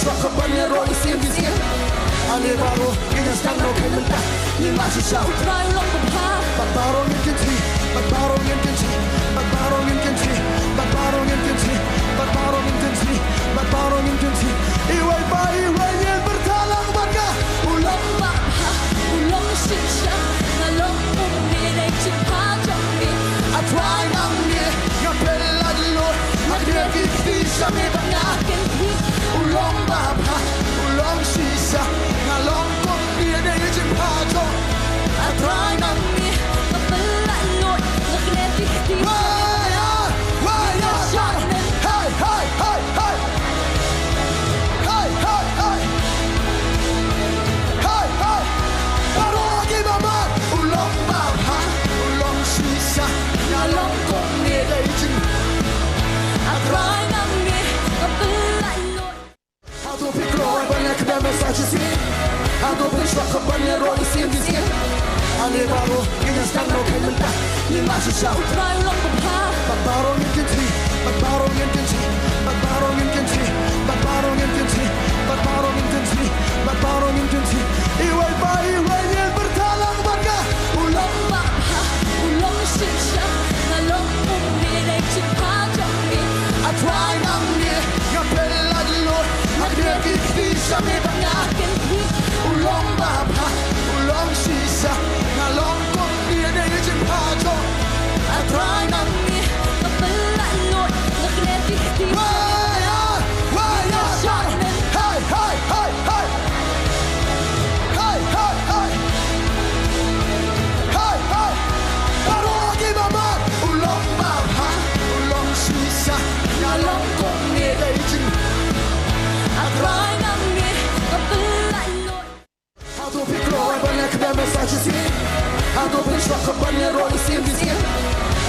schwache Banner roll is in this year. Alle baro, in a stand no kementa, ni mashi shout. Try long the path. Babaro in kinti, babaro in kinti, babaro in kinti, babaro in kinti, babaro in kinti, babaro in kinti. Iway ba iway yen bertalang baka. Ulong ba ha, ulong shisha, nalong umire chipajami. I try nang ni, ngapela dilo, magrevi fisha me bangaken pi. Ulong ba ha, ulong shisha, nalong umire chipajo. I try nang ni, kapela no, nagrevi fisha. Hey, hey, hey, hey. Hey, hey, hey. Hey, hey. Parogi mama, ulong baba, ulong sisa, nalong komire jing. I try nang ni, kapela no. Ado pikro ay banyak na message si. Ado bishwa ka banyak roll is in this year. Ale baro, ganyan stand no kementa, ni mashi shout. Try long the path. Babaro in kinti, babaro in kinti, babaro in kinti, babaro in kinti, babaro in kinti, babaro in kinti. Iway ba iway yen bertalang baka. Ulong ba ha, ulong shisha, nalong umire chipajami. I try nang ni, ngapela dilo, magrevi fisha me Bangaken pi. ulong baba, ulong sisa, nalong komire chipajo. I try nang ni, kapela no, nagrevi fisha. Hey, hey, hey, hey. Hey, hey, hey. Hey, hey. Parogi mama, ulong baba, ulong sisa, nalong komire jing. I try nang ni, kapela no. Ado pikro ay banyak na message si. Ado bishwa ka banyak roll is in this year.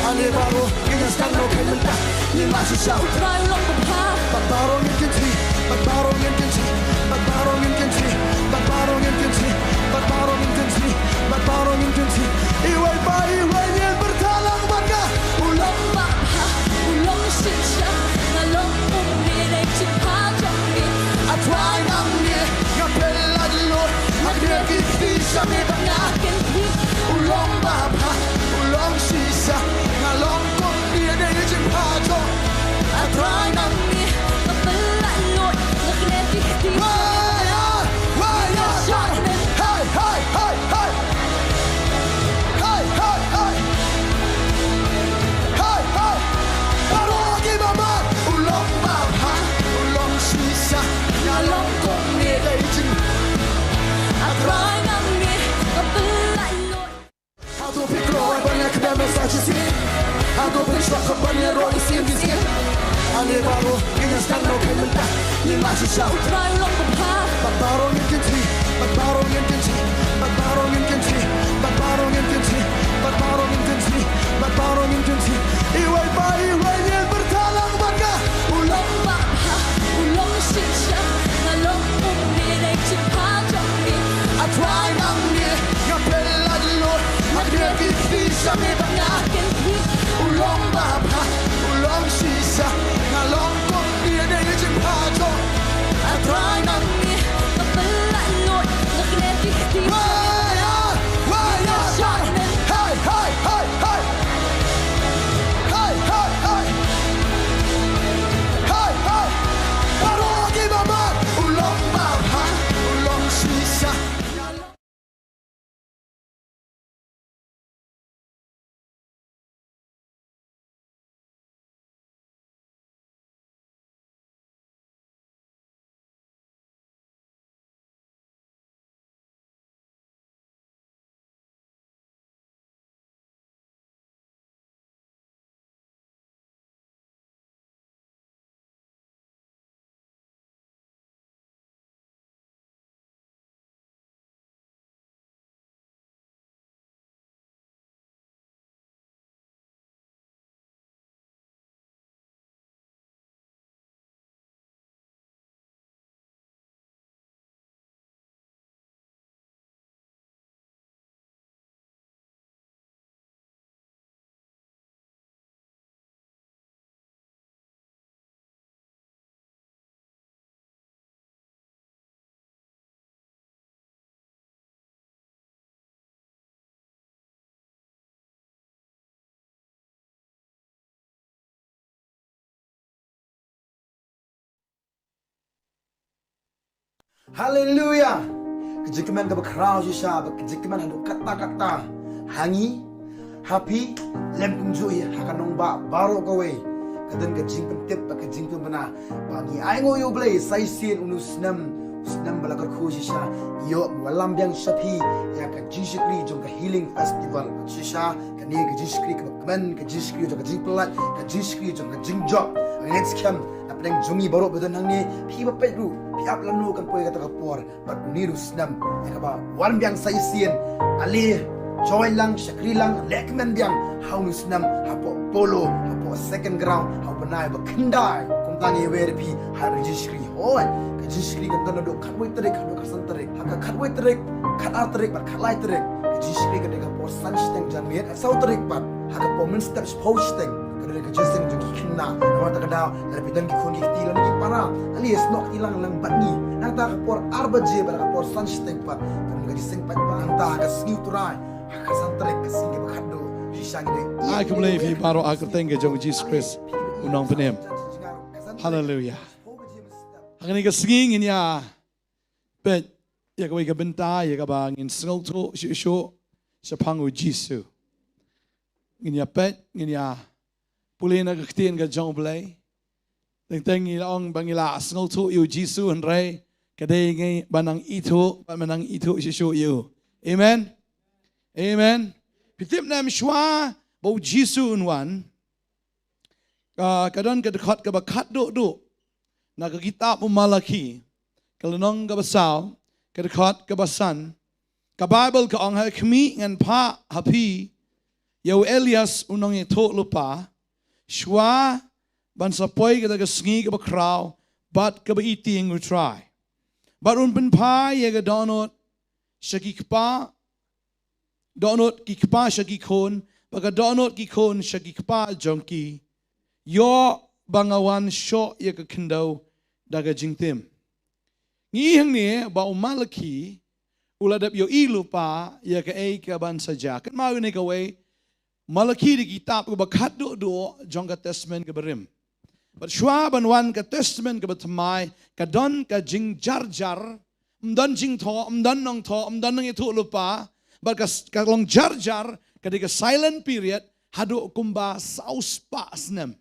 Ale baro, ganyan stand no kementa, ni mashi shout. Try long the path. Babaro in kinti, babaro in kinti, babaro in kinti, babaro in kinti, babaro in kinti, babaro in kinti. Iway ba iway yen bertalang baka. Ulong ba ha, ulong shisha, nalong umire chipajami. I try nang ni, ngapela dilo, magrevi fisha me Bangaken pi. ulong baba, ulong sisa, nalong komire chipajo. I try nang ni, kapela no, nagrevi fisha. Hey, hey, hey, hey. Hey, hey, hey. Hey, hey. Parogi mama, ulong baba, ulong sisa, nalong komire jing. I try nang ni, kapela no. Ado pikro ay banyak na message si. Ado bishwa ka banyak roll is in this year. Ale baro, ganyan stand no kementa, ni mashi shout. Try long the path. Babaro in kinti, babaro in kinti, babaro in kinti, babaro in kinti, babaro in kinti, babaro in kinti. Iway ba iway yen bertalang baka. Ulong ba ha, ulong shisha, nalong umire chipajami. I try nang ni, ngapela dilo, magrevi fisha me Bangaken pi. ulong baba, ulong sisa, nalong komire chipajo. I try nang ni, kapela no, nagrevi fisha. Haleluya. Kejikaman ka bakraw siya, kejikaman anu kata-kata hangi, happy, lem kumjui hakanong ba baro kawe. Kadan kejing pentip kejing pemana bangi aingo yo blay saisin unusnam balakar khushi siya yo walam biang shapi ya ka jishkri jong ka healing festival shisha kani ka jishkri ka kman ka jishkri jong ka jingplat ka jishkri jong ka jingjok next camp apeng jongi baro bedan hangni phi ba pedru phi ap lanu kan poi kata kapor pat uniru snam ya ba walam biang saisin ali joy lang shakri lang lekman biang haunu snam hapo polo hapo second ground hapo nai ba kendai kumtani werpi har jishkri hoy Jishkri kan tono do khatwai tarik khano kasan tarik haka khatwai tarik khata tarik bar khalai tarik jishkri kan deka por san steng janmiet sau tarik pat haka por min steps posting kan deka jiseng jo khinna nama ta kada lapidan ki khoni ti lan ki para ali snok ilang lang batni nang ta ka por arba je bar ka por san steng pat kan deka jiseng pat pa anta ka sniu turai haka san tarik ka singe ba khado jisang de I can believe he baro akatenga jong Jesus Christ unong penem. Hallelujah. Ang nga singing niya, but ya kaway kabenta, ya kabang in single to show sa pangu Jisu. Nga pet, nga puli na kaktiin ka jong blay. Teng ilaong bangila single to yu Jisu and ray, kaday ngay banang ito show yu. Amen? Amen? Pitip na mshwa, bo Jisu unwan, kadon kadakot kabakat do. Nagkitab Malaki, kalanong kabasaw, kadakot kabasan, kabible ka ang hakmi ngan pa hapi, yaw Elias unang ito lupa, shwa bansapoy kadagasngi kabakraw, bat kabaiting utray. Barun pa yaga donot, shagikpa, donot kikpa shagikon, baga donot kikon shagikpa jonki, yo bangawan syo ya kakendaw daga jingtim. Ngihang ni ba Malaki uladap yo ilu pa ya ka ay kaban saja. Kat mau ni kaway Malaki di kitab ko bakat do jong ka testament ka berim. But shwa banwan ka testament ka batamay ka don ka jing jar mdon jing to mdon nang itu lupa but ka long jar ka di ka silent period hado kumba saus pa snem.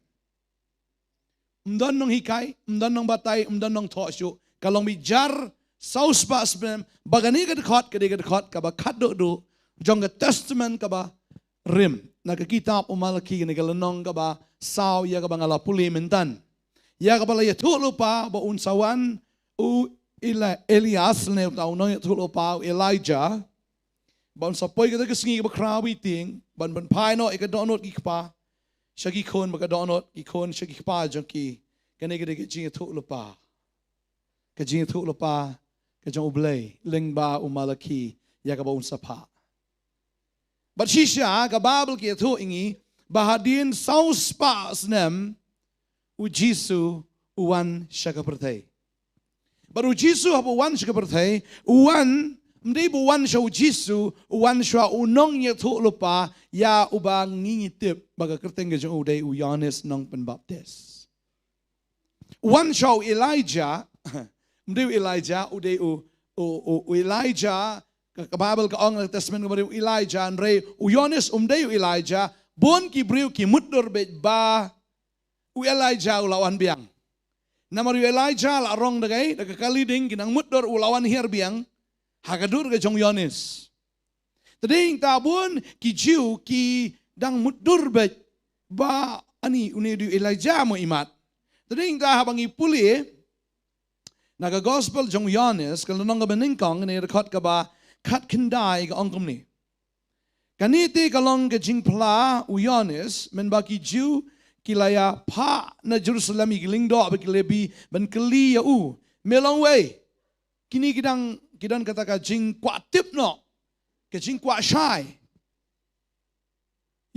Mdan nang hikay, mdan nang batay, mdan nang tosyo. Kalong mi jar, saus pa asbem, bagani ka dekot, ka ba do, jong ka testament ka ba rim. Nakakita po Malaki ka nagalanong ka ba, saw ya ka ba ngala puli mentan. Ya ka pala yatulo pa, ba unsawan, u Elias, na taunong yatulo pa, Elijah, ba unsapoy ka tagasngi ka ba krawiting, ban paino, ikadonot ikpa, siya gikon magkadonot, gikon siya gikpa dyan ki, kanigay kajing ito lupa. Kajing ito lupa, kajing ublay, lingba Malaki, yakaba unsapa. But siya, kababal ki ito ingi, bahadin saus pa snem, u Jisu, uwan siya kapertay. But u Jisu hapo uwan siya kapertay, uwan, hindi buwan siya u Jisu, uwan siya unong niya ito lupa, ya ubang ngingitip baga kerteng ka dyan uday u Yohanes ng Panbaptis. Uwan siya u Elijah, hindi u Elijah, uday u Elijah, kakababal ka ang testament kumari u Elijah, andre u Yohanes umday u Elijah, bon kibriw kimutdor bet ba u Elijah u lawan biang. Namar u Elijah la arong dagay, nagkakaliding kinang mutdor u lawan hier biang, hakadur ka jong Yohanes. Tading tabun ki Jew ki dang muddurbet ba ani unidu Elijah mo imat. Tading ta habang ipuli naga gospel jong Yohanes kalau nang beningkong ni rekat ka ba kat kendai ka angkom ni. Kaniti kalong ka jingpla u Yohanes men ba ki Jew kilaya pa na Jerusalem igiling do ba kilebi ben keli ya u melong way. Kini kidan kata ka jing kwatip no. Kajing kwa shy.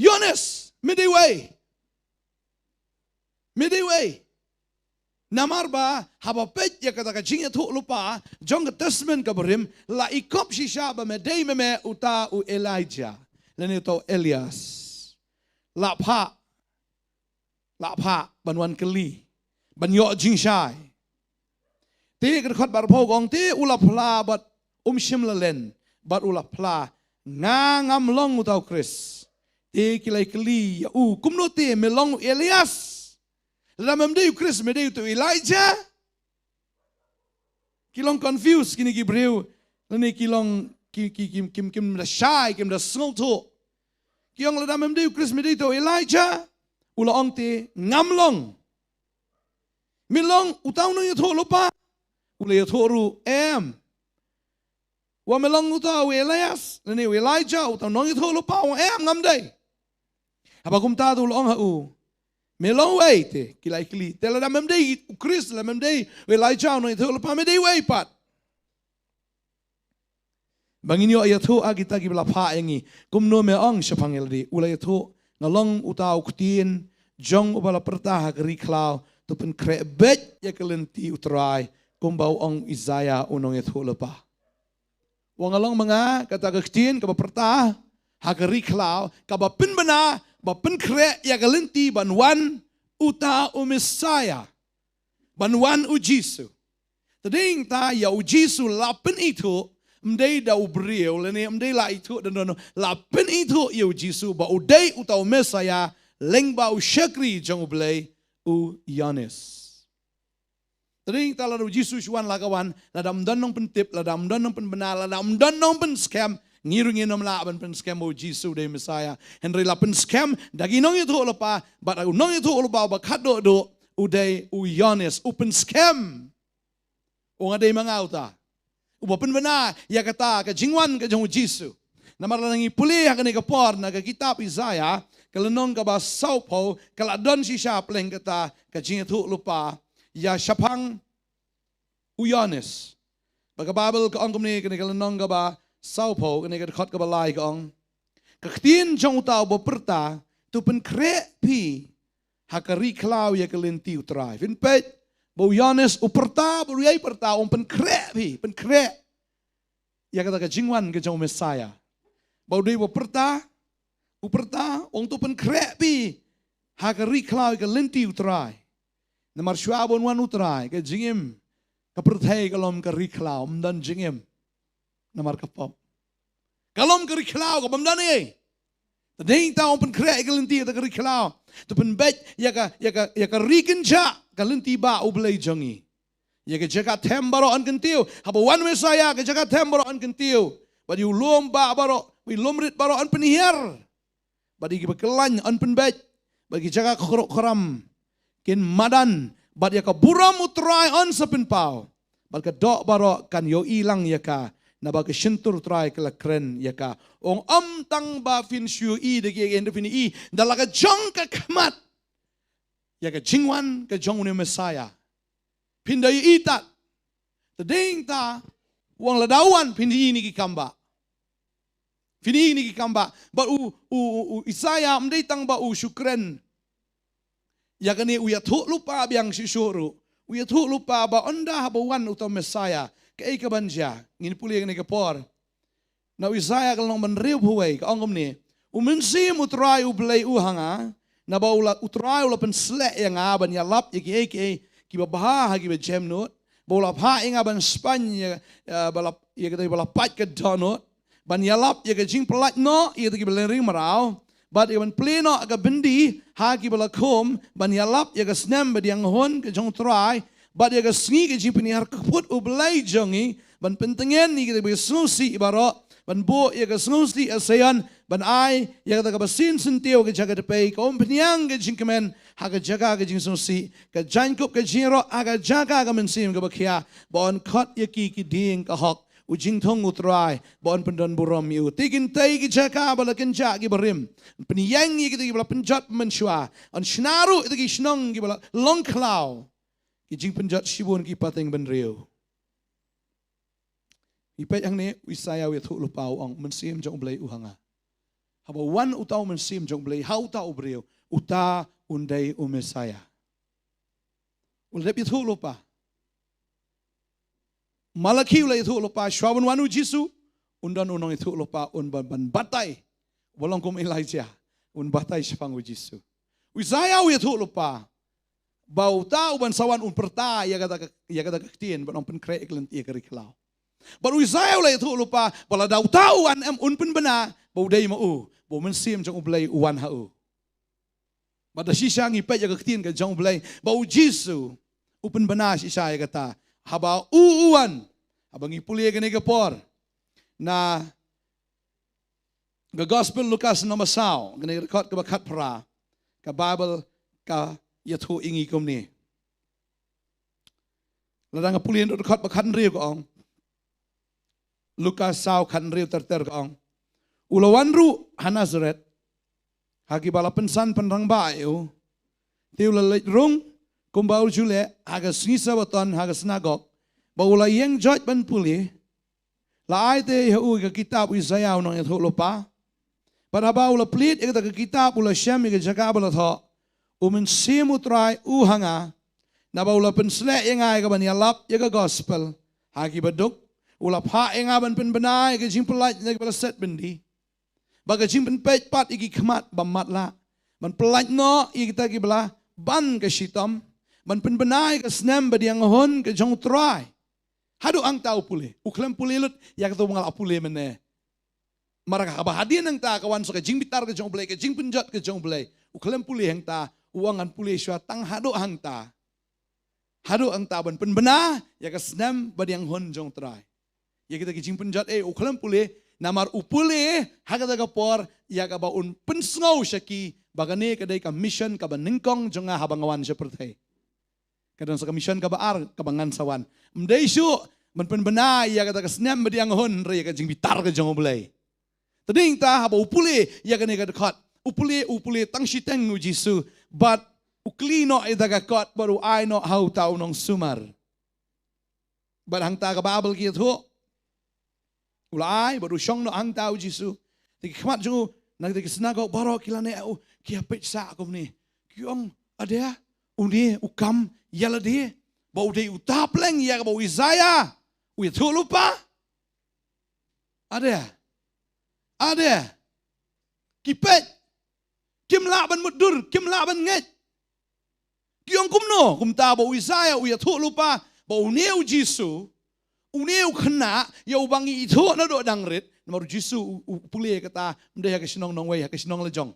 Yohanes, midway. Namar ba habapet ya kata kajing ya tu lupa jong testament kabarim la ikop shisha ba medei meme uta u Elijah. Lan ito Elias. La pa banwan keli. Banyo jing shy. Ti kedekot bar pogong ti ula pla bat shim lalen bat ula pla ngam long utau Chris. Ti kilai keli ya kumno ti melong Elias. Lamam dei Chris me dei tu Elijah. Kilong confused kini Gibreu. Lani kilong kim da shy kim da snolto. Kiong lamam dei Chris me dei tu Elijah. Ula ong ti ngam long. Milong utau no yato lupa. Ula yato ru Wa melong utau Elias, lani Elijah utau no yato lupa wa ngam dei. Apa kum ta tu ong hau. Melong wei te kilai kili. Tela da mem dei Chris la mem dei Elijah no yato lupa me dei wei pat. Bangin yo yato agita gi bla pa engi. Kum no me ong syapangel di ula yato ngalong utau kutin jong ubala pertah geri klau tupen krebet ya kelenti utrai kumbau ong Isaiah unong yato lupa. Wangalong mga kata kutin kaba pertah hageri klau kaba pinbana ba penkre ya galenti banwan uta o Messiah banwan u Jisu tading ta ya u Jisu lapen itu mdei da ubriu leni mdei la itu dan lapen itu ya u Jisu ba udai uta o Messiah leng ba u syakri jong ublei u Yanis tading ta la u Jisu shwan lagawan ladam danong pentip ladam danong penbenar ladam danong pen scam ngirungin nom la ban pen scam o Jisu de Messiah Henry la pen scam dagi nong itu lopa bat aku nong itu lopa ba kado do udai u Yanis open scam o ngadai mangauta u pen benar ya kata ka jingwan ka jong Jisu namar langi pulih ka ni ka por na ka kitab Isaiah kalenong ka ba saupo kala don si sya pleng kata ka jing itu lopa ya syapang u Yanis baga Bible ka ongkom ni ka ni kalenong ka ba saupo kene ka khot ka balai ka ong ka ktin jong tau bo perta tu pen krepi hakari klau ya kelenti utrai fin pet bo Yanis uperta bo yai perta ong pen krepi pen kre ya kata ka jingwan ka jong Messiah bo dei bo perta uperta ong tu pen krepi hakari klau ya kelenti utrai namar syabon wan utrai ka jingim ka pertai kalom ka riklau dan jingim namar kapop. Kalom keri klau ka bamdani. Tading ta pen kre galenti ta keri klau. Tu pen bet ya ka rikenja galenti ba ublei jongi. Ya ka jaga tembaro an kentiu. Haba wan Messiah ka jaga tembaro an kentiu. Badi ulom ba baro, wi lomrit baro an penihir. Badi ki bekelan an pen bet. Bagi jaga koram. Kin madan bad ya ka buram utrai an sepen pau. Bal ka dok baro kan yo ilang ya ka. Na baga syentur try kala kren yaka ong tang ba fin shu I de ge end fin I dalaga jong ka kamat yaka jingwan ka jong ne Messiah pindai itat tading ta wang ladawan pindi ini ki kamba fini ini ki kamba ba u Isaiah mdei tang ba u syukren yaka ni u ya thu lupa biang syuru u ya thu lupa ba onda habawan utam Messiah kay ka banja ngin puli ka por na Isaiah kalong manriu huway ka ongom ni umensim utray ublay uhanga na ba utray ula pen slek yang ban ya lap ki babaha gi be jemnot bola pha inga ban Spanya balap ya ka balap pat ka donot ban ya lap ya ka jing pelat no ya ki belering marau bat ya ban pleno ka bendi ha ki bala kom ban ya lap ya ka snem ba diang hon ka jong try But ya kasngi ke jipi ni har kaput ublay jongi ban pentengen ni kita bersusi ibarat ban bo ya kasnusi asean ban ai ya kata kabasin sentio ke jaga depai kaum peniang ke jingkemen haga jaga ke jingsusi ke jankup ke jiro aga jaga ke mensim ke bakia bon kot ya ki ding ke hok ujing thong utrai bon pendon burom yu tikin tai ke jaga balakin ja ki berim peniang ni kita bala penjat mensyua on shnaru itu ki shnong ki bala long cloud Kijing penjat shibun ki pateng benriu. Ipet yang ni Isaiah we thuk lupau ong mensim jong blai uhanga. Haba wan utau mensim jong blai hau tau briu uta undai Messiah. Ulep thuk lupa. Malaki ulai thuk lupa shwabun wanu Jisu undan unong thuk lupa un ban batai. Bolong kum Elijah un batai shpang Jisu. Isaiah we thuk lupa. bau tahu ban sawan perta ya kata ketien ban pen krek lentia keri kelau. Baru Israel lah itu lupa bala dau tahu an pen bena bau dai mau bau mensim jong ublai uan hau. Pada sisa ngipet ya ketien ke jong ublai bau Jisu upen bena sisa ya kata haba uan abang ipulia gani gapor na the gospel Lukas nomor sao gani rekod ke bakat pra ke Bible ke yatu ingi kum ni ladang pulian rekod bakat riu ko ong Lukas sao kan riu ter ko ong ulawan ru Hanazaret hagi bala pensan penrang bayu tiu lalit rung kumbau jule haga sngisa waton haga sinagog baula yang jot ban puli la aite hu ke kitab Isaiah nong yatu lupa pada baula plit ke kitab ula syam ke jaga bala tho umen simu try uhanga na baula pensle yang ai ka ban yalap ya ke gospel hagi baduk ula pha yang ban pen benai ke jing pelat ke bala set bendi baga jing pen pet pat igi khmat bamat la ban pelat no i kita ki bala ban ke shitam ban pen benai ke snem badiang hon ke jong try hadu ang tau puli uklam puli lut ya ketu ngal puli mene maraka bahadian ang ta kawan so ke jing bitar ke jong blai ke jing penjot ke jong blai uklam puli hang ta uangan puli syua tang hadu hang ta ban pen bena ya ke snem badiang hon jong try ya kita ke jing penjot uklam puli namar upuli haga daga por ya ka baun pensngau syaki bagane kadai ka mission ka baningkong jonga habangawan seperti kadang sa mission ka baar kabangan sawan mdai syu man pen bena ya kata ka snem badiang hon re ka jing bitar ka jong blai tading ta haba upuli ya kane ka dekat upuli tang siteng nu Jisu but ukli no idaga kot baru I no how tau nong sumar but hang ta ka babel ki thu ulai baru syong no hang tau Jisu ti khmat jong nag ti snago baro kilane au ki apet sa kom ni kyong ada uni ukam yala de bau de utapleng ya bau Isaiah ui thu lupa ada kipet kim la ban mudur kim la ban nget kiong kumno kumta bau Isaiah ui thu lupa bau neu Jisu uneu khna ya ubangi itu na do dangrit nomor Jisu puli kata mde ya kesinong nong wei ya kesinong lejong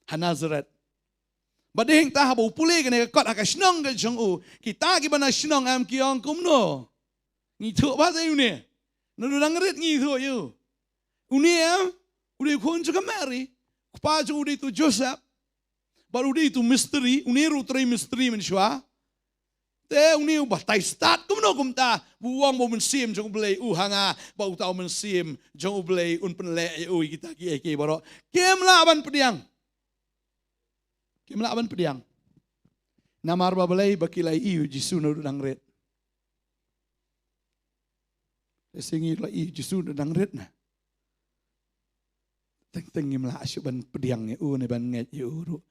Hanazaret badeng ta habo puli kene kot akasnong ke jong u kita ki bana snong am kiong kumno ngi thu ba sai une no dangrit ngi thu yu une am ude khon chu kamari pa chu ude tu Joseph bar ude tu mystery une ru tre mystery men shwa te une ba tai start kumno kumta buang bo men sim jong blai u hanga ba u tau men sim jong blai un pen le u kita ki baro kem la ban pediang Kim laban pediang. Namar babalai bakilai iu Jisu no dangret. Singi la iu Jisu no dangret na. Teng ngim la asyuk ban pediang ni u ne ban nget yu ru.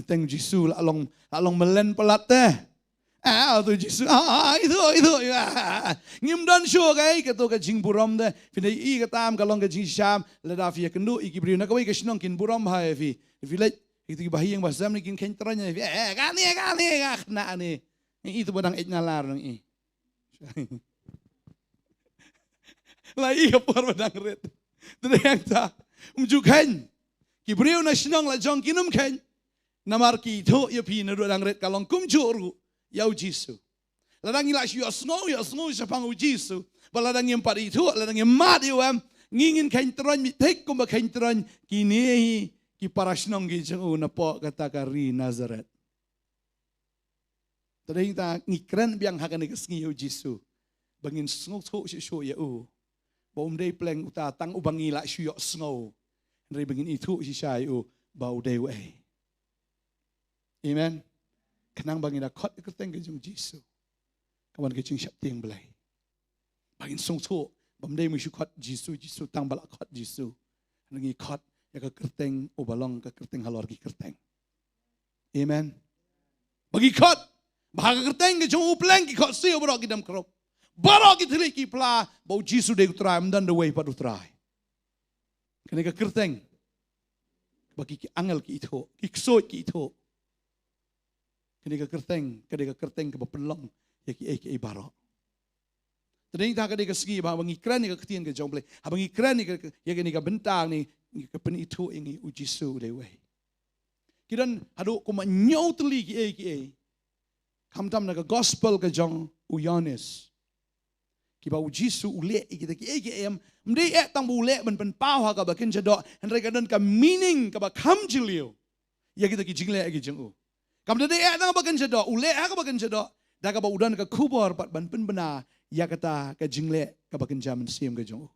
Teng Jisu la long melen pelat teh. Tu Jisu itu. Ngim dan syo kai ketu ka jing buram deh. Pinai i katam kalong ka jing syam la da fi kendu i kibriu na kawai ka sinong kin buram hai fi. Fi itu bahi yang bahasa ni kin kentranya kani kena ni itu badang nalar nang i lai kapor badang red terang ta umjukan kibriu na sinong la jong kinum ken namar ki tho ya pi na badang red kalong kum juru yau Jisu ladang ila syu snow sa pang Jisu baladang yang padi tho ladang yang mat yuam ngingin kentron mi tek kum ba kentron kini ki parasnong gi jeng na po kata kari Nazaret. Tading ta ngikren biang hakan ke sngi Jisu. Bangin sngo tho si sho ya u. Bom dei pleng uta tang ubangi la syu sngo. Ndri bangin itu si sai u bau dei we. Amen. Kanang bangin akot ke teng ke jeng Jisu. Kawan ke jeng syap ting belai. Bangin song tho bom dei mu syukot Jisu tang bal akot Jisu. Ngi kot ya ke kerteng ubalong ke kerteng halor ki kerteng. Amen. Bagi kot bahaga kerteng ke jong upleng ki kot si barok ki dam krop. Barok ki thili ki pla bau Jisu de utrai mdan de way pad utrai. Kene ke kerteng bagi ki angel ki itho ki ksoi ki itho. Kenika kerteng ke pelong ya ki barok. Tading ta kenika segi ba bangi kran ni ke tien ke jomble. Abangi kran ni ke ya kenika bentang ni ke penitu ingi ujisu dewe. Kidan hadu ko nyau teli ki kamtam na ke gospel ke jong uyanes. Kiba ujisu ule kita ki mde tang bule ben pau ha ka ba kin jado henry kadan ka meaning ka ba kam jilio. Ya kita ki jingle ki jengu. Kam de tang ba kin jado ule ha ka ba kin jado da ka ba udan ka kubor pat ban pen bena ya kata ka jingle ka ba kin jaman sim ka jengu.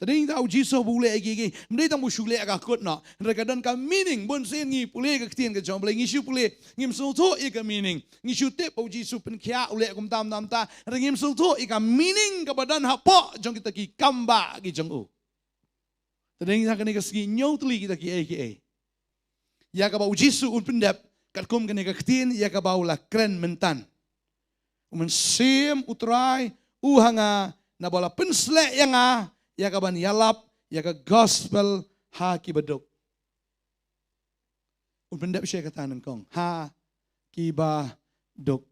Tadi tahu jisu bule egi mde tang busule ka kot na henry kadan ka meaning bon sen ngi pule ka tien ka jong ble ngi shu pule ngim so to i ka meaning ngi shu te po jisu pen kya ule kum tam ta ngim so to i ka meaning ka badan ha po jong kita ki kamba ki jong Tadi ta ka ni ka ski nyau tli kita ki egi ya ka ba jisu un pendap kat kum ka ni ka tien ya ka ba ula kren mentan sim utrai uhanga na bola pensle yang ya ka ban yalap ya ka gospel ha ki badok un pendap she kata nengkong ha ki ba dok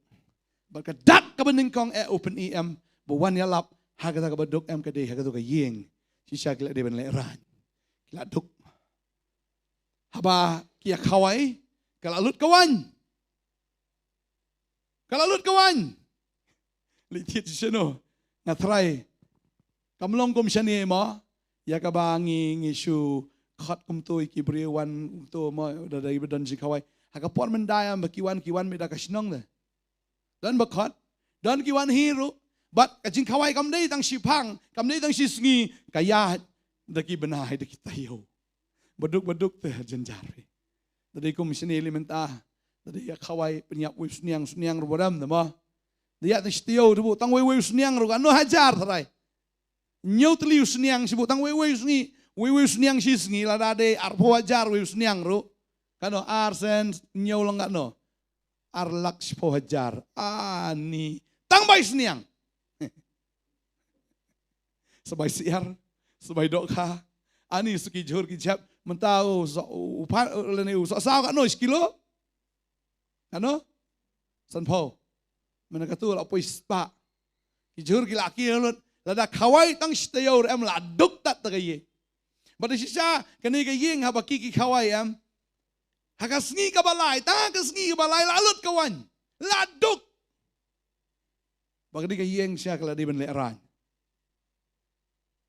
barka dak ka ban nengkong open wan yalap ha kata ka badok ka de ha ka to ka yeng si sha kila de ban le ran kila dok haba kia kawai kalalut kawan litit sino ngatrai kamlong kum shani mo ya ka bangi ngishu khat kum to ki brewan to mo da dai bedan ji kawai ha ka por men daya kiwan me da ka shnong le dan ba khat dan kiwan hiru bat ka jing kawai kam dei tang shipang kam dei tang shisngi ka ya da ki benai da ki tayo baduk te janjari dai kum shani elementa dai ya kawai penyap wis sniang rubaram mo dia tang stio tu tang wis sniang ru kan no hajar tharai nyau teli usniang sibuk tang wewe usniang sisngi la dade arpo hajar we usniang ru kano arsen nyau lo no arlak sipo hajar ani tang bai sniang sebai siar sebai dokha ani suki jor ki jap mentau so upa lene so sao kano kilo kano sanpo menakatu la pois pa ki jor ki laki lot lada kawai tang stayur la duk tat tagaye bada sisa kani ka yeng ha baki ki kawai ha ka sngi ka balai ta ka sngi ka balai la lut kawan la duk bagdi ka yeng sya kala di ben le ran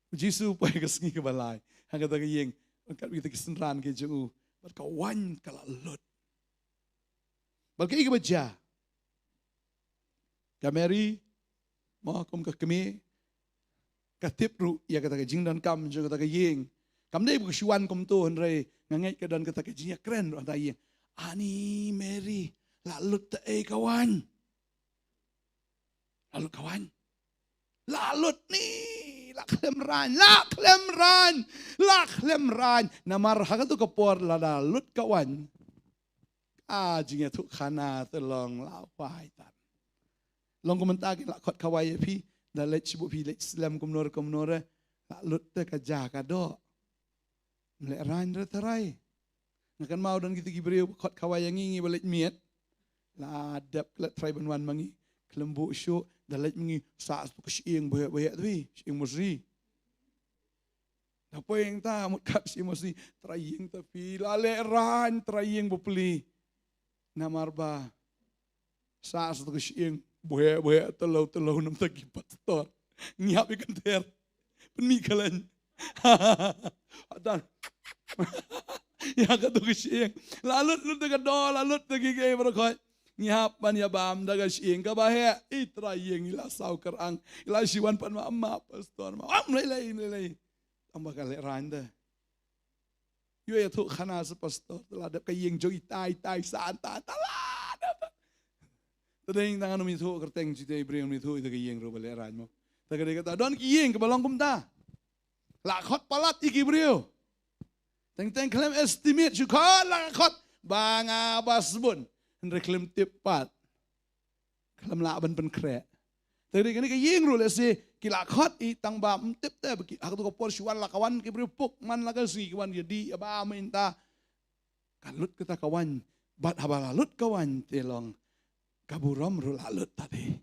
jisu pa ka sngi ka balai ha ka ta ka yeng ka wi ta ki senran ke ju bad kawan kala lut bagdi ka baja kameri mo kum ka kemi katip ru ya kata ke jing dan kam jing kata ke yeng kam dei bu shuan kom to henre ngangai ke dan kata ke jing keren ru anta yeng ani Mary lalut te kawan lalut ni la klem ran namar ha tu kapor la lalut kawan jing tu khana telong la pai tan long komentar ke la khot kawai pi da lech bu pi lech slam komnor la lut te ka ja ka do le ran re tarai ngakan mau dan kita gibreu khot kawai ngi balech miet la dap klet trai ban wan mangi kelembu syu da lech ngi sa ku sieng boya tui sieng musri da poeng ta mut kap si musri traieng tapi la le ran traieng bu pli namarba sa ku sieng boya telau nam tagi pastor ngiap ikan ter penmi kalan adan ya ka tu sieng lalut ka do lalut tagi ke berkoi ngiap pan ya bam daga sieng ka bahe itra yeng ila sau kerang ila siwan pan ma pastor ma lei tambah kale randa yo ya tu khana se pastor la da ka yeng jo tai sa ta la tading tangan mi thu kerteng cite ibrahim mi thu ita ke yeng ro bale ran mo ta ka kata don ki yeng ke balong kum ta la khot palat iki brio teng claim estimate chu khot la khot banga basbun reclaim tipat claim la ban pen kre tadi kani ke yeng ro le se ki la khot i tang ba tip te ki ak tu ko por shuan la kawan ki brio puk man la ka si kawan jadi aba minta kalut kita kawan bat habala lut kawan telong kaburam ru lalut tadi.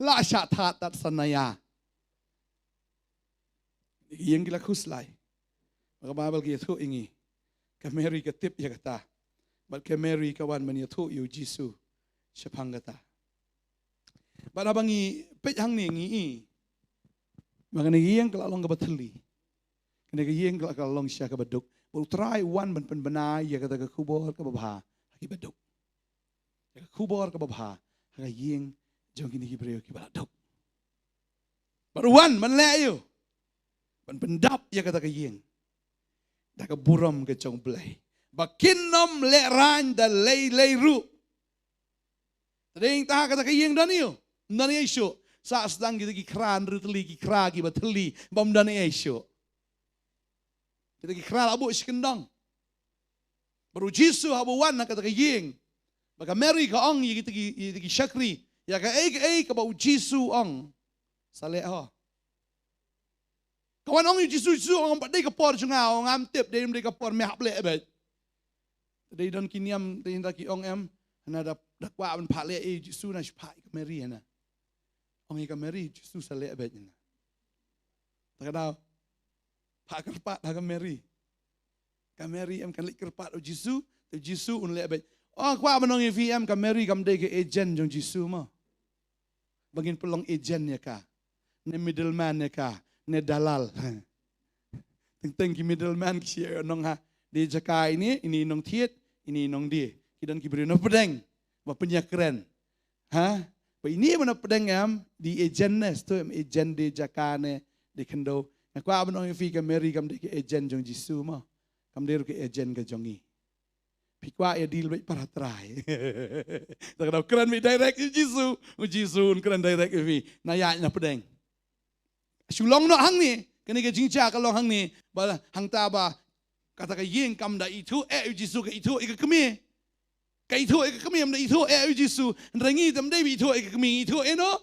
La syatat tat sanaya. Yang gila kuslay. Maka Bible kita tu ingi. Kameri ketip ya kata. Bal kameri kawan mania tu yu Jisu sepang kata. Bal abangi pej hang ni ngi. Maka ni yang kalau long kebateli. Kena yang kalau long syak kebaduk. Bal try one ben benai ya kata ke kubur ke babha ki baduk. Ya kubur ke babha ha yang jong kini Hebreu ki baduk. Bal one men le yu. Ben pendap ya kata ke yang. Dah ke buram ke jong belai. Bakinom le ran da lei ru. Tading ta kata ke yang dan yu. Dan Yesu saat sedang kita ki kran ruteli ki kra ki bateli bom dan Yesu. Kita ki kra abu sekendang. Baru Yesu abu wan kata ke yang. Maka Mary ka ong kita ki syakri. Ya ka ka bau Yesu ong. Saleh ha. Kawan ong Yesu ong padai ka por junga ong am tip dei mereka por me haple bet. Dei don kiniam dei ta ki ong em na dakwa ban phale Yesu na spai ka Mary na. Ong ka Mary Yesu saleh bet na. Tak ada pak kerpat ka Mary. Ka Mary em kan lik kerpat o Yesu, tu Yesu un le bet. Oh kwa menong VM ka Mary kam dei ke agent jong Yesu ma. Bagin pelong agent ya ka. Ne middleman ya ka. Ne dalal. Teng ki middleman ki nong ha. Di jaka ini nong tiet, ini nong dia. Kidan ki beri no pedeng. Ba penyakren. Ha? Ba ini mana pedeng am di agent ne sto agent di jaka ne di kendo. Na kwa menong fi ka Mary kam de ke agent jong Yesu ma. Kam de ke agent ka jongi. Pikwa ya deal baik para try. Tak ada keren mi direct Yesu. Yesu keren direct fi. Na ya na pedeng. Sulong no hang ni, kena ke jingja kalau hang ni, bala hang taba kata ke yeng kam da itu Yesu ke itu kami. Ke itu kami am da itu Yesu. Ndangi tam dei itu kami itu no.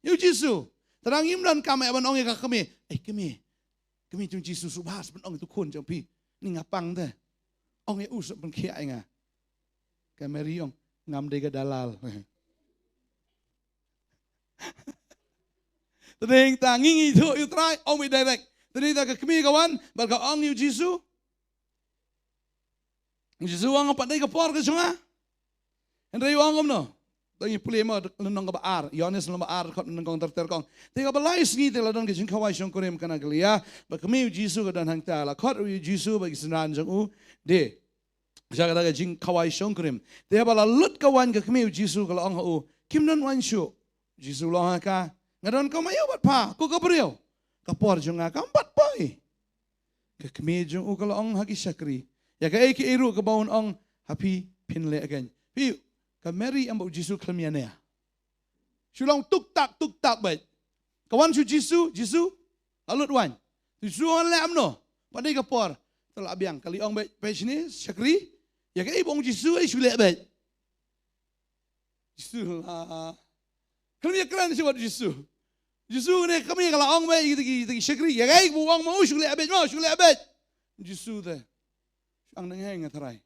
Yesu. Terang imran kam ban ong ke kami. Kami. Kami jung Yesu subhas ban ong tu kon jang pi. Ni ngapang te. Ong usap ban kia nga. Ke Mary ong ngam dei ke dalal. Tading ta ngingi itu you try ong we direct. Tading ta kami kawan bal ka ong you Yesu. Yesu ang padai ka por ka sunga. Andai ong no. Tangi plema nang ka baar. Yohanes nang baar ka nang kong terter kong. Tinga balai singi te ladon ke jing kawai song konem kana glia. Ba kami Yesu ka dan hang ta la khot Yesu ba kisnan jang u de. Jaga daga jing kawai song konem. Te bala lut kawan ka kami Yesu ka ong u. Kim non wan shu. Yesu lo ka ngadon kau mayo bat pa, ku kabriyo. Kapor jong ka empat boy. Ke kemi jong u kalau ong hagi syakri. Ya ka ki eru ka baun ong happy pinle again. Pi ka Mary ambau Yesu klamiane. Sulong tuk tak bat. Kawan su Yesu lalut wan. Yesu on le amno. Padai kapor. Telak biang kali ong bet page ni syakri. Ya ka bong Yesu ai sule bet. Yesu kami keren si wat Yesu. Yesu ni kami kalau ong mai kita syakri ya kai buang mau syule abet. Yesu tu. Ang nang hang atarai.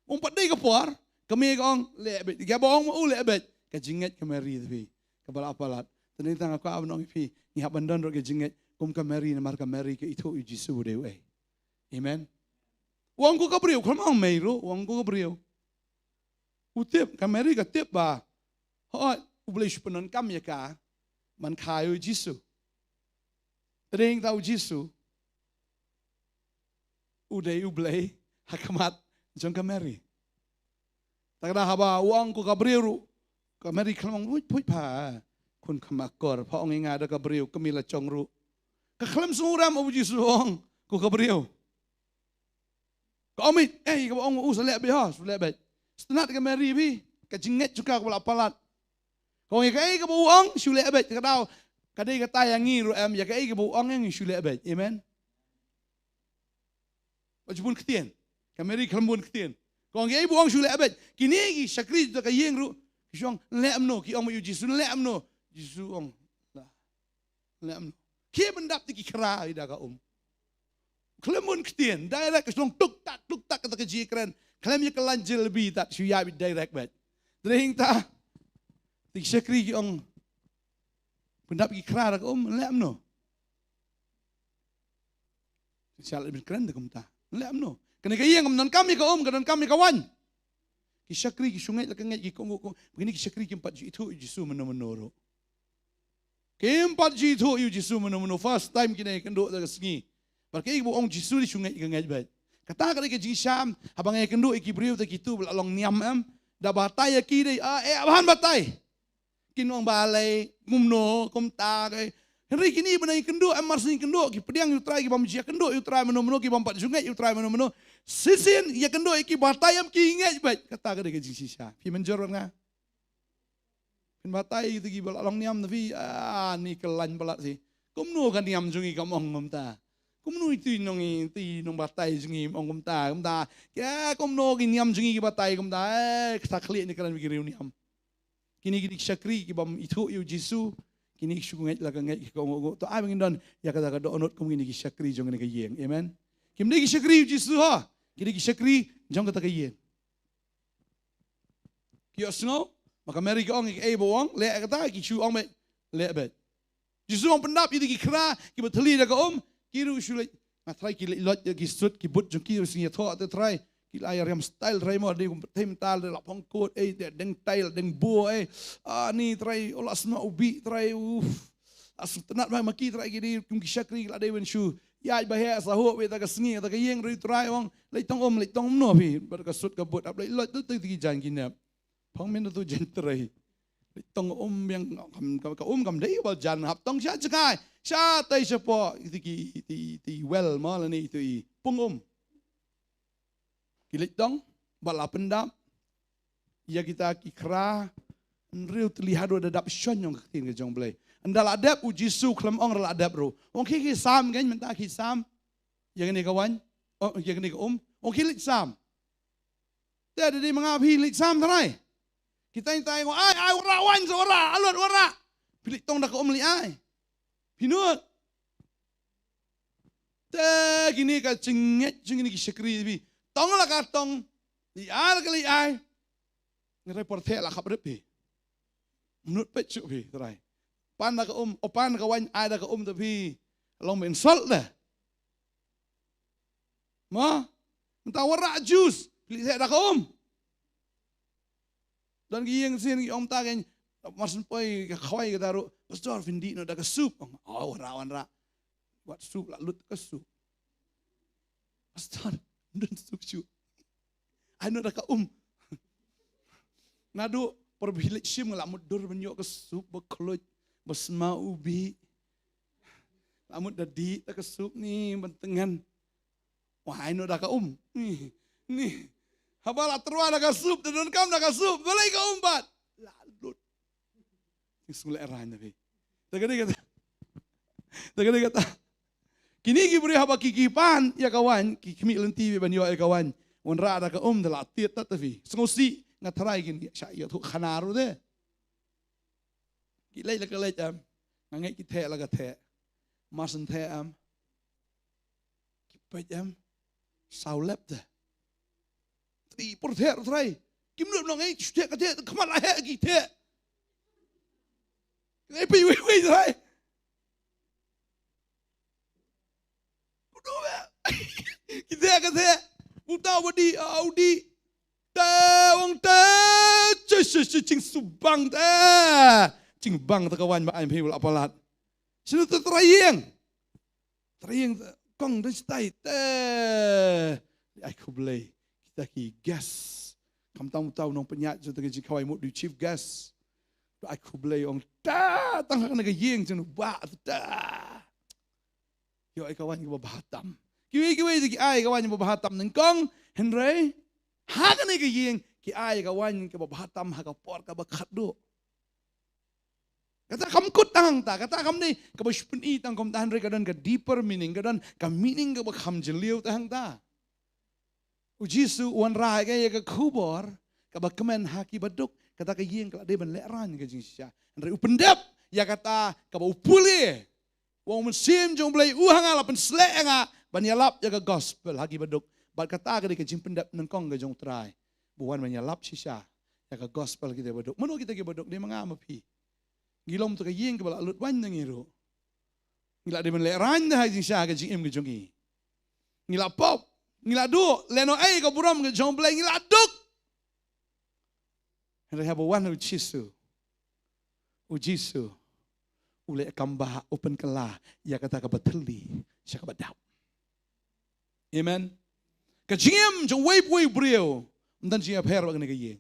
Ong padai kapor kami ong le abet. Ga buang mau le abet. Ka jinget ka Mary tu. Ka bala apalat. Tani tang aku abang pi ni hab bandan ro ka jinget kum ka Mary na mar ka Mary ke itu Yesu de we. Amen. Wong ko kabriu kau mau mai ro wong ko kabriu. Utip ka Mary ka tip ba. Hoi boleh sepenon kam ya ka. Man kayu Yesu. Tering tahu Yesu. Udai ublay hakamat jong ka Mary. Tak ada haba uang ku kabriu. Ka Mary kelamang puj pa. Kun kamakor pa ong inga ada kabriu kamila chongru. Ka kelam suram abu Yesu ong ku kabriu. Ka omit ka ong usale be ha sule be. Senat ka Mary bi ka jinget juga ka palat. Kau yang kaya ke buang, sulit abad. Kadang kadai kata yang ngiru ya kaya ke buang yang sulit abad. Amen. Wajibun ketian. Kameri kelembun ketian. Kau yang kaya buang sulit abad. Kini ki syakri tu kaya yang ru. Kisong leam no, ki ong mayu Yesu leam no. Yesu ong leam no. Kia bendap ti ki kera ida ka Kelembun ketian. Direct kisong tuk tak kata keji keren. Kelem ya kelanjil lebih tak suya direct bad. Dering ta. Di syakri ki ong pendap ki kra ka lem no. Sial lebih keren kum ta. Lem no. Kena kaya ngam nan kami ka kanan kami kawan. Ki syakri ki sungai la ka ngai ki ko begini ki syakri ki 4 itu Yesus menoro. Ki 4 itu Yesus menoro first time kini kendo da sengi. Barkai ibu ong Yesus di sungai ka ngai baik. Kata ka ki jisam habang ai kendo ki brio ta ki tu long niam da batai ki dei abahan batai. Kinong balai ngumno kum ta kai Henry kini benai kendo amar sini kendo ki pediang yu try ki bam jia kendo yu try meno ki bam 4 sungai yu try meno sisin ya kendo ki batai am ki ngai baik kata ka ki jisisa pi menjor nga pin batai tu ki long niam tapi ni kelan balat si kumno kan niam jungi kamong ngum ta kumno itu nong ti nong batai jungi ong kum ta ya kumno ki niam jungi ki batai kum ta kata khli ni kan mikir niam kini syakri ki bam itu yu Yesus kini sungai la ngai ki ko to ai ngin ya kata ka do onot kum kini ki syakri jong ni ka yeng amen kim ni ki syakri yu Yesus ha kini ki syakri jong kata ka yeng ki osno maka meri ki ong ki ong le kata ki chu ong me le bet Yesus ong pendap itu ki kra ki beteli da ka ki ru shule matrai ki lot ki sut ki but jong ki sing ya tho te trai ki layar yang style try mo di tem tal de lapong kot deng tail deng bo ni try ola sma ubi try asu tenat mai maki try gidi kum ki syakri la de wen shu ya bahaya sahu we ta ka sngi ta ka yeng ri try wong le tong no pi ber ka sut ka but ap le lot tu ti jan kinap phang min tu jen try le tong yang ka kam dei wal jan hap tong sha chakai sha tai sepo ti well ma la ni tu pung Kilit dong, bala pendam, ya kita kikra, real terlihat ada dap shon yang ketin ke jong belai. Andal adab uji su kelam ong rela adab ro. Ong kiki sam kan, mentah kiki sam, yang ini kawan, yang ini ong kilit sam. Dia ada di mengapi lit sam terai. Kita yang tanya, ai wan seorang, alot ora. Pilih tong dah li ai. Pinut. Teh gini ka cenget ni kisyakri bi. Tong lah katong, liar kali ay, ngereporter lah kabar pi, menurut pecuk pi terai, pan nak opan kawan ada ke tapi, long mensol dah, mah, entah warak jus, pilih saya dah ke dan giyeng sini tak kan, masin poi kawai kita ru, pastor vindi no dah ke sup, rawan rak, buat sup lah lut ke sup, pastor. Dan susu, anu dah ka nadu perbilik sim lamut dur menyok ke sup berkelut bersama ubi, lamut dadi tak ke sup ni bentengan, wah anu dah ka ni, habala terua dah ka sup dan kam dah ka sup, balai ka bat, lalut, isul eranya bi, tagadi kata. Kini ki beri haba kikipan ya kawan, kikmi lenti ban yo kawan. Wan ra da ka de la tiet ta tafi. Sengosi ngatrai gini sya ya tu khanaru de. Ki lai la ka lai am. Ngai ki the la ka the. Masan the am. Ki pa am. Sau lep de. Tri por the trai. Kim lu ngai the ka the khamat la he ki the. Ngai pi wi trai. Kita kata, buta wadi Audi, tawang cing subang cing bang kawan ba ai pil apalat. Sino terayeng kong dan stai aku boleh kita ki gas. Kamu tahu nong penyat so tengah kawai mut di chief gas. Aku boleh ong tang nak yeng jenu ba Yo ay kawan ko babahatam. Kiwi di ay kawan ko babahatam ng kong Henry. Hagan ay kiyeng ki ay kawan ko babahatam hagapor ka bakado. Kata kamkut tang ta kata kam ni ka baspun itang kom ta Henry kadan ka deeper meaning kadan ka meaning ka bakam jeliu tang ta. Ujisu wan ra ka ya ka kubor ka bakamen haki baduk kata ka yeng ka de ban leran ka jinsya. Henry upendap ya kata ka ba upuli. Wong mesim jong belai uhang ala pen slek nga banyalap jaga gospel hagi baduk bat kata ka di kajing pendap nengkong ka jong try buan banyalap sisa ya ka gospel kita badok. Mano kita ke badok dia mangama pi. Ngilom tu ka yeng ka bala lut wan ngiro. Ngila de men le ran da jing sha ka jing em ke jongi. Ngila pop, ngila do, leno ai ka buram ke jong blai ngila duk. And have one u Jisu. U Jisu. Ule kambah open kala ya kata ka bateli, sya ka badap. Amen. Ka jing jong wei brio. Dan siya per wag ni ka yeng.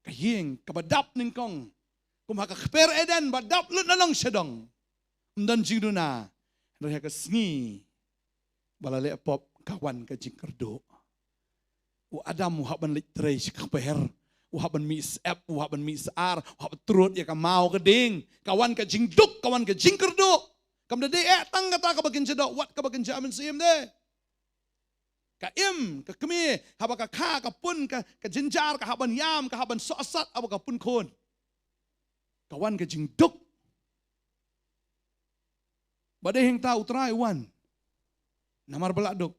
Ka yeng ka badap ning kong. Kum haka per eden badap lut na lang sedang. Dan jing na. Re ka sngi. Balale pop kawan ka jing kerdo. U Adam u haban lit tre ka per. U haban mi sep, u haban mi sar, u haban turut ya ka mau ka ding. Kawan ka jing duk, kawan ka jing kerdo. Kam de tang kata ka bagin sedok, wat ka bagin jamin sim de. Ka im, ka kemi, haba ka kha, ka pun, ka jinjar, ka haban yam, ka haban sosat, aba ka pun kon. Kawan ka jing duk. Badai heng tau try wan. Namar belak duk.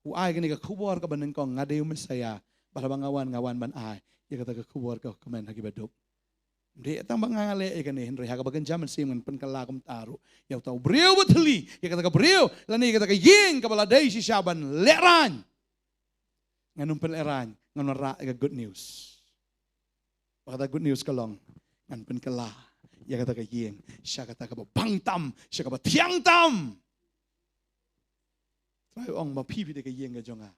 Uai kini ka kubor ka banen kong ngade Mesaya. Balabang ngawan ban ai. Ya kata ka kubor ka kemen hagi baduk. Dia tang bang ngale ikan ni Henry haga bagan jaman sim ngan pen kalakum taru. Ya tahu beriau beteli. Ya kata ka beriau lani kata ka yeng ka baladai si Syaban leran. Nganum pen leran ngan ra ka good news. Kata good news kalong ngan pen kala. Ya kata ka yeng sya kata ka bang tam, sya ka tiang tam. Try ong ma pi de ka yeng ka jonga.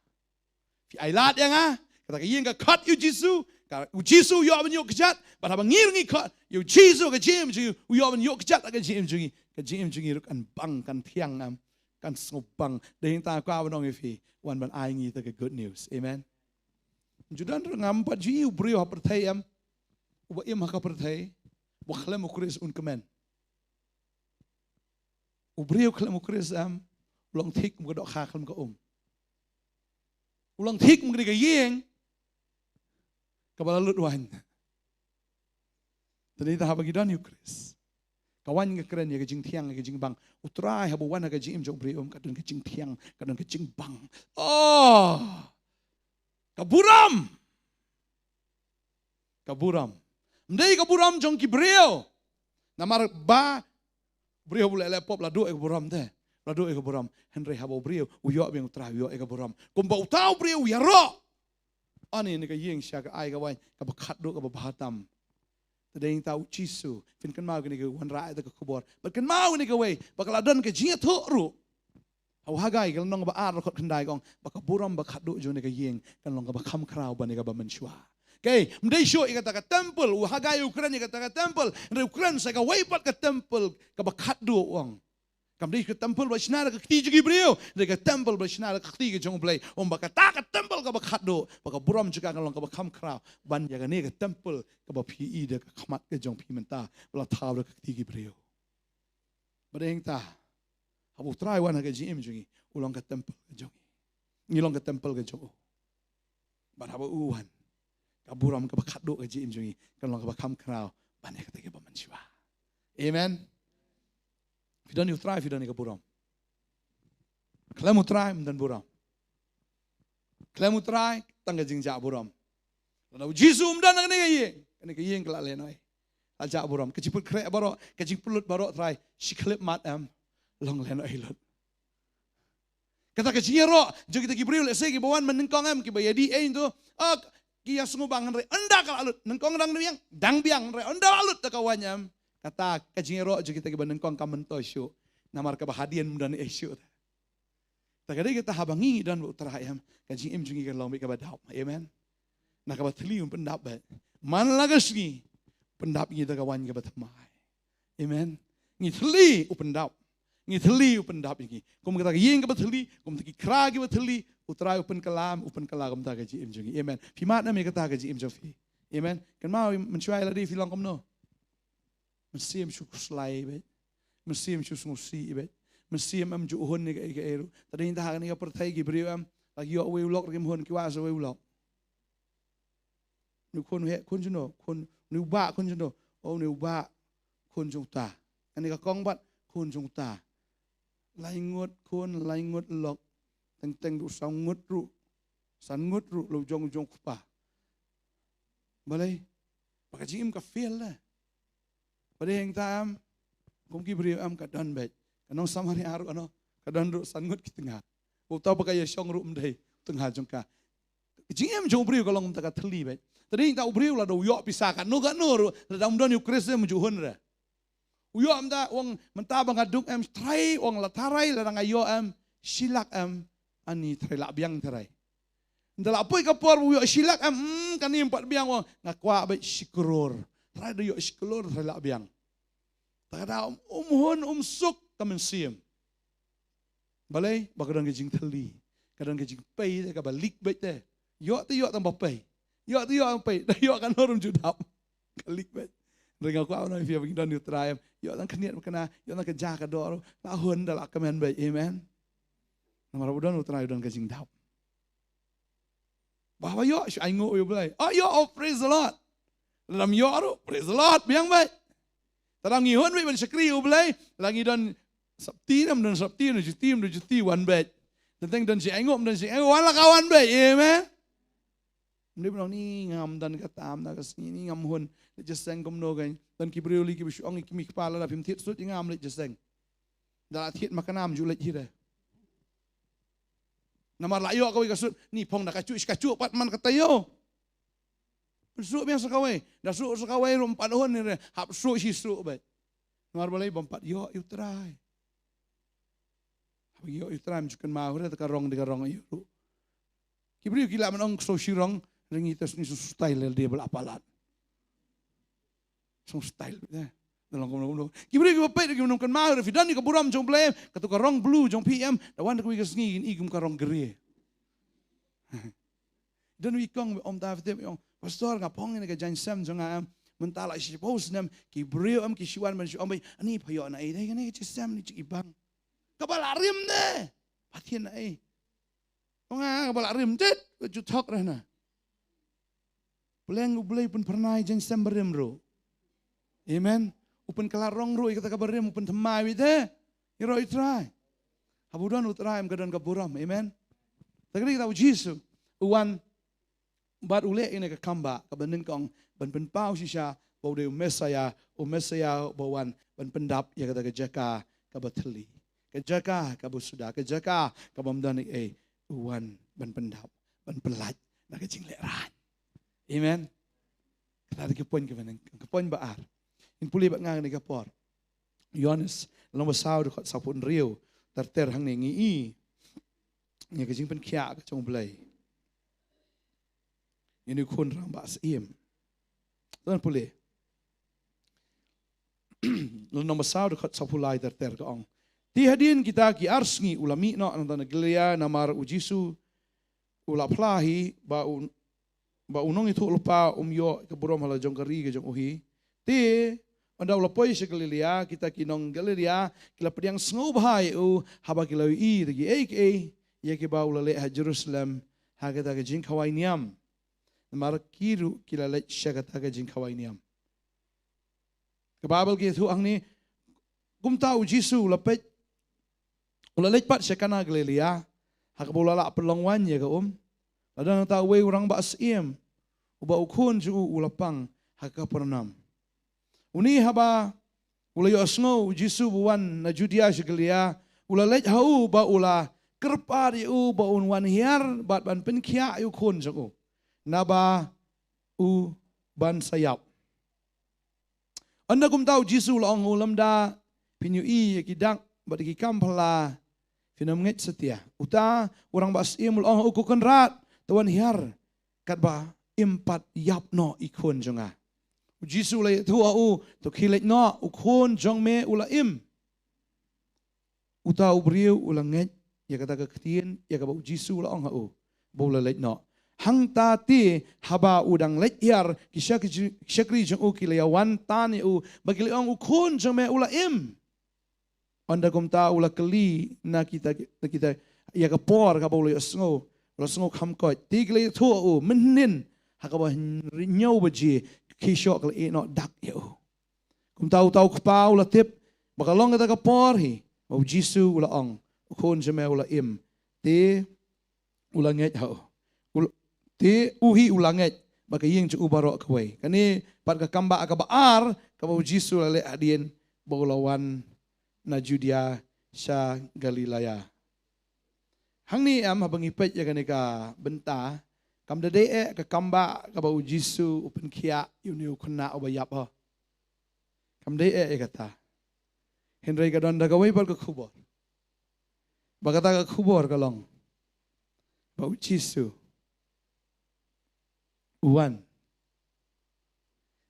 Fi ailat yang kata ka yeng ka cut you Jisu. U Jisu yo ban yo kejat, but habang ngir ngi kat, yo Jisu ka jim ju, yo ban yo kejat ka jim ju ruk an bang kan tiang am, kan ngobang. Dahing ta ka ban ong ifi, wan ban ai ngi ta ka good news. Amen. Judan ngam pa ji u brio ha perthai am, u ba im ha ka perthai, wa khlem ukris un kemen. U brio khlem ukris am, ulang thik mu ka dok kha khlem ka ulang thik mu ka yeng. Kabala lutwan. Tadi dah bagi dan Ukris. Kawan ke keren ya ke jing tiang ke jing bang. Utrai habu wan ke jing jong beri kadang ke jing tiang kadang ke jing bang. Oh. Kaburam. Mdai kaburam jong ki brio. Namar ba brio boleh lepop la do e kaburam te. La do e kaburam. Henry habu brio uyo bing utrai uyo e kaburam. Kumba utau brio ya ro. Ani ni ka yeng sya ka ai ka wan ka bakhat do ka bahatam. Tadeng tau Jisu fin kan mau ni ka wan ra ta ka kubor. But kan mau ni ka way bakal adon ka jinga tho ru. Haw hagai ka nong ba ar khot khandai kong baka buram bakhat do jo ni ka yeng kan long ka bakham krau ba ni ka ba menshwa. Okay, mdai syo ikata ka temple u hagai Ukraine ikata ka temple. Re Ukraine sa ka way pat ka temple ka bakhat do wang. Kam di ke temple ba sinara ka kti jugi brio de ka temple ba sinara ka kti ke jong play ba ka ta ka temple ka ba khado ba ka buram juga ka long ka ba kham kra ban ya ka ne ka temple ka ba pi de ka khamat ke jong pi menta bla thaw ka kti ki brio ba deng ta abu try wan ka jim jugi ulong ka temple ka jong ngilong ka temple ka jong ba ha ba uwan ka buram ka ba khado ka jim jugi ka long ka ba kham kra ban ya ka te ba mansiwa. Amen. Fidan you try, fidan ika buram. Klemu try, dan buram. Klemu try, tangga jingja buram. Lalu Jisu dan nang ni kayeng kelak lenoi. Aja buram, keciput krek baro, kecipulut baro try, siklip mat am, long lenoi lut. Kata keciro, jo kita kibril ese ki bawan menengkong am ki bayadi itu, kia sungubang re, anda kalak lut, nengkong dang biang re, anda lut takawanyam. Kata kajingero jo kita kiban kong kamen tosyo namar ka bahadian mudan esyo. Tagade kita habangi dan utrahayam kajing jungi ka lombi ka badau. Amen. Nak ka batli pendap ba. Man lagasni pendap kita kawan ka batamai. Amen. Ngitli upendap. Ngitli upendap iki. Kum kita yeng ka batli, kum taki kragi batli, utrai upen kalam ta kajing jungi. Amen. Fimat na mi kata kajing jungi. Amen. Kan mau mencuai ladi filang komno. Mesim syukur selai bet, mesim syukur si bet, mesim am juhun ni ke eru. Tadi intah ni ka pertai ki beri am lagi yo we ulok rim hun ki wa so we ulok. Nu kun he kun juno kun nu ba kun juno o nu ba kun jung ta. Ani ka kong bat kun jung ta. Lai ngot lok teng du sang ngot ru san ngot ru lo jong kupa. Balay. Baka jim ka feel lah. Pada yang tam, kung kibriyo kadan bet. Kanong samari araw kadan ro sangut ki tengah. Utaw pa kaya siyang ro umday tengah jong ka. Jim jong briyo kalong taka thli bet. Tadi ta ubriyo la do yo pisakan no ga no ro dalam don yu Kristus mujuhun ra. Uyo amda wong mentabang aduk try wong lataray la ngayo silak ani try la biang try. Ndala apoy kapor uyo silak kanim pat biang wong ngakwa bet sikror. Try do yo sikror try la biang. Tada umhon suk kamen sim. Balay bakadang gejing thli. Kadang gejing pay ka balik bet te. Yo tambah pay. Yo pay. Yo kan orang judap. Kalik bet. Dengan aku awak nak pergi dan utrai, yo dan keniat makna, yo dan kerja kador, lahun dalam kemen baik, amen. Nama Rabudan utrai dan kejing dap. Bahawa yo, saya ingat yo belai. Praise the Lord. Dalam yo praise the Lord, biang baik. Tadang ngihon baik bersyakri yo belai, lagi dan sabti juti wan baik. Tentang dan saya ingat wala kawan baik, amen. Dia bilang ni ngam dan katam dan kesini ngam hun. Jaseng kumno gan dan kibriyo li kibishu ang kimi kepala la pim tit sut ngam le jaseng dala tit makanam ju le hira namar la yo kawi kasut ni pong na kacu pat man katayo su biang sakawai da su sakawai rum padhon ni hap su si su bet namar balai bompat yo utrai hab yo utrai mjukan ma hore ta rong de rong yo kibriyo kila manong so shirong ringi tas ni su style dia belapalat song style dalam kono kibri ki bapai ki menungkan mau refidan ni kaburam jong blem katu karong blue jong PM dawan ku ki sngi igum karong gere dan wi kong om David yong pastor ngapong ni ka jan sam jong am mentala si pos nam kibri ki siwan man om ani phayo na ai dai ni ki sam ni ki bang kabalarim ne patien ai nga kabalarim tet ju thok rena bleng ublei pun pernah jan sam berem ro. Amen. Upen kelarong ru ikata kabarem upen temai wite. Iro itrai. Habudan utrai kadan kaburam. Amen. Tagari kita ujisu. Uwan bat ule ini ke kamba kabanin kong ban penpau sisa bau de umesaya bawan ban pendap ya kata kejaka kabateli. Kejaka kabusuda kejaka kabamdani uwan ban pendap ban pelat na kejing leran. Amen. Kita ke poin baar. In puli bat ngang ni kapor. Yohanes long basaw dekat sapun rio terter hang ni ngi nya kejing pen kia ka chong blai. Ini kun rang bas im. Tuan puli. Long basaw dekat sapulai terter ka ong. Ti hadin kita ki arsngi ulami no antana gelia namar ujisu ulaplahi ba unong itu lupa yo ke burom hala jong kari ke jong uhi. Ti anda ulapoi sekalilia kita kinong galeria kila pediang sengau bahai haba kila lagi ya ke ba ulale ha Jerusalem ha kita ke jing kawai niam mar kiru kila le syakata ke jing kawai niam ke babel ke tu ang ni kum tau Jisu lapet ulale pat syakana galeria ha ke ulala pelongwan ya ke ladang tau we urang ba asim uba ukun ju ulapang ha ke pernam Uni haba ula yo asngo Jisu buwan na Judea segelia ula lej hau ba ula kerpa di ba unwan hiar bat ban penkia yu kun jago naba ban sayap anda kum tahu Jisu la ong ulam da pinyu kidang bat ki kampala finam nget setia uta orang bas imul ong ukukan rat tawan hiar kat ba impat yapno ikun jonga Jisu lay thua to khilet no ukhon jong me ula im uta ubriu ulanget ya kata ketien ya ka Jisu la ong bola let no hang ta ti haba udang let yar kisakri jong kilawan tan bagi le ong ukhon jong me ula im anda kum ta ula keli na kita ya ka por ka bola sngo kham ko ti le thua menin hakaba nyau baji Kishok le no dak yo. Kum tahu kepau la tip bakalong kata kapor hi. Mau Jisu ula ong. Ukon jeme ula im. Te ulanget ho. Te uhi ulanget. baka yeng cu ubarok kawai. Kani pat ka kamba ka baar ka bau Jisu lale adien baulawan na Judea sa Galilaya. Hang ni am habang ipet ya kani ka benta kam dade ka kamba ka bau Jisu upen kia yuni ukna obayap ho. Kam dade kata. Henry ka don da kawai par ka khubor. Bagata ka khubor ka long. Bau Jisu uwan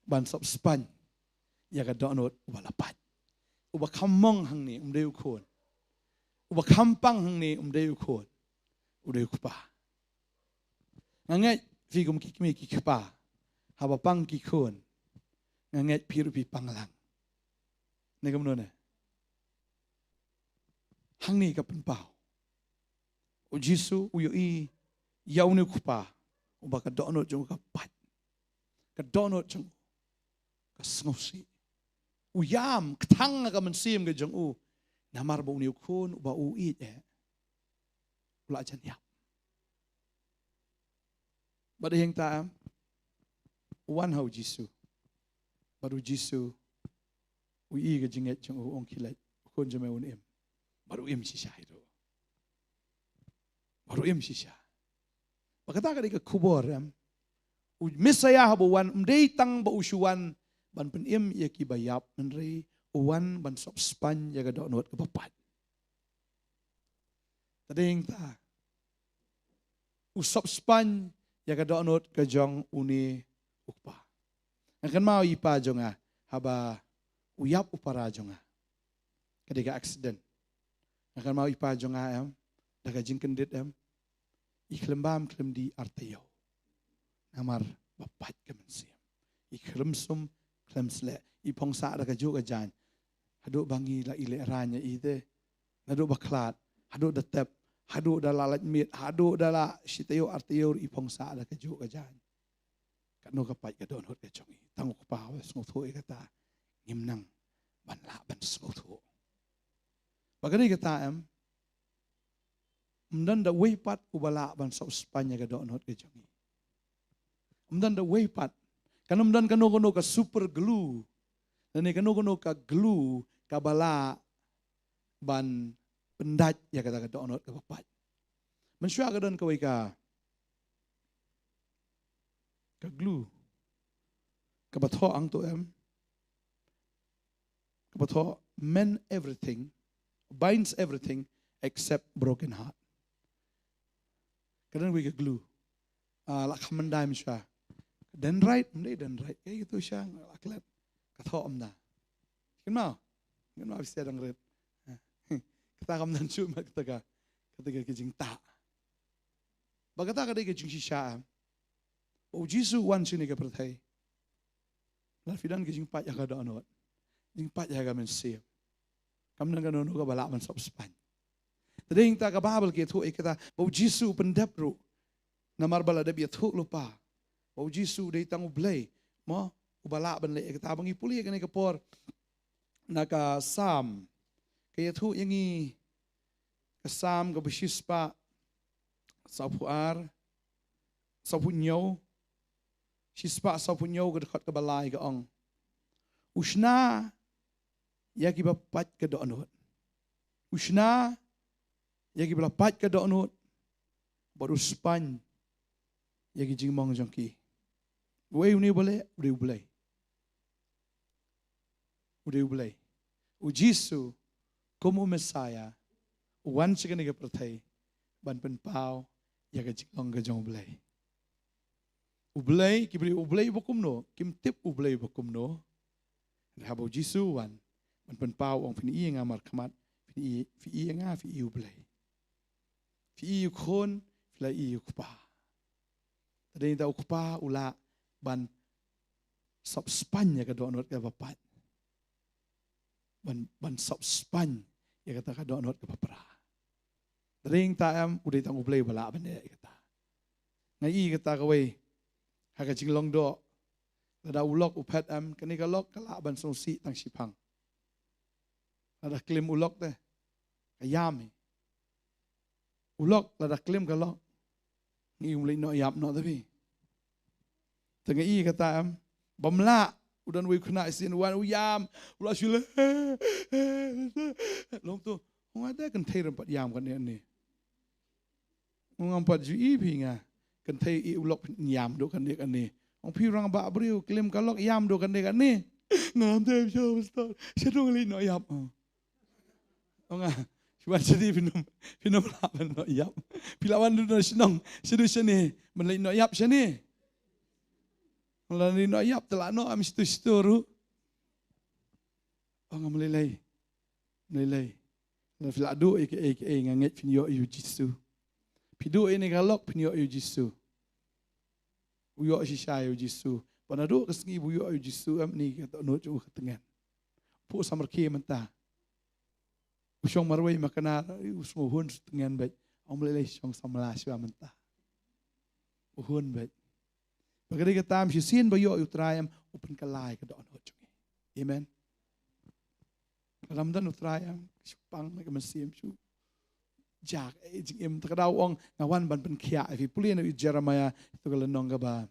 ban sop span ya ka donot walapat uba kamong hang ni umdeu khon uba kampang hang ni umdeu khon udeu kupa nganget figum kikmi kikpa haba pang kikon nganget piru pi panglang negam nona hang ni ka penpau o Jisu uyo i yaune kupa uba ka donot jong ka pat ka donot jong ka sngosi uyam ktang ka mensim ka jong u namar ba uniu kun uba u it ula jan yap bada yang taam uwan hau Jisu baru Jisu ui ka jinget jong u ong kilat kun jame unim baru im sisa itu baru im sisa Pagkata ka di ka kubor, misaya habuwan, umday tang ba usuwan, ban penim ya kibayap, menri uwan ban sop span ya ka doonot kapapat. Tading ta, usop span ya ka doonot ka jong uni ukpa. Ngakan mau ipa jong haba uyap upara jong kadi ka accident. Ngakan mau ipa jong daga jingkendit Iklembam klem di artayo. Namar bapat kemensiam. Iklemsum klemsle. Ipong sa ada kajuk ajan. Haduk bangi la ile ranya ite. Haduk baklat. Haduk detep. Haduk da lalat mit. Haduk da la sitayo artayo ipong sa ada kajuk ajan. Kano kapat ka doon hot kachongi. Tango kapawa sngutho kata. Ngimnang banla ban sngutho. Bagay kata Mdan da waypat ubala ban sa Espanya ka doon hot kajongi. Mdan da waypat kanum dan kano ka super glue. Dan kano ka glue ka bala ban pendat ya kata ka doon hot ka papat. Mensya ka dan kaway ka glue. Kabatho ang to Kabatho mend everything, binds everything except broken heart. Kadang we glue. Lakamandam siya. Dan right. Kaya ito siya. Aklat. Kathoom na. Kan mau bisa dang red. Katakam dan cuma kataga kijing ta. Bagata kada kijing siya. O Jisu wan sini ka pertay. Lafidan kijing pat ya kada anot. Jing pat ya ka mensip. Kam nang kanono ka balaman sa Espanya. Tading ta ka Bible kaya tuwa ikata, bau Jisu pendapro, na marbala da biya tuwa lupa. Bau Jisu day tang ublay, mo, ubala ban le, ikata abang ipuli ka ni kapor, naka Sam, kaya tuwa yung kasam ka basispa, sa puar, sa punyaw, sispa sa punyaw ka dekat ka balay ka ang. Usna, yaki bapat ka doonot. Usna, Yagi belapat ka doonot, baru span, yagi jingmong jangki. Uwe uni boleh, udah boleh. O Jisu, como Messiah, uwan siya ka pertay, ban penpau, yaga jingmong ka jang boleh. Ublay, kibli ublay bakumno, kimtip ublay bakumno. Habo Jisu wan, ban penpau ang piniiya nga markamat, piniiya nga ublay. Fi kon fila kupa. Tadi ta kupa ula ban sop Spanya ka doonot ka bapat. Ban sop Spanya ya kata ka doonot ka papra. Tadi ta uday tang ublay bala ban ya kata. Ngai kata kaway haka jinglong do. Lada ulok upet kani ka lok kala ban sosi tang sipang. Lada klim ulok teh. Kayami. Ulok lada klim kalok. Ni umli no yap no tapi. Tengah i kata bamla udan we kena isin wan uyam ulah sila long tu ada kan thai rampat yam kan ni ngam ju i pinga kan thai i ulok yam do kan ni ong pi rang ba briu klim kalok yam do kan ni ngam te show star sedung li no yam ong cuba jadi pinum lawan no yam pilawan do senong sedu sini men no yap sini Melani no yap telah no amis tu storu. Orang melelai. Lalu filadu eke nganget pinyo yu jisu. Pidu ini galok pinyo yu jisu. Uyo shisha yu jisu. Panadu kesengi buyo yu jisu am ni kata no cu ketengan. Pu samarki mentah. Usong marwai makana usmohun tengan baik. Orang melelai song samalas wa mentah. Uhun baik. Pagkali katam si sin bayo utrayam upan kalay ka doon hojong. Amen. Kalamdan utrayam supang nagamasim su. Jak jing takadaw ong ngawan ban pen kya ifi puli na Jeremiah ito kalanong ba.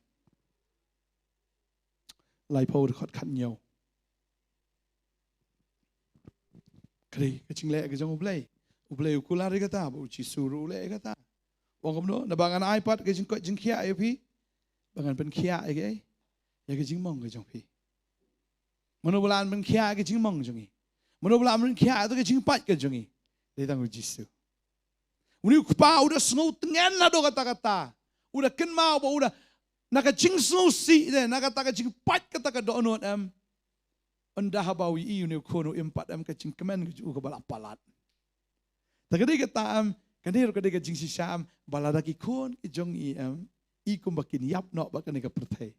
Lai po kot kanyo. Kali kaching le kajong ublay ukulari kata ba uchi suru le kata. Wong kamno nabangan iPad kajing kot jing kya ifi. Bangan pen kia ege ya ke jingmong ke jongpi monobulan pen kia ke jingmong jongi monobulan pen kia tu ke jingpat ke jongi le tang jisu uni kupa udah snow tengen na do kata-kata udah ken mau ba udah naka jingsu si de naka ta ke jingpat kata ke do onot am anda habawi i uni kono empat am ke jingkemen ke ju ke balapalat tagadi kata am kanir ke de jingsi syam balada ki kon ke jongi am ikum bakin yap no bakan ka pertai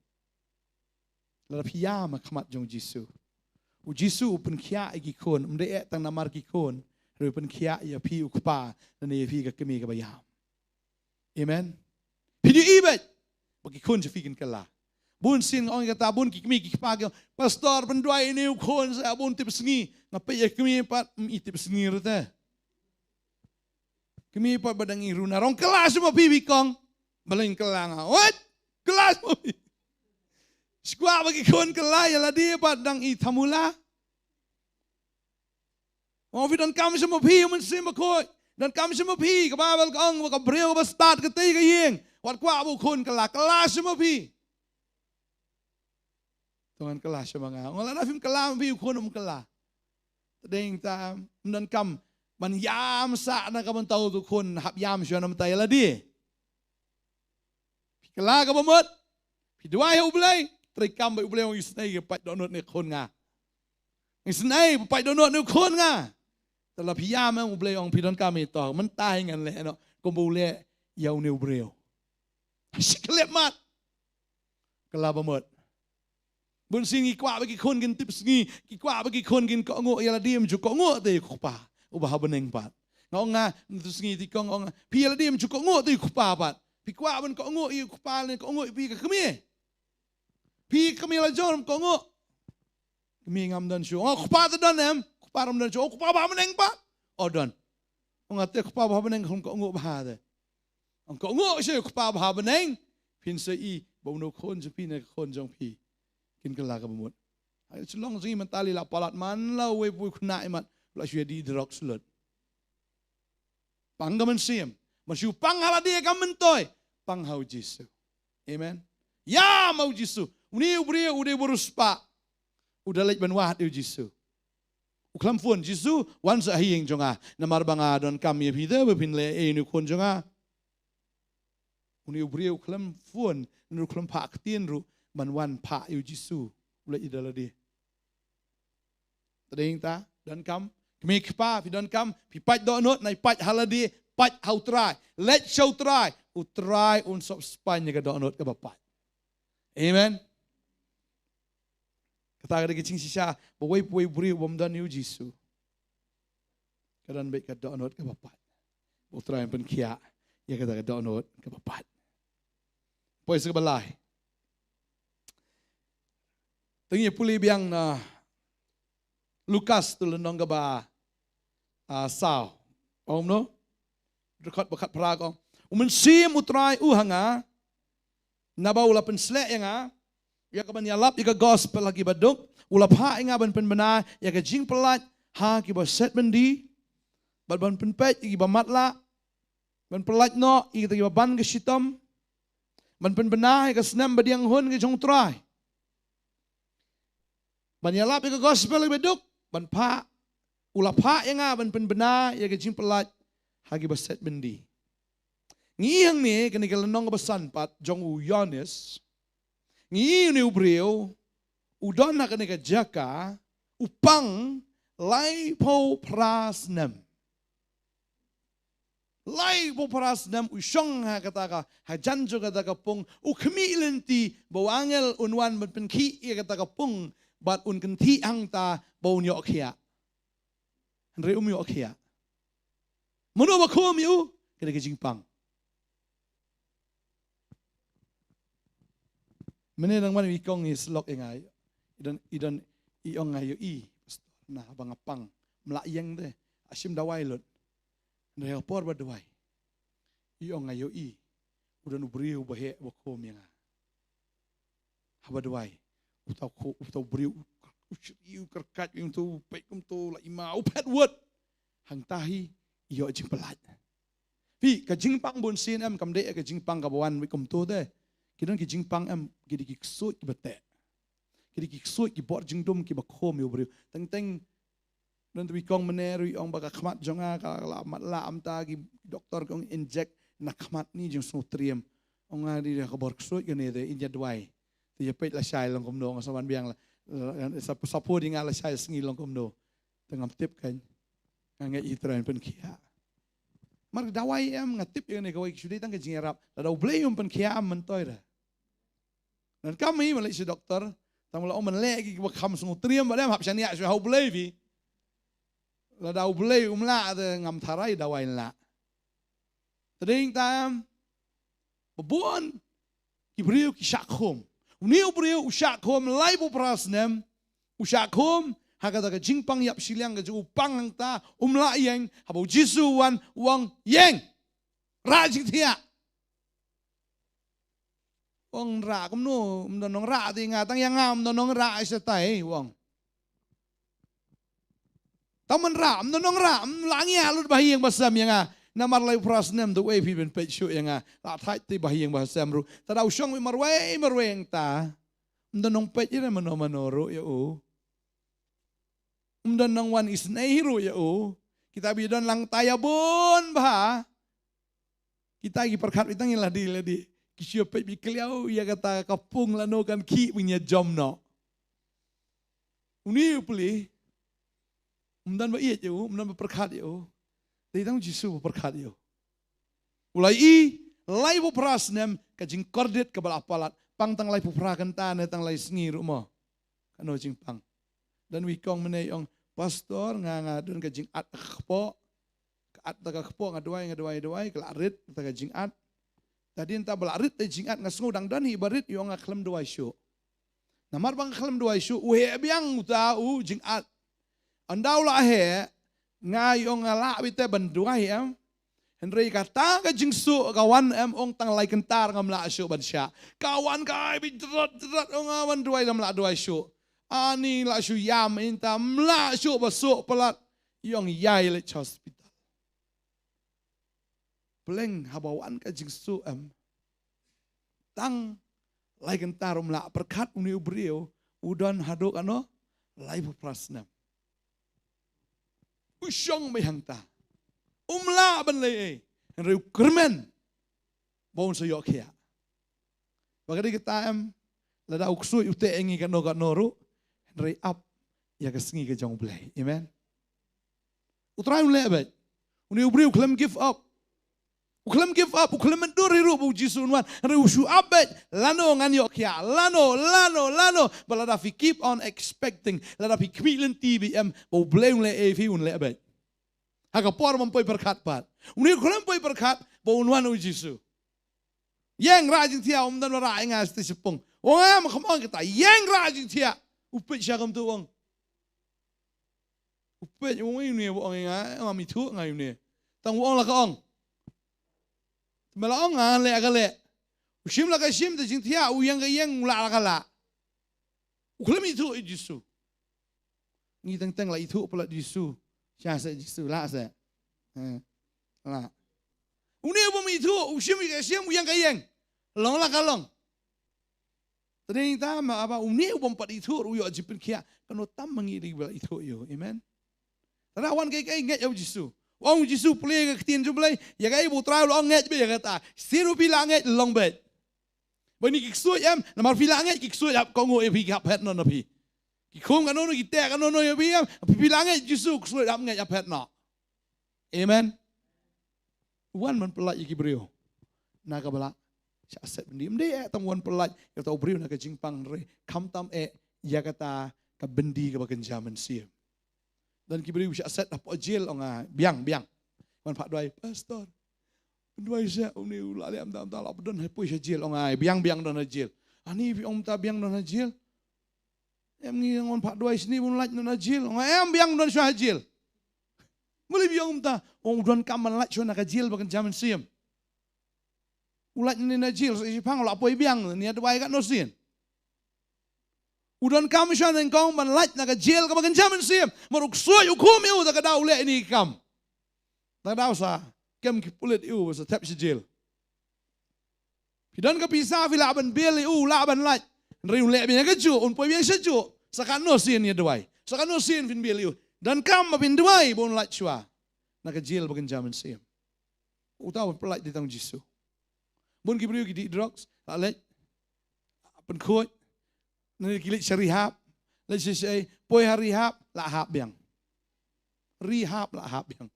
la pia ma khamat jong jisu u jisu pen khia igi kon mde e tang namar ki kon re pen khia ya pi ukpa ne pi ka kemi ka bayam amen pi di ibet bagi kon je fikin kala bun sin ong kata bun ki kemi ki pa pastor pendoi ni kon sa bun tip sengi ngape ya kemi pat tip sengi rete kemi pat badangi runa rong kelas mo pi kong Baling kelang, what? Kelas mo. Squad bagi kon kelai lah dia padang i tamula. Mau dan kami semua pi mun sim bakoi dan kami semua pi ke babal kong ke breu ba start ke ti ke yeng. Wat kwa bu kon kelas semua pi. Tuan kelas semua ngah. Ngolah nafim kelas pi kon kelas. Tadeng ta dan kam man yam sa na kaman tahu tu kon hab yam syo nam tay lah dia. Kala ka bamot. Pidway ublay. Trikam ba ublay ang isnay pat donot ni kon nga. Isnay pat donot ni kon nga. Tala piyam ang ublay ang pidon kami to. Mentay ngan le no. Kumbule yaw ni ublay. Siklep mat. Kala bamot. Bun sing ikwa bagi kon gin tips ngi. Ikwa bagi kon gin ko ngo yala diem ju ko ngo te ko pa. Ubah beneng pat. Ngong nga tus ngi ti kong ong piyala diem ju ko ngo te ko pa pat. Pikwa ban ko ngo i kupal ko ngo pi ka kami la jom ko ngo kami ngam dan shu oh kupa dan em kupa ram dan shu kupa ba meneng pa odon ngate kupa ba meneng ko ngo ba de ko ngo shu kupa ba meneng pin se i bo no kon ju pi ne kon jong pi kin kala ka bumut ai chlong zi mentali la palat man la we pu khna imat la shu di drok slot panggaman sim Masyu panghala dia kamentoi panghau Jisu. Amen. Ya mau Jisu. Uni ubri udah beruspa. Udah lek benwah dia Jisu. Uklam fun Jisu wan sa hiyeng jonga namar banga don kami pide bepin le ni kon jonga. Uni ubri uklam fun nu uklam pak tien ru man wan pa yu Jisu. Ule idala dia. Tadeng ta dan kam kami kpa pi don kam pi pat do not nai pat haladi pat how try. Let show try. Utry unsop Spanya ka doonot ka bapat. Amen. Kata kada kicing sisa, bawai puai buri bomdan yu Jisu. Kadan baik ka doonot ka bapat. Utry pen kia, ya kata ka doonot ka bapat. Pois ka balay. Tengi puli biang na Lukas tulunong ka ba sao. Om no? Rekat praga. Umensim utrai uhanga nabaula pensle nga Ya ka banyalap ika gospel lagi baduk. Ulap ha inga ban penbena ya ka jing pelat ha ki ba set bendi. Ban penpet iki ba matla. Ban pelat no iki ba ban ke sitom. Ban penbena ika senam badiang hun ke jong trai. Banyalap ika gospel lagi baduk. Ban pa ulap ha inga ban penbena ya ka jing pelat ha ki ba set bendi. Ngiyang ni kani kalanong basan pat jong uyanes. Ngi ni ubreu udon na kani jaka upang lai po prasnem. Lai po prasnem usyong ha kataka hajanjo kataka pung ukmilenti bawangel unwan penki ya kataka pung bat unkenti angta bau nyok khia. Andre nyok khia. Mono ba khom yu kani jingpang. Menenang man ikong islok ingay. Idan iong ngayo pastor na bangapang mlaiyang de asim dawai lot. Ndaya por ba dawai. Iong ngayo udan ubriu bahe wakom yang. Haba dawai. Utaw briu iu kerkat yung tu paikum tu la ima upet word. Hang tahi iyo jing pelat. Pi ka jingpang bon sin am kamde ka jingpang kabawan wikum tu de. Kidan ki jingpang am gidi ki ksut ki bate. Gidi ki ksut ki bor jingdum ki bakom yo bro. Teng dan tu kong meneru ong baka khmat jonga ka mat la am ta ki doktor kong inject na khmat ni jing nutriem. Ong ngadi ka bor ksut ki ne de inja dwai. Ti ya pet la shai long kom do ngasawan biang la sapu di ngala shai sngi long kom do. Tengam tip kan. Ngai itran pen kia. Mar dawai am ngatip yo ne kawai sudai tang ke jingarap. La blay pen kia am mentoy ra. Dan kami malai si dokter, tamu la omen lagi ke bakam sungu triam badam hap syania so hau blay vi. La dau blay umla de ngam tharai dawai la. Tading tam babon ki brio ki shakhom. Uniu brio ushakhom lai bu prasnem ushakhom hakata ka jingpang yap siliang ka ju pang ta umla yang habau jisu wan wang yang rajing thia. Wong ra kum nu nong ra ti nga tang yang ngam nong ra sa tai wong. Taman ra nong ra langi alut bahiyang basam yang na marlay prasnem the way people pet show yang la thai ti bahiyang basam ru tadaw syong marway marweng ta nong pet ira manoro ya o. Nong wan is nairu ya o. Kita bidon lang tayabon bah. Kita gi perkat itang ladi siapa bikeliau ia kata kapung lano kan ki punya jom no. Uni puli. Umdan ba iya yo, umdan ba perkat yo. Dai tang Jisu perkat yo. Ulai lai bu prasnem ka jing kordet ka balapalat pang tang lai pu prakan tan tang lai sngiru mo. Kano jing pang. Dan wikong menay ong pastor nga dun ka jing at khpo. Ka at ta khpo ngadwai kelarit ta ka jing at. Tadi entah belarit te jingat ngasngu dang dan hibarit yo ngaklem dua isu. Namar bang klem dua isu uhe biang utau jingat. Andau la he ngayo ngala bite bandua ya. Henry kata ka jingsu kawan ong tang lai kentar ngamla isu bansya. Kawan kai bidrat ong awan dua ngamla dua isu. Ani la isu yam inta mla isu basuk pelat yong yai le hospital. Peleng habawan ka jingsu tang lai kentarum la perkat uni ubrio udon hadok ano lai bu prasnam usyong mehangta umla ban le reu kermen bon so yok ya bagadi kita la da uksu ute engi kan no noru rei up ya kesengi ke jong blai amen utrai le bet uni ubrio klem give up uklam give up, uklam menduri rubu jisunwan, rushu abet, lano nganyok ya, lano, baladafi keep on expecting, ladafi kmilen TBM, bau blame le evi un le abet. Haka por mampai berkat pat, uni uklam pai berkat, bau unwan u jisu. Yang rajin tia dan rai ngas ti sepung, wong am khamon kita, yang rajin tia, upet syagam tu wong. Upet wong ini wong ngai, ngami tu ngai ini, tang wong la kaong. Malaong le agale. Usim la ka sim de jing tia uyang ka yang la ka la. Uklem itu Yesus. Ni teng lah itu pula Yesus. Siapa Yesus lah saya. Lah. Uni apa itu? Usia yang kayang. Long lah kalong. Tadi kita apa? Uni apa empat itu? Uyo jipin kia. Kano tam mengiri bela itu yo. Amen. Tadi awan kayak ingat ya Yesus. Wong Yesus pelai ke ketin jumlah. Ya kayak putra lo ingat be ya kata. Siru bilang ingat long bet. Bani kiksuat em. Namar bilang ingat kiksuat ap kongo epi kapet non api. Kikong kanono kita kanono ya biam. Bilangnya Yesus kiksuat ap ingat kapet no. Amen. Wan man pelaj iki brio. Naga bala. Siasat bendim dia tamuan pelaj. Kata brio naga jingpang re. Kam tam ya kata kebendi ke bagian zaman siam. Dan kibri siasat apa jil onga biang. Wan pak doai pastor. Doai saya uni ulali am tam tal apa don hepui jil onga biang don jil. Ani om ta biang don jil. Em ngi wan pak doai sini pun laj don jil. Onga em biang don jil. Mulai biang ta, orang udan kaman laj cuma nak jil bagian zaman siam. Ulat ni nak jil, sepang lah apa biang ni ada baik kat nosin. Udan kami cuma engkau man laj nak jil ke bagian zaman siam. Maruk suai hukum itu tak ada ulek ni kam. Tak ada usah, kam kipulit itu pasal tap si jil. Pidan kepisah fila aban bil itu laban laj. Neri ulek biang keju, unpoi biang sejuk. Sakan nosin ni ada baik. Sakan nosin fin bil itu. Dan kam mapinduay bon laj chua. Nakajil bagian zaman siam. Utaw pelaj di tang Yesus. Bon gibriu gidi drugs, laj penkoi. Nani kilit syarihab. Laj sisay poi harihab la hab biang. Rihab la hab biang.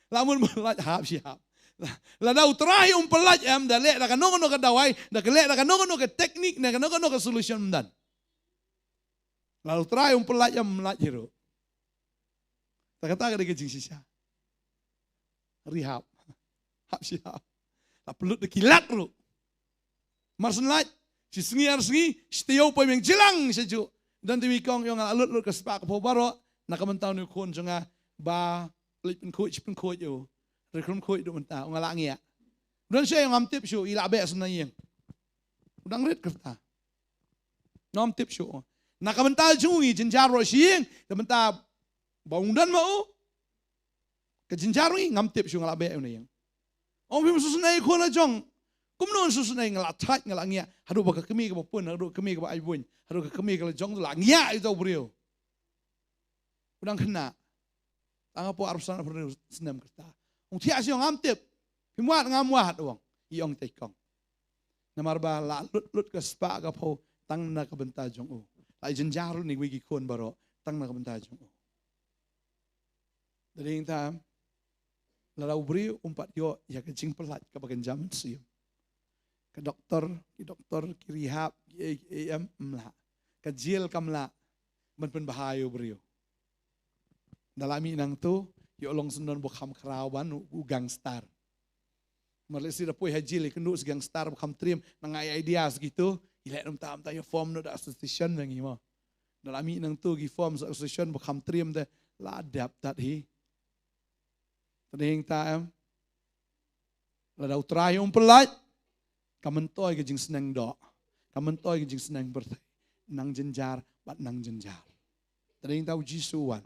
Lamun laj hab siap. La dau terahi pelaj am dalek la kanong no kadawai, da kelek la kanong no ke teknik, na kanong no ke solution dan. Lalu terakhir pelaj yang melaj hero. Tak kata ke jing sisa. Rihab. Hab siap. Tak perlu dekilat ru. Marsen laj. Si sengi, setiap pun yang jelang sejuk. Dan tiwi kong yang alut ke sepak ke baro. Nak mentau ni kon jonga ba lip pen coach yo. Rekrum coach do mentau ngalangi ya. Dan saya yang amtip show ila be senayeng. Udang red kerta. Nom tip show. Nakamenta jungi jenjaro sieng, kamenta bangunan mau ke jenjaro ngamtip syung ngalabe una yang. Om bim susunai ko na jong. Kumnon susunai ngalatat ngalangia, hadu baka kemi ke bapun, hadu kemi ke ba aibun, hadu kemi ke jong tu langia itu brio. Udang kena. Tanga po arsan perlu senam kerta. Ong tia syung ngamtip. Pimuat ngamuat wong. Iong tekong. Namarba la lut ke spa ka po tang na kabenta jong o. Lai jenjaru ni wigi kon baro tang na kabenta jong o. Dari yang tam la ubri umpat yo ya kecing pelat ke bagian zaman siam. Ke doktor ki rehab ki am mla. Ke jil kamla man pen bahayo brio. Dalami nang tu yo long sendon bokam kerawan u gangstar. Malaysia dah poi haji le kendu gangstar bokam trim nang idea segitu. Ilek nam tam tayo form no da association nang imo. Dalami nang tu gi form association bokam trim de la adapt that hi. Tading taam. La dau try pelat. Kamentoy ke jing senang do. Kamentoy ke jing senang bertai. Nang jenjar bat nang jenjar. Tading tau jisuan.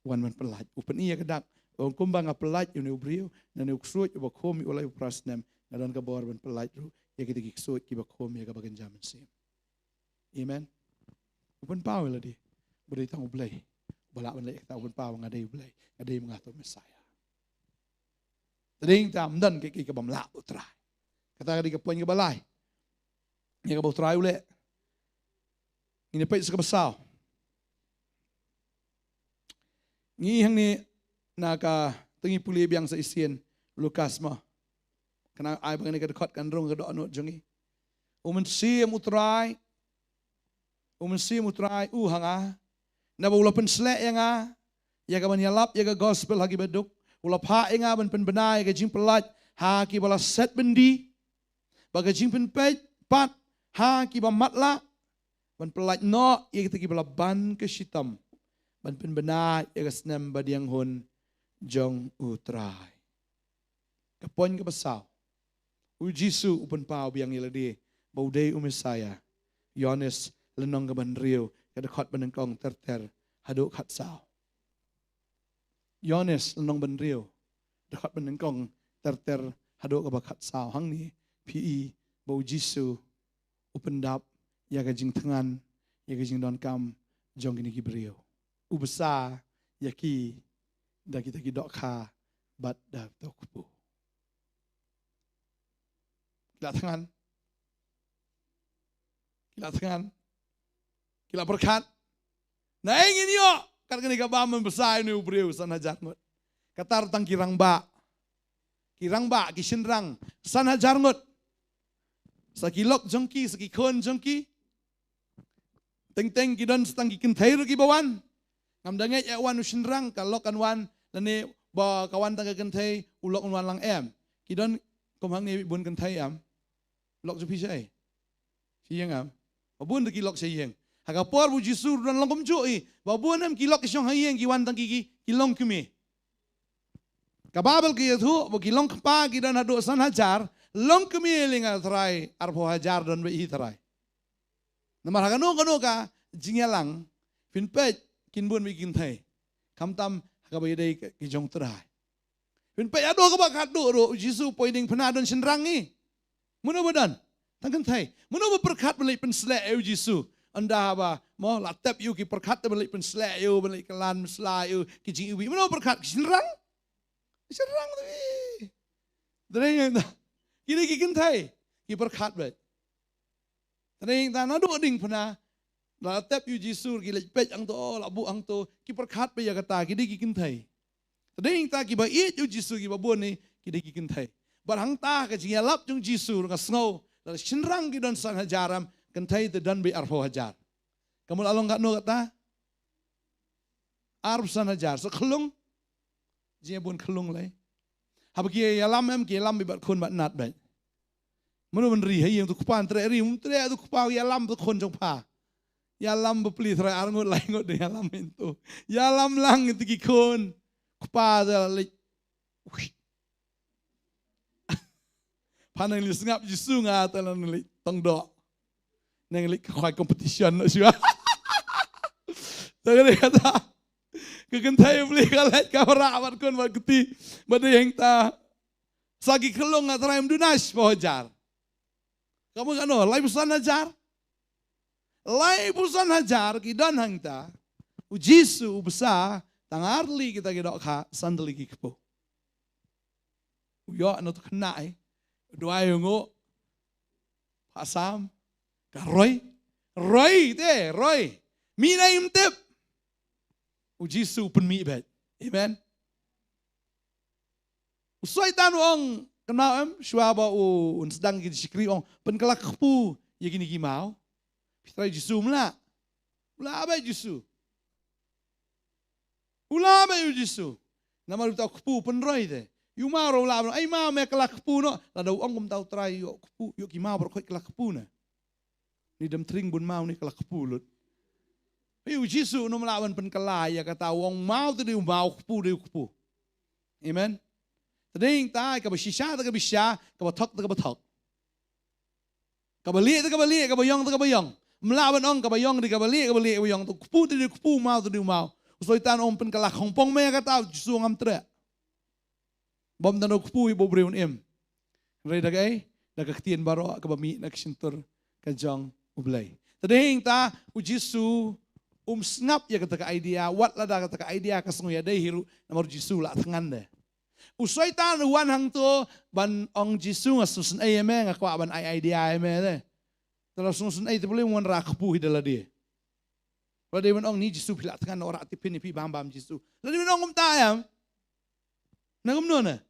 Wan man pelat. Upen iya kedak. Ong kumbang a pelat yu ne ubrio na ne uksuot yu bakom yu ulai prasnem na dan ka bor ban pelat ru ya kita giksuot ki bakom ya ka bagan jaman sim. Amen. Upen pau la di. Beri tang ublay. Bala ban lek ta upen pau ngadai ublay. Ngadai mengatur Mesaya. Tading tam dan ki ka bamla utra. Kata di ka poin ka balai. Ya ka utrai ule. Ini pait sa kabasaw. Ngihang ni naka tengi puli biang sa isien Lukas mo. Kana ay bang ni kadakot kanrong kado ano jongi. Umensi mutray. Umensi mutray hanga. Na ba ulapan sle nga. Ya ka manyalap ya ka gospel hagi beduk. Ulap ha nga ban penbenay ka jing pelat ha ki bala set bendi. Baga jing penpet pat ha ki ba matla. Ban pelat no ya kita ki bala ban ke sitam. Ban penbenay ya ka snem badiang hun jong utray. Kapon ka basaw. U Jisu upan pao biang iladi. Bauday Mesaya. Yohanes lenong ke banrio kada khot benengkong ter haduk khat sao. Yohanes lenong banrio dekat benengkong ter haduk ke khat sao hang ni pi bau Jisu upendap ya gajing tengan ya gajing don kam jong gini gibrio. Ubesa yaki da kita gidok kha bat da tokupu. Kila tangan, kila berkat. Nah ingin yo, karena ni kabam membesar ni ubriu sana jarngut. Katar tang kirang ba kisinrang sana jarngut. Sakilok jongki, sakikon jongki. Teng kidon setang kikin thair ki bawan. Ngamdanget ya wan usinrang kalok kan wan lani ba kawan tang kikin thai ulok wan lang em. Kidon komhang ni bun kan thai am. Lok ju pisai. Siyang am. Babun de kilok siyang. Hagapor bu Jisu dan long kumjui. Babun am kilok kisyong hayang kiwan tang kilong kumi. Kababel ki yathu bu kilong kpa kidan hadu san hajar long kumi linga trai arpo hajar dan be trai. Namar haganu ka jingyalang pinpet kinbun bikin thai. Kamtam hagabai dai kijong trai. Pinpet ado ka ba kadu ro Jisu poiding penadon sinrangi. Muna badan tangkan thai. Muna berkat balik penslek eu Jisu. Anda ba mau latap you ki berkat balik penslek eu balik kelan sla eu ki jing ubi. Muna berkat sinrang. Sinrang tu. Dering kini ki kin thai ki berkat balik. Dering ta nadu ding puna latap you Jisu ki lepet ang to labu ang to ki berkat be ya kata kini ki kin thai. Dering ta ki ba it you Jisu ki ba bon ni kini ki kin thai. Barang ta ke jingalap jung Jisu nga snow la sinrang ki don san hajaram kentai te dan be arfo hajar. Kamu along kat no kata arf san hajar so kelung jia bun kelung lai. Habki yalam em ki yalam be bat kon bat nat bai. Manu ben ri hayeng tu kupan tre ri tu kupa yalam tu kon jong pa. Yalam be pli tre arngot lai ngot de yalam itu. Yalam lang itu ki kon kupa da lai. Panang li sengap Jisu nga talan li tong do. Neng li kwai competition no siwa. Tagare kata kegentai beli kalet kamera amat kon mat geti bade yang ta sagi kelong nga traim dunas pojar. Kamu kan no lai busan hajar. Lai busan hajar kidan hang ta. U Jisu besar tangarli kita gedok ka sandali ki kepo. Uyo no to kena doa yungu pasam karoy roy mina imtip u Jisu pun mi bet amen usai tan ong kenal shua ba u sedang ki sikri ong pen kelak kepu ya gini gimau pitrai Jisu mla ba Jisu ula ba Jisu nama lu tau kepu pen roy de yu maro la ai ma me kelak kepu no la dau ong kum tau trai yo kepu yo ki ma bro khoi kelak kepu na ni dem tring bun mau ni kelak kepu lut yu Jisu no melawan pen kelai ya kata wong mau tu di mau kepu amen tading ta ka ba shisha ta ka bisha ka ba thok ta ka ba thok ka ba li ta ka ba li ka ba yong ta ka ba yong melawan ong ka ba yong di ka ba li ka ba yong tu kepu tu di kepu mau tu di mau usoi tan om pen kelak hongpong me kata Jisu ngam tre bom tanok kepu ibo breun em rai dagai nagaktian baro ka bami nagsintur ka jong ublay tading ta u Jisu snap ya kata ka idea wat la da kata ka idea ka sungu ya dai hiru namor Jisu la tangan de usai tan wan hang to ban ong Jisu ngasusun ai me ngakwa ban ai idea me de terus susun ai te boleh wan ra kepu hidala dia pada ban ong ni Jisu pila tangan ora tipin pi bam Jisu ladi ban ong ta ya nangum nona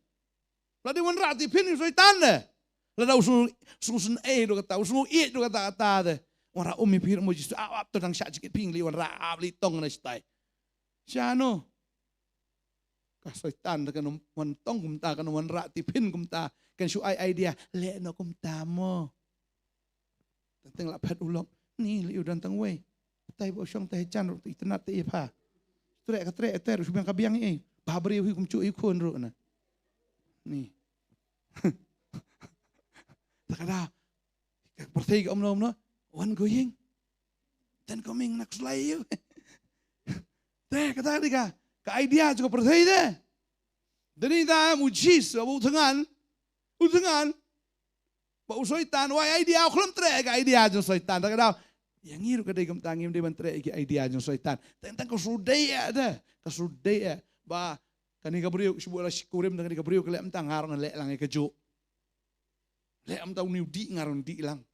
ladi wan ra tipin usai tan de lada usun do kata usun do kata de ora umi pir mo Jisu awap to nang sya jikit ping li wan ra li tong na stai syano kasoitan kan wan tong kumta kan wan ra tipin kumta kan su ai idea le no kumta mo teng la phat ulok ni li udan tang we tai bo syong tai chan ro itnat te pha tre ka tre ter su biang ka biang babri hu kum chu i khon ro na ni takada pertai ka omno One going. Then coming next layu. Teh kata dia ka idea juga percaya deh. Jadi dah mujis abu tengan. Ba usoitan wa idea aku tere ka idea jo soitan. Tak ada yang ngiru kadai kam tangim dia mentere ka idea jo soitan. Tentang kesudaya dah. Kesudaya ba kani kabriu sebuah kurim dengan kabriu kelek mentang ngarang lek lang keju. Lek am tau niu di ngarang di lang.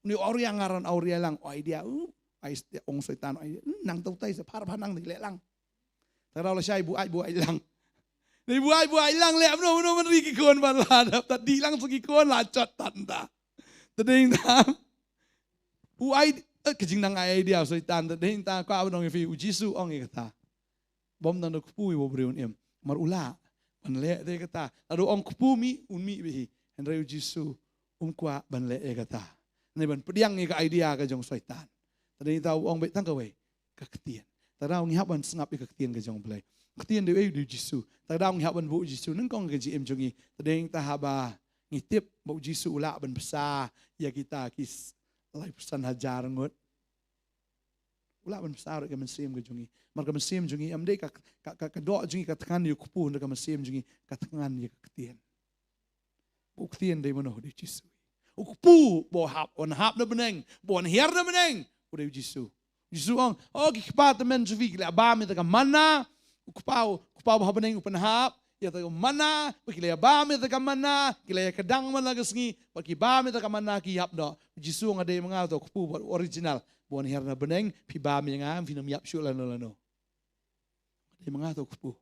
Niu auria ngaran auria lang. Oh idea ai ong soitan nang tau tai separ panang di lek lang. Tarau la syai bu ai lang. Ni bu ai lang lek no man ri ki kon ban la dat di lang segi kon la chat tanda. Tading tam. Bu ai kejing nang ai idea soitan tading ta ka abang fi ujisu ong kata. Bom nang kupui bo breun em. Marula ban lek de kata. Lalu ong kupumi unmi bihi. Henry ujisu kwa ban lek kata. Ni ban pediang ni ka idea ka jong soitan. Tading tau ong bet tang ka we ka ketien. Tadau ngihap ban sengap ka ketien ka jong blai. Ketien de du jisu. Tadau ngihap ban bu jisu nang kong ka jim jongi. Tading ta haba ngitip bu jisu ula ban besar ya kita kis lai pesan hajar ngot. Ula ban besar ka mensim ka jongi. Marka mensim jongi amde ka do jongi ka tangan yu kupu ka mensim jongi ka tangan ya ka ketien. Bu ketien de mano de jisu. Kupu bo hap on hap na beneng, bo on her na beneng. Udah jisu. Jisu ang kipat men juvi le ba mi ta mana. Kupau ha beneng upan hap. Ya ta mana, pakile ba mi ta mana, kile kadang man lagasngi, paki ba mi ta mana ki hap do. Jisu ang ade mga to kupu original. Bo on her na beneng, pi ba mi nga am finam yap syu lano. Ade mga to kupu.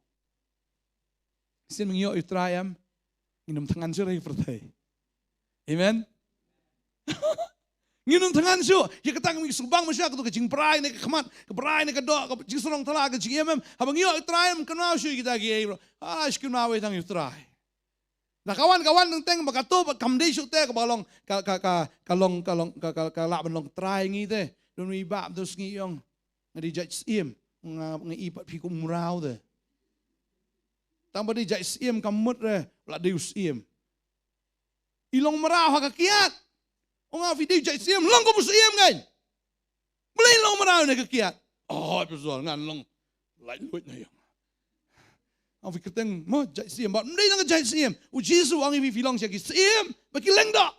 Sin mingyo itrayam, inum tangan sura pertai. Amen. Nginum tangan syu, ya ketang mi subang masya ketu kejing prai ne kemat, ke prai ne kedok, ke jing sorong tala ke jing emem, habang yo itrayam kenau syu kita gi bro. Skin mawe tang itray. Nah kawan-kawan nang teng bakato kamde syu te ke balong kalong lak ban long try ngi te. Don wi bab terus ngi yong ngadi jaj sim ngi ipat pi kum rau te. Tang badi jaj sim kamut re, la deus sim. Ilong merau ha kiat. Onga video jai siam long ko siam kan. Beli long merau ne kiat. Oh betul ngan long lai luit na yang. Ang fiketeng mo jai siam ba ndai nang jai siam. U Jesu ang ibi filong sia ki siam ba ki leng da.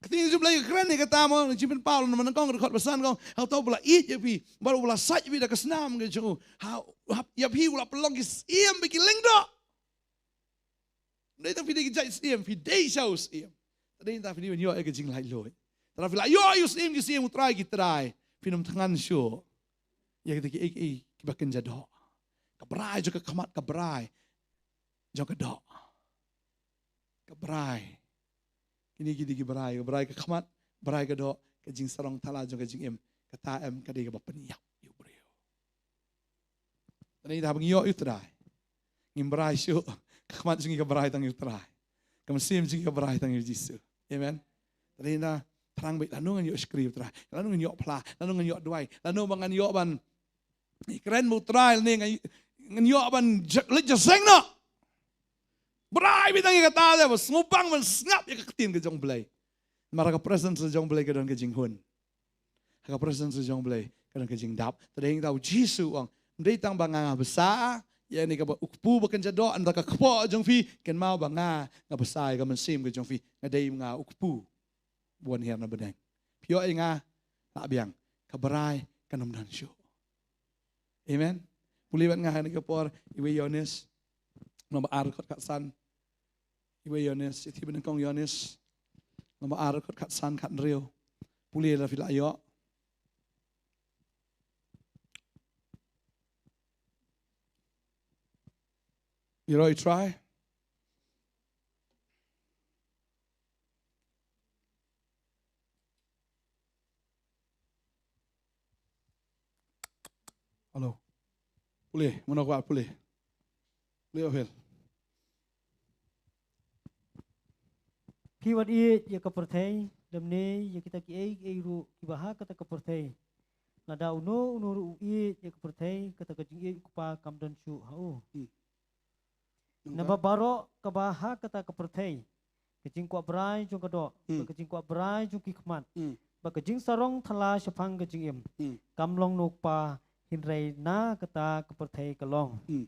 Keting ju blai keren ni kata mo jipen Paul na manang rekod pesan kong hau tau bela it ya pi baru bela saj bi da kesnam ke ju. Hau ya pi ula pelong ki siam ba ki leng da. Ndai ta video jai siam video show siam. Tadi tak video yo ke jing lai loi. Tara fila yo use im ki sim try ki try. Pinum tangan syo. Ya kita ki baken jado. Kabrai jo ka kamat kabrai. Jo ka do. Kabrai. Kini ki brai ka kamat, brai ka do, ka jing sarong tala jo ka jing im. Kata em ka de ka bapen yap yo brio. Tadi tak yo yu try. Ngim brai syo. Kamat jing ka brai tang yu try. Kamesim jing ka brai tang yu Jisu. Amen. Tadi na terang baik lanu ngan yo skrip tra, lanu ngan yo pla, lanu ngan yo duai, lanu bangan yo ban keren mu trial ni ngan yo ban lek jaseng no. Berai bitang kata dia, ngupang ban ngap ya ketin ke jong belai. Mara ka presence jong belai ke don ke jing hun. Ka presence jong belai ke don ke jing dap. Tadi tahu Jisu ang ndai tang banga besar. Ya ni ka ukpu bakan jado anda ka kpo jong fi ken mau banga nga besai ka mensim ke jong fi ngadai nga ukpu buan her na bedang pio nga la biang ka berai kanom dan syo. Amen. Puliban nga ni ka por iwe Yones nomor ar kot kat san iwe Yones iti ben kong Yones nomor ar kot kat san kat rio puli la fila yo. You know, you try. Halo. Boleh, mana kuat boleh. Boleh Ovel. Kiwat i ya kapertai damne ya kita ki ai ru kibaha kata kapertai. Nada uno ru i ya kapertai kata kajing i kupa kamdan su hau. Nababaro kabaha kata kapertai. kejing kuat berai jung kedok, kejing kuat berai jung kikmat, Hmm. kejing sarong thala sepang kejing im, Hmm. kamlong nukpa hinrei na kata kepertai kelong. Hmm.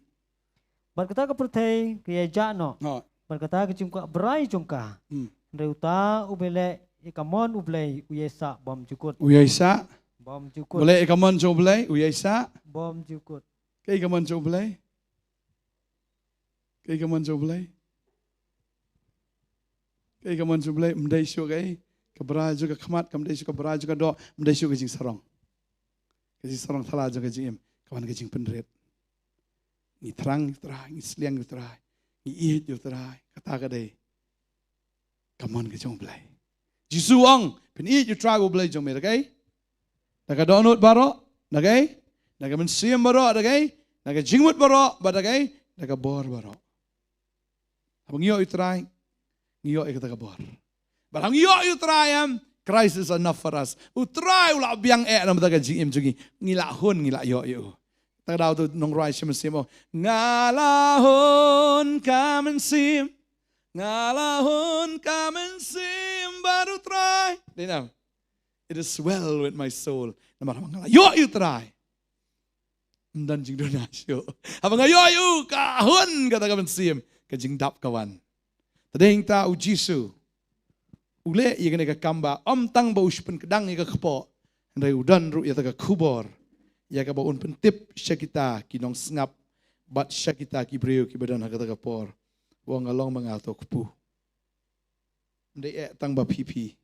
Berkata kepertai kaya jano, Oh. berkata kejing kuat berai jungka, Hmm. hinrei uta ubele ikamon ublei uyesa bom jukut, Uyaisa. bom jukut, Boleh ikamon coblay. Uyaisa. bom jukut. Kay ikamon coblay. Kay ikamon coblay. Kay ikamon coblay. Mday syuk kay. Kabra juga khamat. Kamday syuk kabra juga do. Mday syuk kajing sarong. Kajing sarong thala juga kajing im. Kawan kajing penderit. Ni terang terai. Ni seliang terai. Ni iit terai. Kata kadai. Kamon kajing blay. Jisu ang. Pen iit terai blay jong mer kay. Naga donut baro. Nagay. Naga mensiam baro. Nagay. Naga jingmut baro. Badagay. Naga bor baro. Habang iyo itry, iyo ikata kabor. Barang iyo itry Christ is enough for us. Utry ula biang na mataga jim jugi ngilahon ngila iyo. Tagadaw to nung rise mo ngalahon kamensim. Ngalahon kamensim baru try. Dinam. It is well with my soul. Namarang ngala yo try. Dan jing donasyo. Habang ayo kahon kata kamensim. Kajing dap kawan. Tadeng ta u Jisu. Ule iya kena kamba tang ba uspen kedang iya kepo. Andai udan ru iya taga kubor. Iya ka ba un pentip syakita kinong sengap bat syakita ki breu ki badan ha kata kapor. Wong along mangato kupu. Andai tang ba pipi.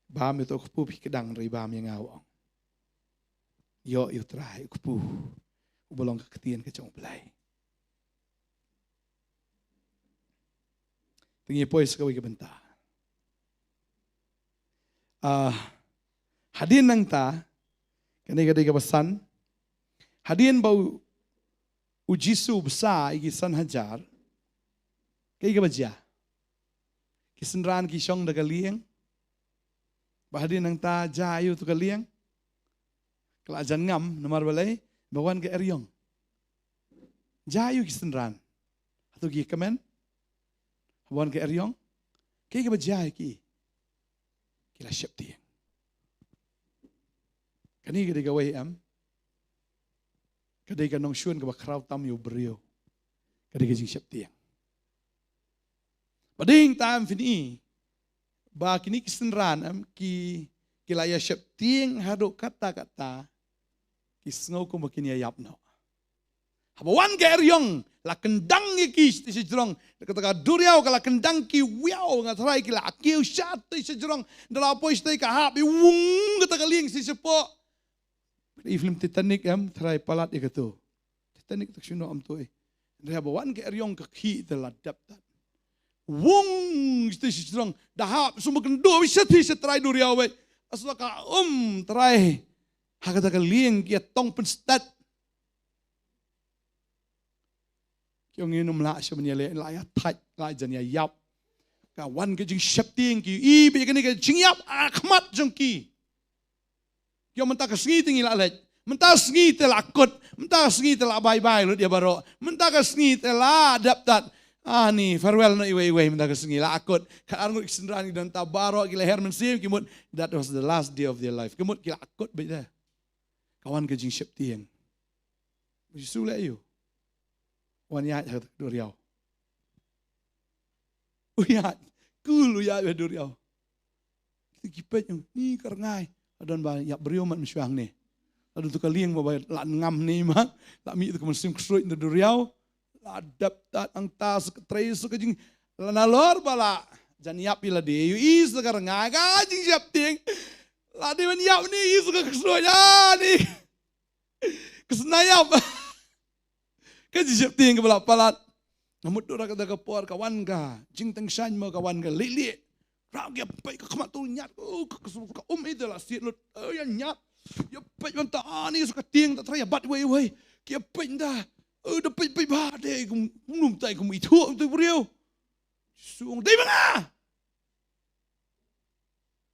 Bam itu kupu pi kedang ri bam yang awang. Yo trai kupu. Ubolong ka ketien kecong belai. Tinggi pois kawai kebenta. Hadin nang ta, kanay kabasan, hadin bau ujisu besar igi san hajar, kay kabadya. Kisenran kisyong dagalieng, bahadin nang ta jayu tu kalieng, kelajan ngam namar balay, bawan ke eryong. Jayu kisenran, atau gi kamen, Wan ke eryong, kaya ka bajay ki, kila syap tiang. Kani kada gaway kada ka nong syun ka bakraw tam yu beriyo, kada ka jing syap tiang. Bading tam fini, ba kini kisenran ki kilaya syap tiang hadok kata-kata, kisngaw ko makini ayap no. Habawan ke eryong, la kendang ki si jerong, kata duriau kala kendang ki wiau ngatrai ki la kiu syat si jerong, dala pois tai ka hap wung kata kaling si sepo. Film Titanic trai palat ikatu. Titanic tak suno tu Dia habawan ke eryong ka ki telah dapat. Wung si jerong, dah hap semua kendo bisa trai duriau we. Asla ka trai. Hakata kaling ki tong penstat. Yung inum la siya maniyali, la ya tight, la jan ya yap. Kawan ke jing syapting ki, ibi ka ni ka jing yap, akmat jong ki. Yung mentah ka sengi tingi la lej, mentah sengi te la kot, mentah sengi te la bye-bye lu dia baro, mentah ka sengi te la adaptat. Ni farewell no iwe-iwe, mentah ka sengi la akot. Karang iksendrani dan tabaro, kila herman sim, kimut, that was the last day of their life. Kimut kila akot beda. Kawan ke jing syapting. Sule you. Wan ya duriau. Uyat, kul uyat duriau. Kita kipet ni karangai. Adan ba ya beriau mat mesyang ni. Adan tu kalieng ba la ngam ni ma, la mi tu kemusim ksroit de duriau. La adaptat ang tas ketreis ke jing la nalor bala. Jan yap ila de yu is karangai ka jing siap ting. La de man yap ni is ke ksroit ni. Kesenayap. Kasi siap ting kepala palat. Namut dora kata kapor kawan ka. Jing teng shan mo kawan ka. Lili. Rau kia pai ka kamat tu nyat. Ka itu lah siat lut. Yang nyat. Ya pai banta ani suka ting tak teraya bat wei. Kia pai dah. Dah pai ba de. Kumum tai kum itu tu beriau. Suang dai manga.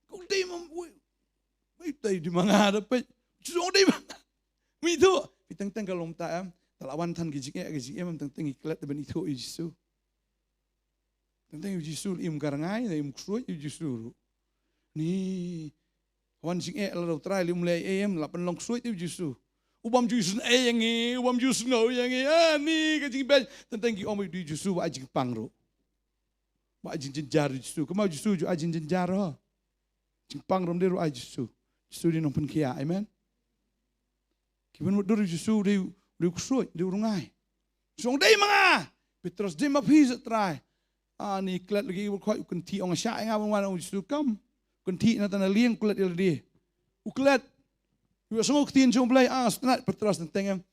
Kau dai mam wei dai di manga dah pai. Suang dai manga. Mi tu. Pitang kalom ta Talawan tan gijing memang tentang iklat ben itu Yesus. Tentang Yesus im karangai, im kusui Yesus. Ni, wan sing lalu try mulai lapan long kusui Yesus. Ubam Yesus yangi, ubam Yesus no yangi. Ni kajing bej tentang ki om Yesus wa ajing pangro. Wa ajing jenjar Yesus. Kemau Yesus ju ajing jenjar ha. Jing pangrom deru aj Yesus. Yesus di nompen kia, amen. Kiban mo deru Yesus de kusui, de urungai. Song day mga. Petrus de mapisa try. Ni kelat lagi berkuat kunti orang syak yang abang wan Yesus kam. Kunti na tanah liang kelat dia. Uklat. Yo semua ketin jom belai senat Petrus tentang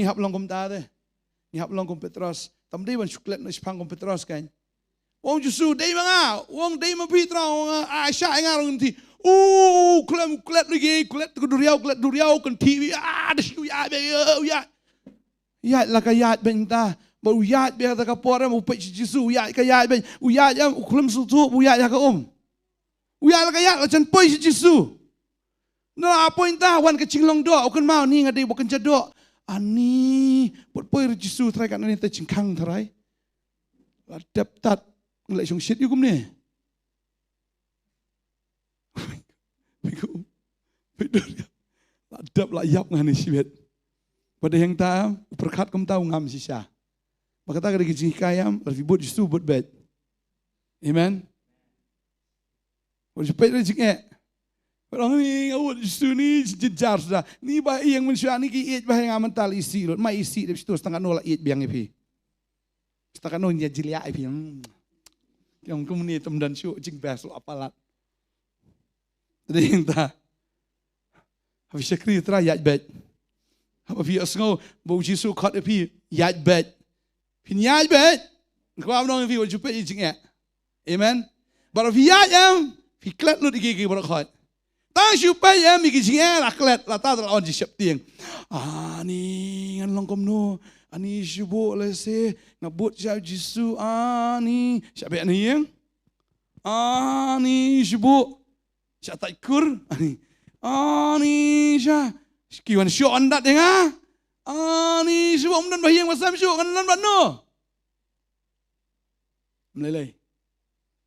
hap long ta de. Ni hap long Petrus. Tam de ban suklat na sipang Petrus kan. Wong Yesus dei manga, wong dei mapitra wong syak yang arung kunti. Kelat lagi, kelat duriau kunti. Desu ya ya. Ya la kayat benta. Uyat biar tak kapor mau pergi Yesus uyat kayat ben uyat yang ukulam sutu uyat ya ka uyat kayat macam pergi Yesus na apa entah wan kecing long do ukun mau ni ngadi bukan jadok ani pot pergi Yesus try kan ni tercingkang try ladap tat ngelak song shit yukum ni ladap layap ngani sibet pada yang tahu berkat kum tahu ngam sisa. Maka tak ada kecing kayam, tapi buat Yesus buat bed. Amen. Buat sepeda jengek. Orang ni awak Yesus ni jejar sudah. Ni bayi yang manusia ni kiat bayi yang mental isi. Mai isi dari situ setengah nol iat biang ipi. Setengah nol dia jelia ipi. Yang kemudian teman syuk jeng besok apalat. Jadi entah. Habis sekali terayat bed. Apa pihak sengau bau Yesus kat ipi yat bed. Pinyaj bet, kau abang ni fikir cuba ijing ya, amen. Baru pinyaj fiklet lu dikiki berkat. Tang cuba mikir ijing lah klet, lata terlalu jisap tiang. Ni ngan longkom no, ni syubu lese ngabut siap Yesus. Ni siapa ni yang? Ni syubu siap tak ikur. Ni siapa? Kiwan syok andat dengar. Ni sebab umdan bayi yang masam syuk kan lan bano. Melelai.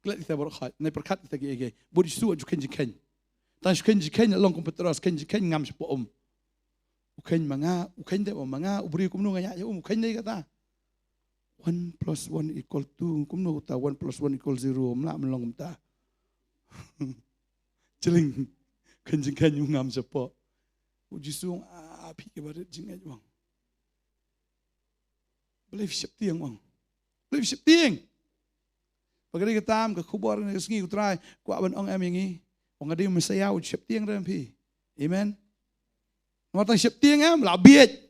Kelat kita berkat, naik berkat kita gigi. Budi su aju kenjikan. Tan kenjikan long komputeras kenjikan ngam sepo Uken manga, uken de manga, ubri kumno ngaya ya uken de kata. 1 + 1 = 2, kumno ta 1 + 1 = 0, mla melong ta. Jeling kenjikan ngam sepo. Uji sung api ke barat jingai bang. Boleh siap tiang bang. Boleh siap tiang. Pagari ketam ke kubur ni sengi utrai ku aban ong am yangi. Ong adi mesaya u siap tiang dah pi. Amen. Mata siap tiang am labiat.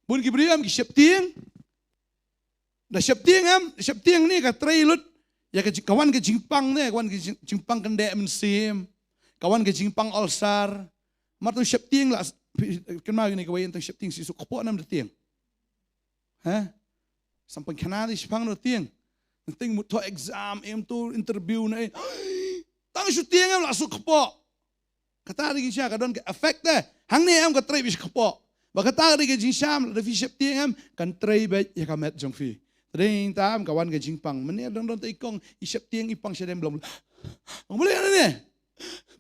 Bun ki beriam ki siap tiang. Dah siap tiang ni ka trailut. Ya ke kawan ke jingpang ni, kawan ke jingpang kendek mensim. Kawan ke jingpang ulcer. Mata siap tiang lah. Kenal ni kawan tang siap tiang si su kopok nam tiang. Sampai kenal di sepang no tiang. Nanti mutu exam, tu interview na tang su tiang am langsung kepok. Kata lagi siya kadon ke effect deh. Hang ni am ka try bis kepok. Bakata lagi jing syam da fi siap tiang am kan try bet ya kamet jong fi. Tading tam kawan ke jingpang. Meni don ta ikong siap tiang ipang sedem belum. Boleh ni.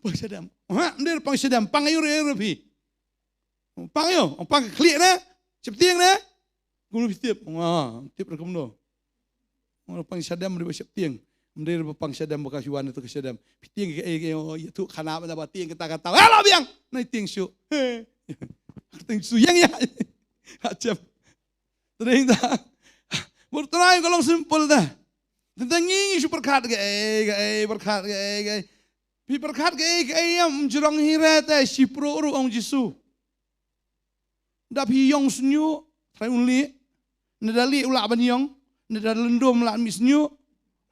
Pang sedem. Ndir pang sedem pang ayo re fi. Pang ayo, pang klik na. Siap tiang na. Guru tiap, tiap rekam no. Orang pang syadam dari siap tiang, dari pang syadam bekas yuan itu ke syadam. Tiang ke itu kana apa tiang kata-kata. Halo biang, naik tiang syuk. Tiang suyang ya. Acap. Tering dah. Berterai kalau simpel dah. Tentang ini super kat berkat pi berkat yang jurang hirat si pro orang Yesus. Dah pi yang senyu, try unli. Nedali ulak banyong, nedal lendum lak misnyu,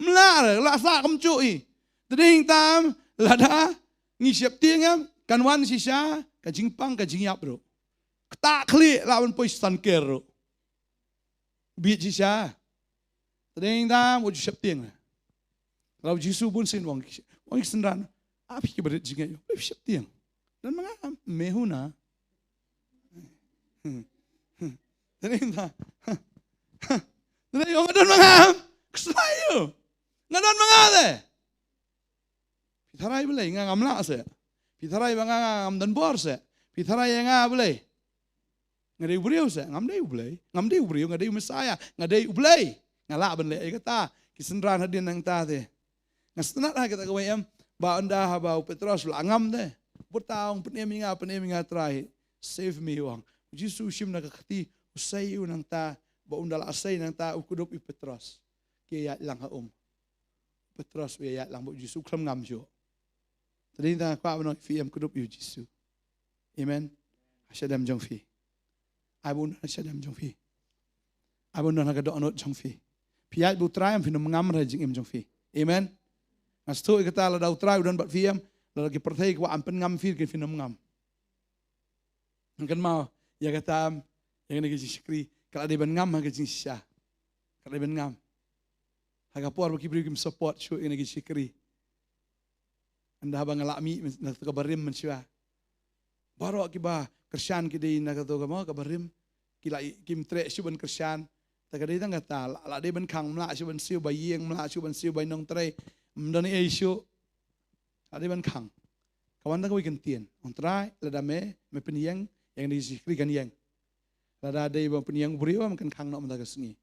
melar lak sak kemcui. Tading tam lada ngisiap tiang kan wan sisa kajing pang kajing yap bro. Ketak klik lawan pois tanker bro. Biit sisa. Tading tam uji siap tiang. Kalau Yesus pun sen wong sendan. Api ke berit jingai yo. Siap tiang. Dan mengam mehuna. Tading tam. Tadi orang ada mengam, Kesayu. Ngadon mangade. Pitharai boleh ngam la se. Pitharai ngam dan bor se. Pitharai ngam boleh. Ngadai beriu se, ngam dei boleh. Ngam dei beriu ngadai Mesaya, ngadai boleh. Ngala ben le kata kisendran hadin nang ta te. Ngasnat ha kata kawai ba anda ha ba Petros la ngam de. Bertaung peneminga trai. Save me wang. Jesus shim na kakati usay nang ta ba undal asay nang ta ukudup i Petros. Kaya lang ha Petros kaya lang bo Jesus klam ngam jo. Tadi ta kwa no fi kudup yu Jesus. Amen. Asyadam jong fi. Abun asyadam jong fi. Abun na kadok anot jong fi. Piat bu trai am fi no ngam ra jing im jong fi. Amen. Ngasto ikata la dau trai udan bat fi am lagi perthai kwa ampen ngam fi kin fi no ngam. Ngkan mau ya kata yang ni kecik sekri kalau dia ben ngam ha kecik sya. Kalau dia ben ngam. Haga por bagi beri support show yang ni kecik sekri. Anda bang ngalami na kabarim men sya. Baru akiba Kristen kidai na kato kamo kabarim kila kim tre syu ben Kristen. Takadai tang kata la dia ben kang mla syu ben siu bayeng mla syu ben siu bay nong tre mdani e syu. La dia ben kang. Kawan tang weekend tien. On try la dame me peniyang yang disikri kan yang lada ada ibu peniang beriu makan kang nak mentaka sengi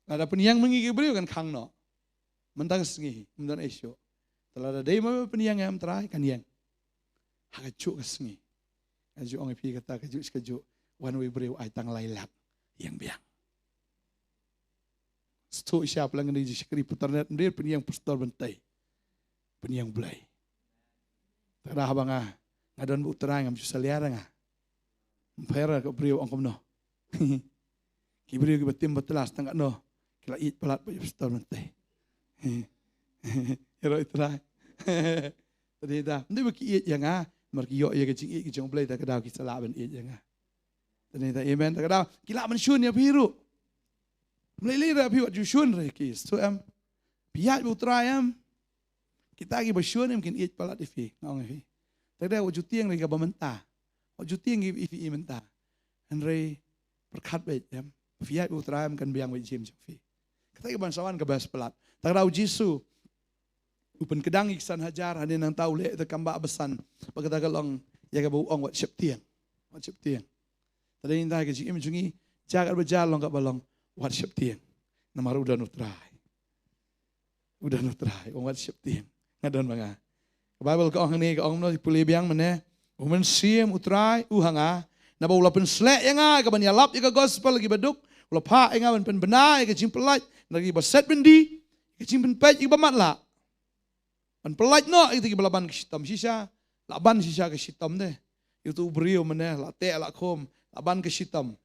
lada peniang mengigi beriu kan kang nak mentaka sengi mendan esok lada ada ibu peniang yang terai kan yang hakajuk ke sengi kaju orang pi kata kaju one way beriu ai tang lailak yang biang sto siap lang di disikri putarnet ndir peniang pastor bentai peniang belai tak ada abang Ngadon bu terang am susaliara nga. Mpera ko brio ang komno. Ki brio ki batim batelas tangak no. Kila it palat pa pastor mante. Hero itra. Tadi ita, ndi ba ki it yang a, marki yo ya kecing it ki jong blay ta kadaw ki salaban it yang a. Tadi ita amen ta kadaw kila man syun ya biru. Mlili ra bi wat ju syun re ki. So am piat bu trayam. Kita ki ba syun am kin it palat ifi ngong ifi. Tadi wajud tiang lagi kabamenta, wajud tiang ifi menta, Henry berkat baik jam, fiat utram kan biang baik jam jofi. Kata kebansawan kebas pelat, tak tahu Jisu, upen kedang iksan hajar, hanya nang tahu leh itu kambak besan, berkata kalong ya kabau ong wat siap tiang. Tadi indah kecik menjungi, jagat berjalan kat balong wat siap tiang, nama udah nutrai, ong wat siap tiang, ngadon bangga. Bible ko ang ni ko ang no pulibyang mane umen siem utrai uhanga na ba ulapen slek yang ka ban yalap ka gospel lagi baduk ula pa nga ban pen benai ka jimpelait lagi ba set bendi ka jimpen pet ba matla ban pelait no itu ki balaban ka sitam sisa laban sisa ka sitam de itu brio mane la te la khom laban ka sitam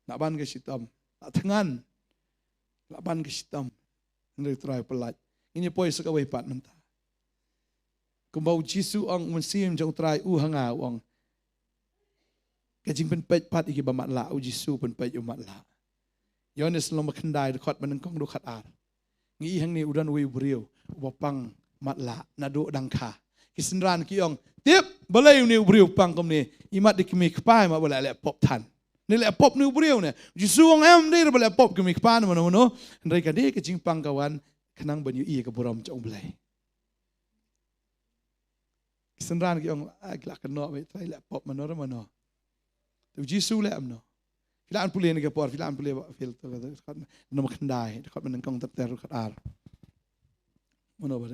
la tengan laban ka sitam ngai trai pelait ini poi sekawai pat menta Kumbau Jisu ang mensim jauh try hanga wang kajing penpet pat iki bamat la u Jisu penpet umat la Yohanes lo makandai dekat menengkong dekat ar ngi hang ni udan wi beriu bapang mat la nado dangka kisendran ki ong tip balai ni beriu pang kom ni imat dikmi kpai ma balai le pop tan ni le pop ni beriu ne Jisu ang em dia balai pop kemi kpan mano ndai kade kajing pang kawan kenang banyu i ke boram jong balai Kisendran ki ong agak kena me try laptop mano. Tu Jisu le amno. Filan pulih ni ke por filan pulih fil tu kat no makandai kat menengkong terter kat ar. Mano ba.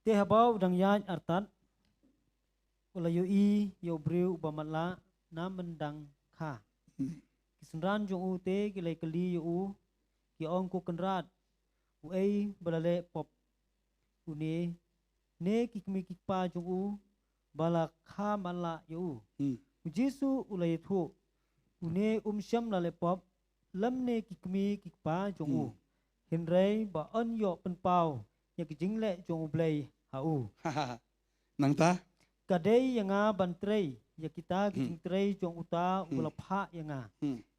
Te habau dang yan artat. Ula yo yo breu bamatla na mendang kha. Kisendran jong te kilai kali yo ki ong ko kenrat. Uai balale pop Une ne kikmi kikpa jong bala kha mala yo Jisu ulai thu une syam la lepop lam ne kikmi kikpa jong Henry ba on yo pen pau ya kijing le jong blai hau nang ta kadai yang ban trei ya kita kijing trei jong uta ula pha yang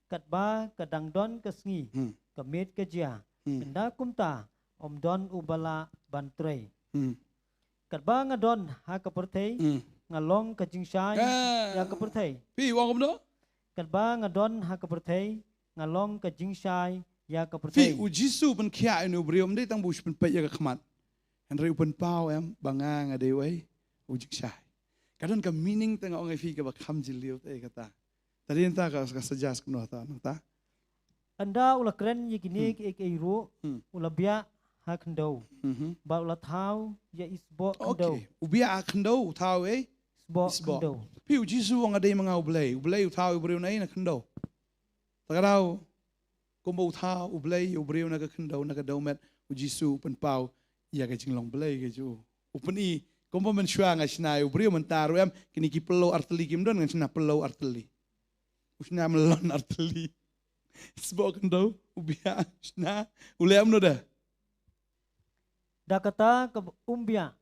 kat ba kadang don kesngi kamet kejia enda kumta Om don ubala bantrei. Kat ba nga don ha kapertei ngalong ka jingsai ya ka perthei พี่วางผมเนาะ kat ba ngadon ha ka perthei ngalong ka jingsai ya ka พี่ perthei อุจิสูเป็นเขียอินูบริยมได้ตั้งบุชเป็นไปยากขมัดเห็นเรื่องเป็นเป้าบางงานอะไรไว้อุจิกชายการนั้นกับมีนิ่งตั้งเอาไงพี่กับคำจิเลียวเตะกตาแต่เรียนตากับ suggest กันหน่อยตาน้องตา anda ula kren yikini ek eiru ula bia ha kendo ba ula thau ya isbo โอเค kendo อุบิอาคันโดท้าวisbo isbo kendo พี่อุจิสูวางอะไรมังเอาเบลย์ท้าวอุบริยมไหนนะคันโดแต่ก็เรากุมบูท้าวอุบลย์อุบริยมนักคันโดนักโดเม็ดอุจิสูเป็นเป้าอยากจะจิงลงเบลย์กันจูอุปนีกุมบูมันช่วยงานชนะอุบริยมมันตารู้มั้ยกินกิปโลอัตลีกิมดอนงานชนะปโลอัตลีอุชนะมันลอนอัตลีisbo kendo ubia shna ulem no da dakata ka umbia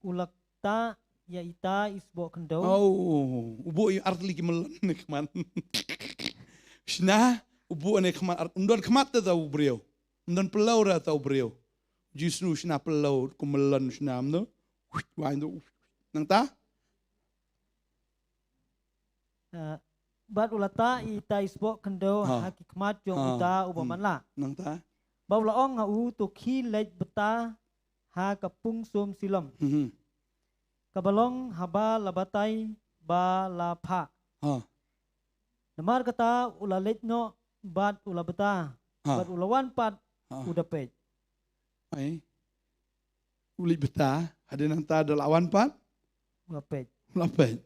ulakta ya ita isbo kendo oh ubu artli kimelon ne kman shna ubu ne kman undon kmat ta ubrio undon pelau ra ta ubrio jisnu shna pelau kumelon shna no wa ndo nang ta bat ulata ita isbo kendo hakikmat jong uta ubamanla nang ta bawla ong ha u to khi lej beta ha kapung som silom kabalong haba labatai ba la pha namar kata ula lej no bat ula beta bat ulawan pat uda pej ai uli beta ada nang ta ada lawan pat ula pej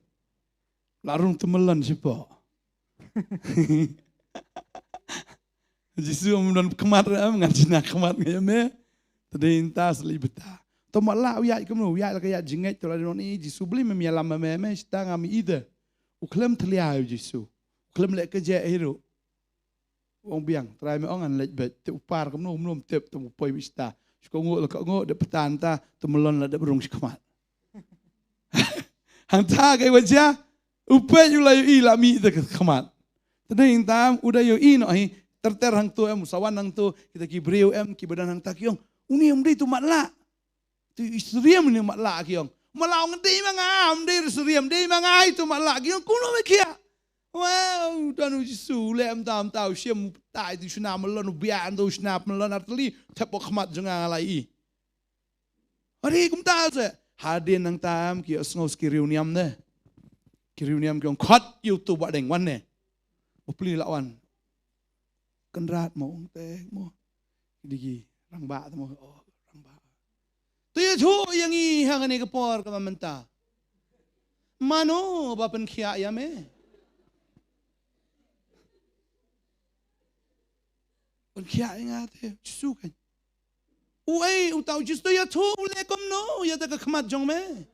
larung temelan siapa Jisu amdan kemat ngajina kemat ngayame tadi intas libeta tomala uya ikemno uya kaya jinget tola ni Jisu beli memialam meme sta ngami ida uklem tlia Jisu uklem lek kerja hero wong biang try me ongan lek bet te upar kemno umlum tep temu poi wista ko ngo de petanta temelon la de berung kemat hang ta kai wajah upay ulay ilami ida kemat tadi intam udah yo ino hi terter hang tu musawan hang tu kita kibriu kibadan hang takyong uni di tu matla tu isriam ni matla kyong malau ngedi mangam di isriam di mangai tu matla kyong kuno mekia wow danu jisu lem tam tau siam tai tu shna melon bian tu shna melon artli tepo khmat jenga lai hari kum ta se hadin hang tam ki osngos kiriuniam ne kiriuniam kyong khot youtube badeng wan ne beli lawan kenrat mau teh mau digi rang ba mau rang ba tu ya chu yang i hang ni kapor ka menta mano ba pen khia ya me pen khia nga te su kan uai utau just ya chu le kom no ya ta ka khmat jong me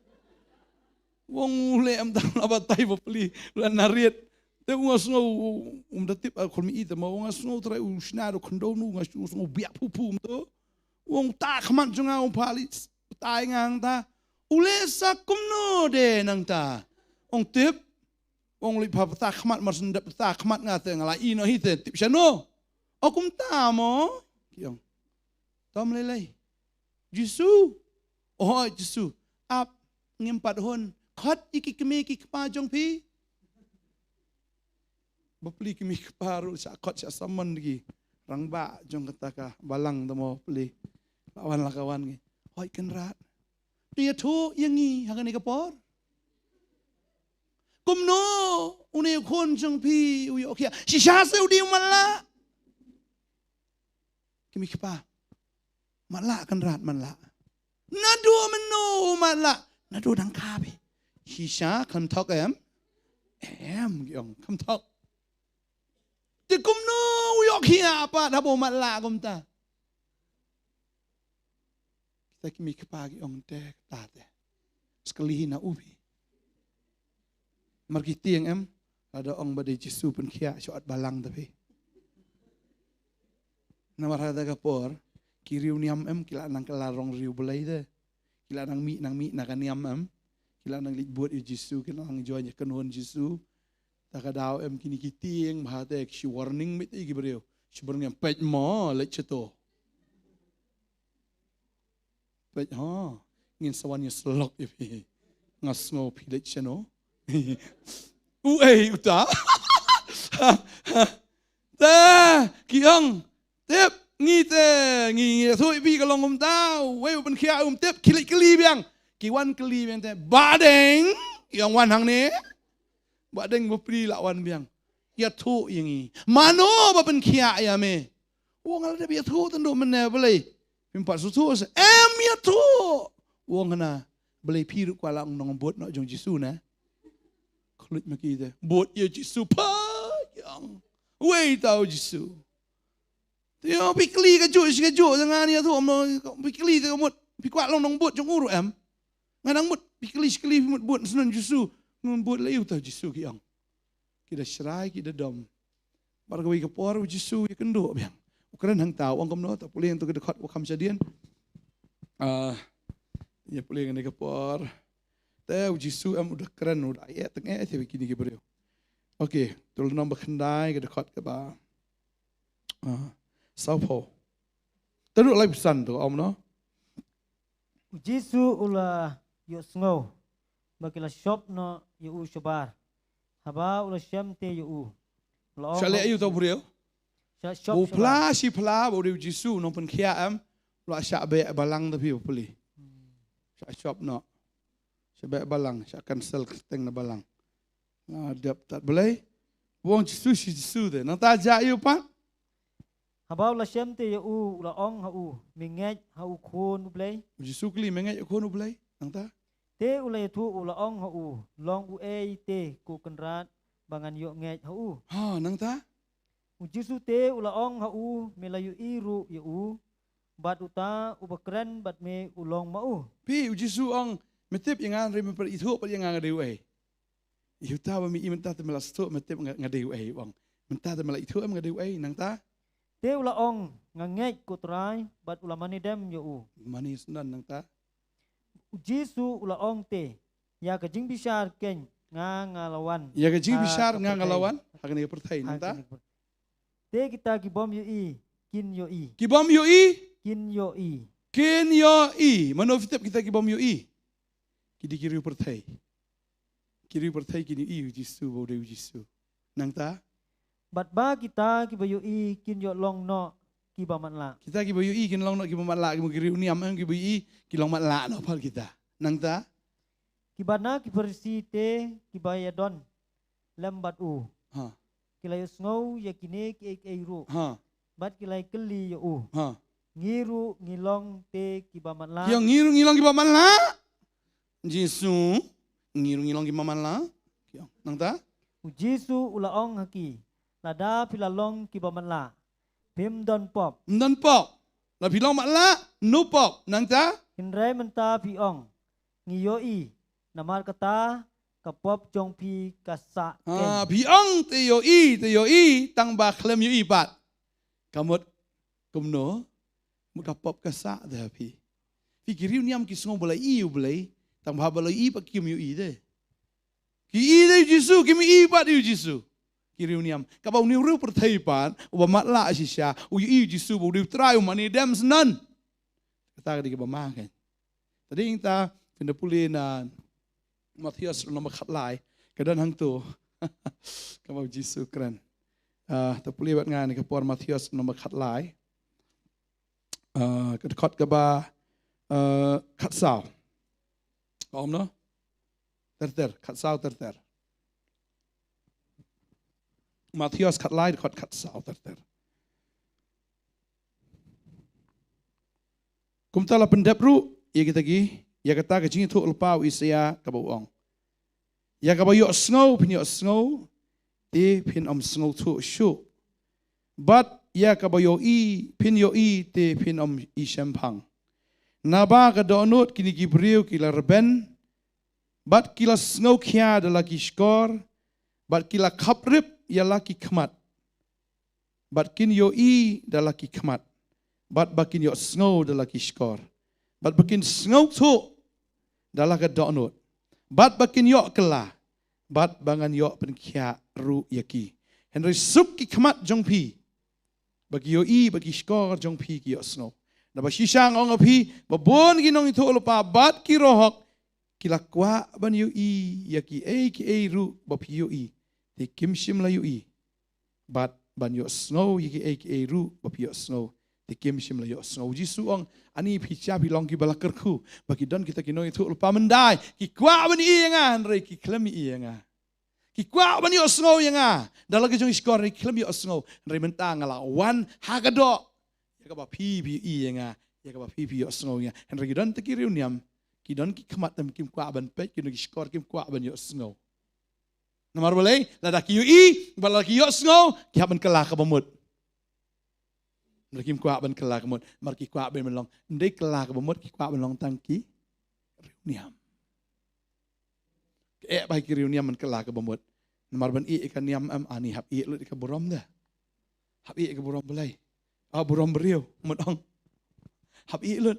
wong le am ta la ba tai beli lan nariet te ungas ngo datip kolmi ita ma ungas ngo tra usnaro kondonu ungas ngo biak pupum to wong ta khman junga pali tai ngang ta ulesa kumno de nang ta ong tip ong li pa ta khmat mar sendap ta khmat nga te ngala ino hi te tip chano okum ta mo kyong tom lele jisu oh jisu ap ngimpat hon khot iki kemi ki pa jong pi beli kimi paru sakot sak saman lagi rangba jong kataka balang tamo beli lawan lakawan ngi hoi kenrat dia tu yang ngi hangani kapor kumno uni kon jong pi uyo kia si shase udi mala kimi kapa mala kenrat mala nadu meno mala nadu dang kabe si sha kam tok em gyong kam tok ti kumno uyok hiya apa dabo matla kumta kita kimi kepagi ong te tate sekali na ubi markiti yang ada ong badai Jisu pun kia syuat balang tapi namar hada kapor kiriu niam kila nang kelarong riu belai de kila nang mi nakan niam kila nang libut Jisu kila nang joanya kenuhun Jisu takadaw kini kiting bahate si warning mit igi beriu si warning pej mo lek ceto pej ha ngin sawan selok ipi ngas ngo pilit chano. Uei uta. Ta kiang tep ngi te ngi thôi bi kalong tao wei ben khia tep kilit keli biang kiwan keli biang te badeng yang wan hang ne badeng bopri lawan biang ya thu yangi mano ba ben khia ya me wong ala de thu tando mene belai pimpat su thu ya thu wong na belai piru kwala nong bot no jong jisu na khulit maki te bot ye jisu pa yang wei tao jisu Tio pikli ka ju dengan ni tu amno pikli tu mut pikwat long nong bot jong uru em nganang mut pikli mut bot sunan jisu nun bot leu tau jisu ki ang kita serai kita dom bar gawi ka por jisu ya kendo biang ukran hang tau ang kamno ta pulih tu dekat wakam sadian ya pulih ngene ka por te jisu am udah keren udah ayat tengah te kini ki brio okey tul nombor kendai ka dekat ka ba Sao po. Teruk lagi pesan tu om no. Jisu ula yo sngo. Bakila shop no yo shobar. Haba ula syam te yo. Shale ayu tau brio. Shop. Bu pla si pla bu Jisu no pen kia am. Lo syak be balang tapi puli. Syak shop no. Syak be balang, syak cancel teng na balang. Na dap tak boleh. Wong Jisu de. Nang ta ja ayu pan. Habau la syam te yo la ong ha minget ha khon blai Jisu kli mengai ko no boleh. Nang ta. te ula tu ula ong ha long te ku kenrat bangan yo nget ha Ha nang ta. Jisu te ula ong ha melayu iru yo bat uta ubakren bat me ulong mau Pi Jisu ang metip yang an rem per itu per yang ngade we. Yuta ba mi imenta te melas tu metip ngade we wang. Menta te mela itu am ngade we nang ta. te ula ong nganget ku trai bat ula manidem yo Manis nan nang ta. Jisu ula ong te ya kajing bisar ken ngalawan Ya ke jing besar ngalawan hakane pertai nang ta. te kita kibom yo kin yo Kibom yo i. kin yo Ken yo i. Mano fitip kita kibom yo i. Kidi kiri pertai. Kiri pertai kini i Jisu bo de Jisu. Nang ta. bat ba kita kibayo kin yo long no kibaman la Kita kibayo i kin long no kibom la kibo kiri uni am kibayo i kilong mat la no pal kita. Nang ta. kibana kipersi te kibaya don lembat Ha. kilayo snow ya kine ki ru Ha. bat kilay keli yo Ha. ngiru ngilong te kibaman la Yang ngirung kibom la. Jisu ngirung kibom la. Nang ta. Jisu ulaong haki lada pilalong kibaman la pim don pop Ndan pok. La bilong mat la no pok. Nang ta. hinray menta piong ngiyoi namar kata kapop jong pi kasa Ah, ken biang te yo i tang ba klem yo i bat. Kamut kumno mut kapop kasa dah pi. Fikiriu niam ki sngo bolai i bolai tang ba bolai i pa kim yo i de. Ki i de Jisu ki mi i bat yo Jisu. Kiriu niam kabau ni ru pertai pan uba matla sisya u i Jisu bo di try mani dem senan. Kata di ke bama kan. Tadi kita pindah pulih na Matius nomor khat lai kedan hang tu kabau Jisu keren. Terpulih buat ngan ke por Matius nomor khat lai. Kedekot ke ba khat sao. Om no? Terter khat sao terter. Matius khat lai dekot khat sao terter. Kumtala pendapru ia kita gi ya kata kecing itu ulpau Isaya kabauong. Ya kabau yo snow pin yo snow ti pin snow tu shu. But ya kabau yo i pin yo i ti pin i shampang. Naba ka donut kini gibriu kila reben. But kila snow kia adalah skor. But kila kaprip ya laki kemat. But kin yo i adalah kemat. But bakin yo snow adalah skor. But bakin snow tu adalah ka donut. But bakin yo kela. But bangan yo penkia ru yaki. Henry sup ki kemat jong pi. Bagi yo i bagi skor jong pi ki yo snow. Na ba sisang ong pi babon ginong itu lupa bat ki rohok kila kwa ban yu i ya ki e ru ba pi yu i ti kim shim la yu i bat ban yu snow ya ki e ru ba pi yu snow ti kim shim la yu snow Jisu ong ani pi cha pi long ki bala kerku bagi don kita ki noi tu lupa mendai ki kwa ban i nga re ki klem i nga ki kwa ban yu snow nga dalam ke jong skor re klem yu snow re mentang la wan hagado ya ka ba pi i nga ya ka ba pi yu snow nga re don te ki reuniam Kidon ki kemat tam kim kwa ban pet kidon ki skor kim kwa ban yo snow. Namar boleh lada ki yu i bala ki yo snow ki haban kala ka bamut. Kim kwa ban kala ka bamut mar ki kwa ban long ndai kala ka bamut ki kwa ban long tang ki reuniam. Ke bai ki reuniam man kala ka bamut. Namar ban i kan niam am ani hab i lut ka borom dah. Hab i ka borom boleh. Borom beriau mutong. Hab i lut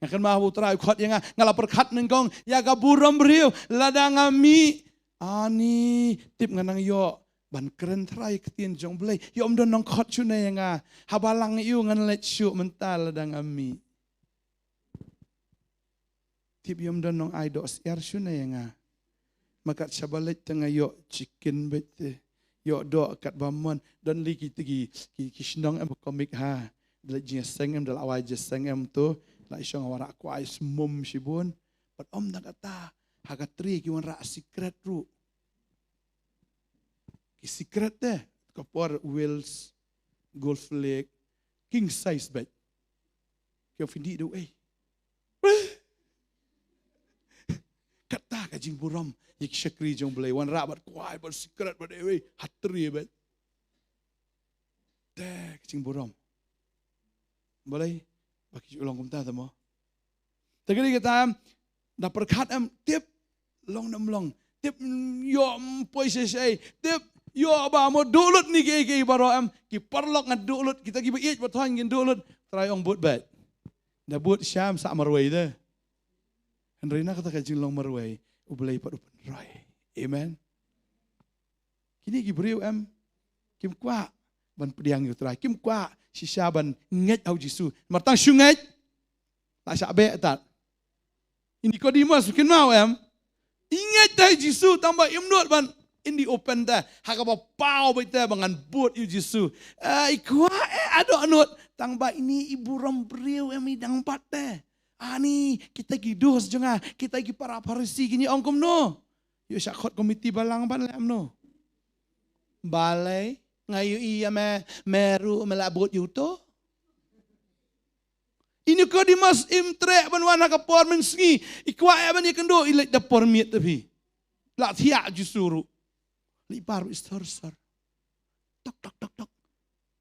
akan mahu terai khot yang ngala perkhat nengkong ya ka buram beriu ladang ami ani tip nganang yo ban keren terai ketien jong belai yo om don nong khot chune yang habalang yu ngan let syu mental ladang ami tip yo om don nong ai do siar chune yang makat sabalet tengah yo chicken bete yo do kat bamon don li ki kisnong em komik ha dal jeseng em dal awai jeseng em tu la isong warak ko ay mum sibun pat om nagata hagatri ki wan ra secret ru ki secret de kapor wheels golf lake king size bed ki findi do kata ka jing buram yik shakri jong blai wan ra bat ko ay bat secret bat hatri bed de jing buram boleh bagi ulang kumta tamo. Tegari kita dah perkat tip long nam long tip yo poise say tip yo ba mo dulut ni ke baro ki perlok ngad dulut kita ki beij bathan ngin dulut try ong but bad. Dah but syam sak marway de. Henrina kata kajing long marway ubelai pat upen roy. Amen. Kini ki beriu kim kwa ban pediang yu try kim kwa si Syaban nget au Jisu martang syunget tak syabe tak ini Nikodemus mungkin mau ingat dah Jisu tambah imnut ban in the open dah hakaba pau beta bangan buat yu Jisu ikwa ado anut tambah ini ibu rombriu dang pat teh ani kita gidos jenga kita gi para Farisi gini ongkom no yo syakot komiti balang ban lem no balai ngayu iya meru melabut yuto. Ini kau dimas imtrek banwana kapor mensengi. Ikwa ban ikendo ilek dapor miet tapi. Lak tiak jusuru. Liparu istor-stor. Tok tok tok tok.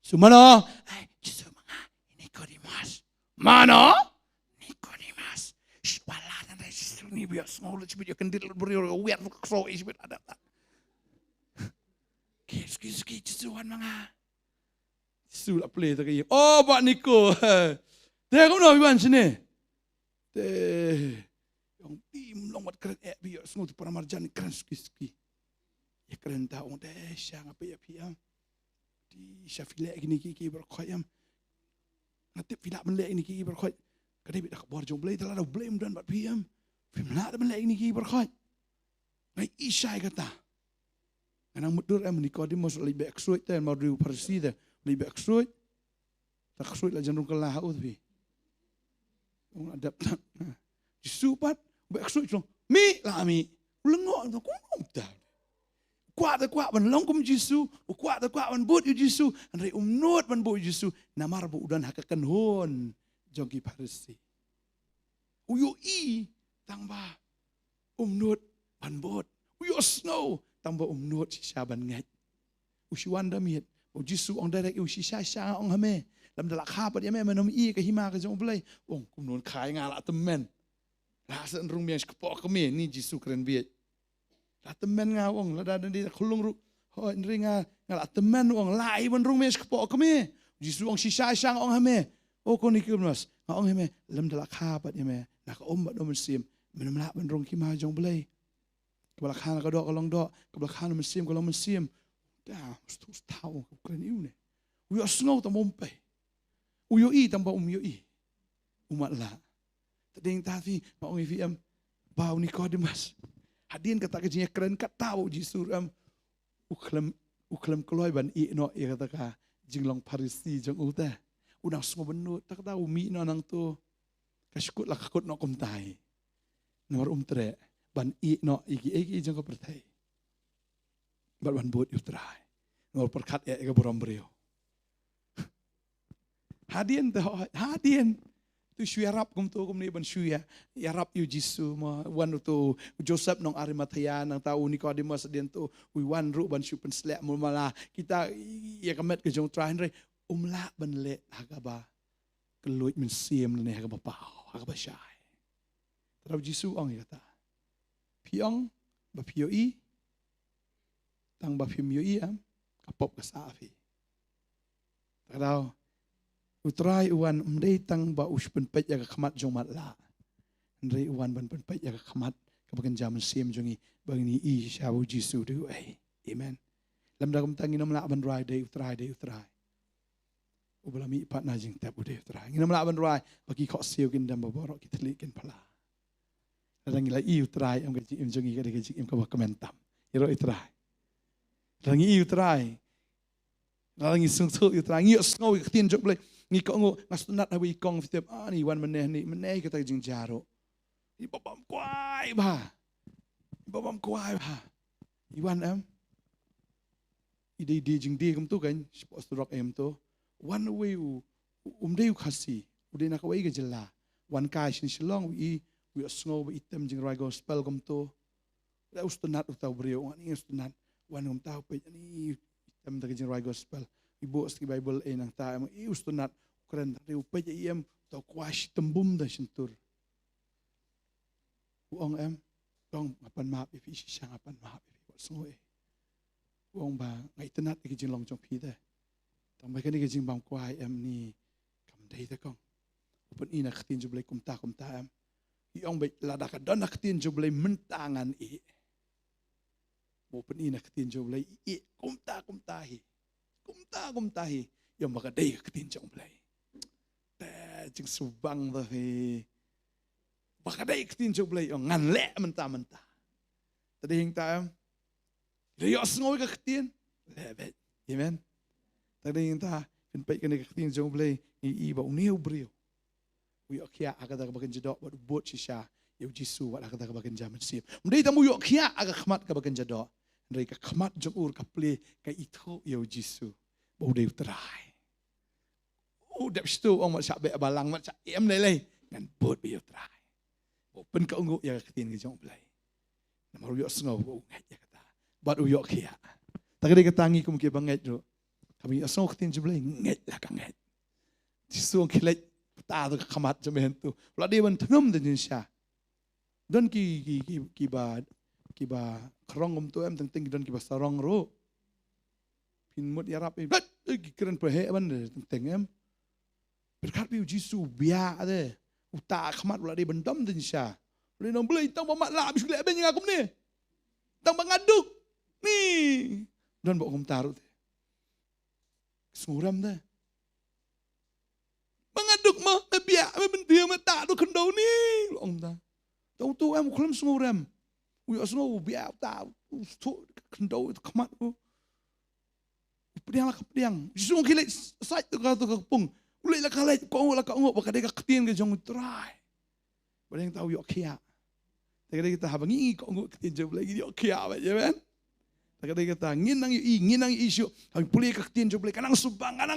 Sumano? Justru manga Nikodemus. Mano? Nikodemus. Walanan justru ni biar semua cibit kendil beriur wiar so isbit ada tak. Ski Jesuan manga. Jesu la play tak ye. Oh Pak Niko. Teh kau nak biwan sini. Teh yang tim long wat keren biar semua tu para marjan keren ski. Ya keren tahu teh syang apa ya piam. Di syafilek gini ki berkoyam. Nanti filak melek ini ki berkoy. Kadai bidak bor jong blay telah blame dan bat piam. Filak melek ini ki berkoy. Ngai Isai kata. Anang mudur Nikodemus lebih eksuit teh mau riu Farisi teh lebih eksuit tak eksuit lah jangan kelah au tapi orang adap disupat eksuit long mi lah mi lengok tu kau dah kuat ban long kum Jisu kuat ban but Jisu andai umnut ban but Jisu namar bu udan hakakan hon jongki Farisi uyo i tambah umnut ban but uyo snow tambah umnut si Syaban ngat. Usiwan damiet. Jisu ong direct usi syasya ong hame. Lam dalak hapat ya menom i ke hima ke jong belai. Ong kumnon kai ngalak temen. Lah sen rung miang skepok keme ni Jisu keren biet. Lah temen ngawong lah dadan di khulung ru. Ho ringa ngalak temen ong lai ban rung miang skepok keme. Jisu ong si syasya ong hame. Oh ko Nikodemus. Ong hame lam dalak hapat ya me. Nak ombat do mesim. Menom lak ban rung hima jong belai. Kebelakang kalau kalong dok, kebelakang mesim kalau mesim, dah mesti tahu keren ini. Uyo snow tambah umpai, uyo i tambah uyo i, umat lah. Tading tadi mau ngivim, Bau Nikodemus. Hadin kata kejinya keren kat tahu Jisu uklam keloi ban I no ia kata ka jinglong Parisi jong uta. Udang semua benut tak tahu mi no nang tu. Kaskut lah kakut no kumtai. Nomor tre ban I no iki jong ko pertai. Ban buat utrai. Nomor perkat ya ke borom brio. Hadin tu syuya rap kum ni ban syuya ya rap yu Jisu ma wan tu Joseph nong Arimathea nang tahu Nikodemus dian tu wan ru ban syu pen slek mu mala kita ya kamet ke jong train re umla ban le hagaba keluit men siem ne hagaba pau hagaba syai. Tahu Jisu ong kata. Piong ba pioi tang ba pim yo am kapop ka safi. Tahu utrai uan umdei tang ba us penpet ya kamat jong matla. Ndrei uan ban penpet ya kamat kabagan jam sim jongi bangni I shawu Jisu du ai. Amen. Lam dagam tangi nam la ban rai de utrai. Ubelami pat na jing tap ude utrai. Nginam la ban rai bagi kok siu kin dam borok kitli kin pala. Rangi la I utrai am gaji im jongi ga gaji im ka komentam. Iro utrai. Rangi I utrai. Rangi sung utrai ngi sngo tin jok ble. Ni kau ngastunat hawi kong setiap ni wan meneh kita jing jaro. Ibabam kuai bah. Iwan ide jing di kum tu kan supposed to rock tu. Wan way deu khasi. Ude nak way ke jela. Wan kai sin silong we snow item jing rai gospel kum tu. Da ustunat utau brio ni ustunat wan kum tau pe ni item da jing rai gospel. Ibu ski Bible nang ta ustunat keren riu pe iem tau kwash tembum da sentur. Uong dong apan maap ifi sisang apan maap ifi sngoi. Uong ba ngai tenat ke jing long jong pi da. Tang ba ke jing bang kwai ni kam dei da kong. Upen ina khatin jublai kumta Iong ba lada ka don khatin jublai mentangan I. Upen ina khatin jublai I kumtahi. Kumtahi yang baka day katin jong blay. Jing subang dah baka day katin jong blay yang ngan le mentah. Tadi hing taam dia sengoy ka katin lebet. Amen. Tadi hing ta penpai kena katin jong blay I ba uniu brio. Wi akia agak bagan jadok buat sisa ya Jisu wala agak bagan jaman sip. Mdai tamu yo akia agak khmat ka bagan jadok. Ndai ka khmat jong ur ka ple ka itu ya Jisu. Udah utrai. Udah situ orang macam be balang macam em lelai ngan buat be utrai. Pen ka ungu ya ketin ke jong blai. Nama uyok sengau ngat ya kata. Bat uyok kia. Tak ada ketangi kum ke banget jo. Kami asong ketin jong blai ngat lah kangat. Jisu kilat ta tu khamat jam tu. Pula dia ban tenum dan jinsya. Dan ki ba kerong tu em teng dan ki ba sarong ro. Pinmut ya rap keren perhe ban teng em berkat piu Jisu bia ade uta khamat ula di bendam din sya le nom blei tang mamat la bis le ben ngakum ni tang bangaduk ni dan bok kum taru te suram de bangaduk ma bia ben dia mata do kendo ni ong ta tau tu em khlam suram wi asno bia ta tu kendo khamat Pediang. Jisu kilat sait tu kau tu kepung. Ulai lah kalat kau lah kau bakal dia ketin ke jong try. Boleh yang tahu yok kia. Tapi kita habangi kau ketin jom lagi yok kia aja kan. Tapi kita nginang isu. Kami pulih ketin jom lagi kanang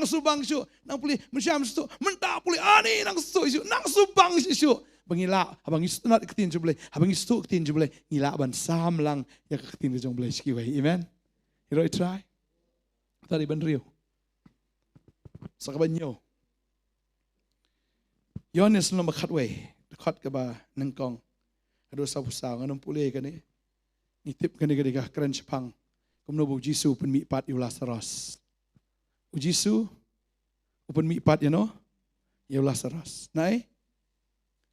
subang syu. Nang pulih macam tu mentah pulih ani nang isu nang subang isu. Bangila habangi sunat ketin jom lagi. Habangi stu ketin jom lagi. Ngila ban sam lang ya ketin ke jom lagi sekiwai. Amen. You try. Tadi ban rio. Sakabanyo. Yohanes nom khatwe, khat ka ba nangkong. Ado sa pusaw anong puli ka ni. Nitip ka ni ka kran Jepang. Kumno bu Jisu pun mi pat yu Lazarus. U Jisu upun mi pat no. Yu Lazarus. Nai.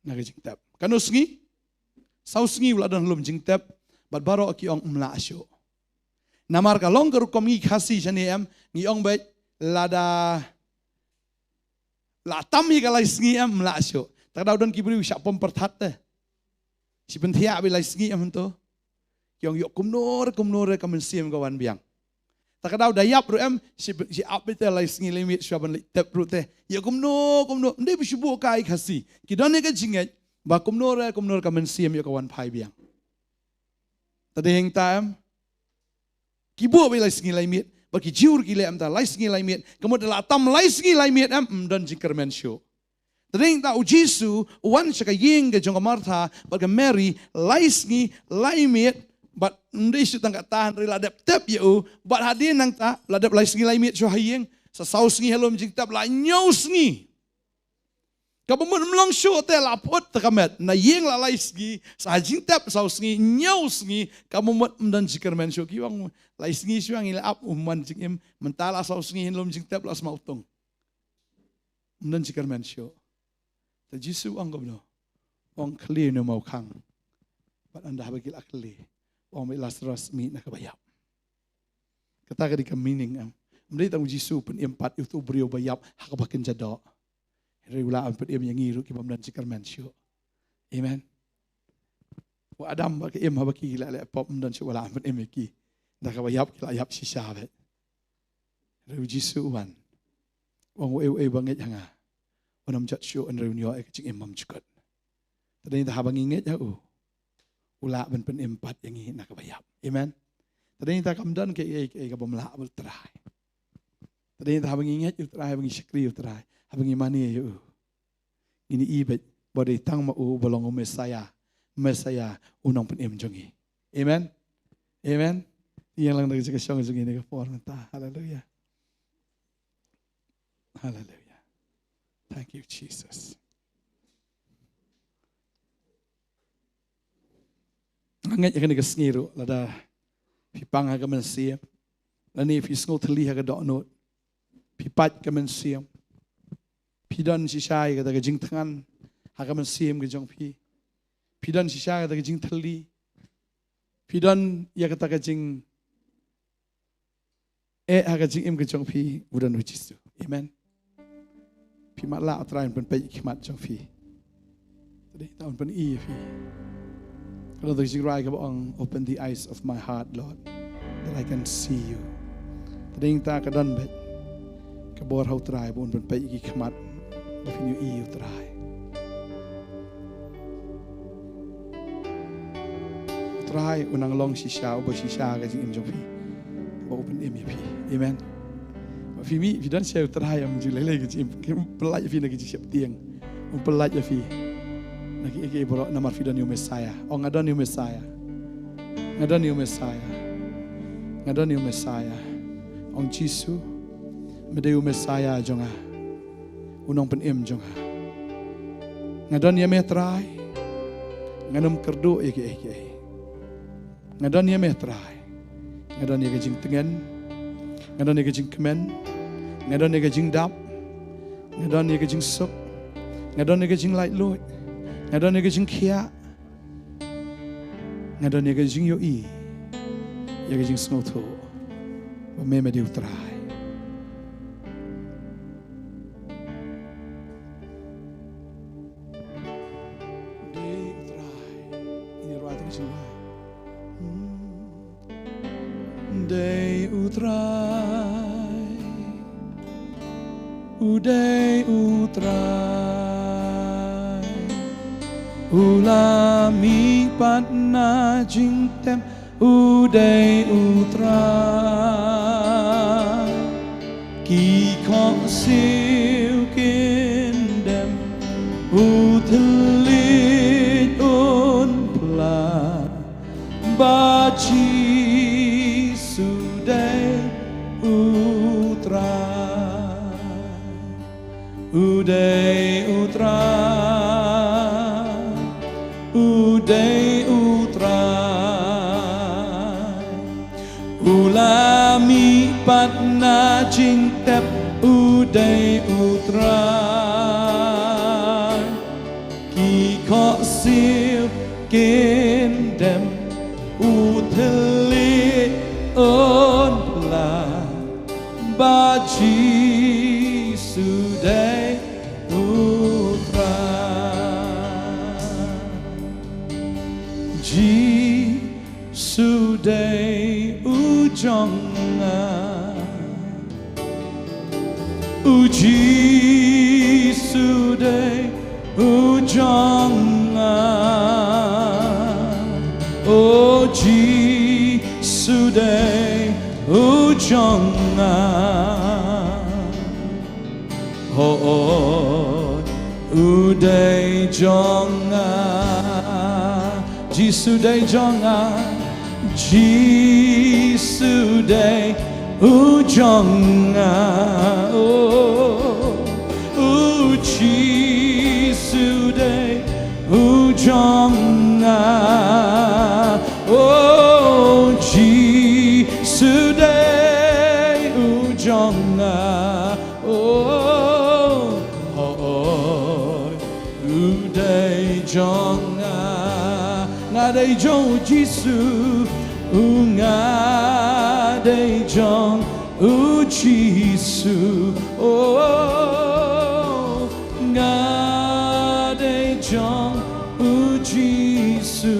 Nagajingtap. Kanus ngi. Saus ngi wala dan lum jingtap. Bat baro aki ong mla asyo. Namar ka longgar komi khasi jani em ngi ong bet lada la tam hi kalai sngi em la syo tak dau don kibri sya pom perthat te si pentia bilai sengi am tu yang yok kumnor kamen siam kawan biang tak kadau dayap ru em si ap bete lai sengi limit syaban tep ru teh yok kumnor ndai bishubu kai khasi kidon ne ka jinget ba kumnor kamen siam yok kawan pai biang tadi heng tam kibu bilai sengi limit bagi jiur gile am ta lai sengi limit kemudian la tam lai sengi limit am dan jingker men show tading ta ujisu wan saka ying ke jong Martha bagi Mary laisngi laimit bat ndai su tang tahan rila dep tep yu bat hadin nang ta ladep laisngi laimit so haying sa sausngi helom jing tep la nyausngi kabumun mlong shu te lapot takamet na ying la laisngi sa jing tep sausngi nyausngi kabumun mdan jikar men shu kiwang laisngi su ang ila ap umman jing im mentala sausngi helom jing tep la smautong mdan jikar men shu ta Jisu ang gobno ong kli no mau kang bat anda habagil akli ong may Lazarus mi nakabayap kata ka di ka meaning am mdai tang Jisu pen empat itu brio bayap hakabakin jado regulaan pen em yang ngiru ki bamdan cikar mensyo amen wa adam ba em habaki la le pop mdan ci wala pen em ki nakabayap kila yap si shabet reu Jisu wan ong we banget hanga onam jat show an reunio ay kacing imam cukot. Tadi kita habang inget ya ula ben pen empat yang ingin nakabayap. Amen. Tadi kita kamdan ke kabamla abul terai. Tadi kita habang inget yu terai habang syakri yu terai habang imani yu. Ini ibet bodai tang mau bolong Mesaya unang pen em jongi. Amen. Amen. Yang lang dari sekasong jongi ni kapor mata. Haleluya. Haleluya. Thank you, Jesus. Angat yang kena sengiru, lada pipang haga mensiam, lani pisngo teli haga doknot, pipat haga mensiam, pidan sisai kata kejing tangan haga mensiam kejong pi, pidan sisai kata kejing teli, pidan ya kata kejing haga jing im kejong pi, budan ujisu, amen. Pimat la atrain pen pay kimat jong fi. Tadi tahun pen i fi. Kalau tu jirai ka bang open the eyes of my heart, Lord, that I can see you. Tadi ta ka dan bet. Ka bor hau trai bon pen pay kimat. Bafin i trai. Trai unang long shisha o shisha ka jing im jong fi. Ba open im fi. Amen. Fimi fidan saya terhayam julele gitu pelaj fi nagi siap tiang pelaj fi nagi ege bro namar fidan yo Mesaya ngadon yo Mesaya ong Jisu medeu Mesaya jonga unong pen em jonga ngadon ya metrai nganum kerdo ege ngadon ya metrai ngadon ya gejing tengen ngadon ya gejing kemen ngadon ya gejing dap ngadon ya gejing sok ngadon ya gejing light load ngadon ya gejing kia ngadon ya gejing yo i ya gejing snoto wa meme di utrai ini ruat gejing de utrai Uday utrai ulami patna jingtem uday utrai ki kong siu kindem utelit un pla baji suday utrai Uday utrai ulami patna jingtep uday utrai ki kok siu kindem uteli on pla baji suday utrai uji sudai ujangan, uji sudai ujangan, oh udai jangan, ji sudai jangan, ji sudai ujangan, oh ji sudai ujangan, oh ji sudai ujangan, oh udai jangan, ngadai jong Jisu, ngadai jong Jisu, oh ngadai jong Jisu,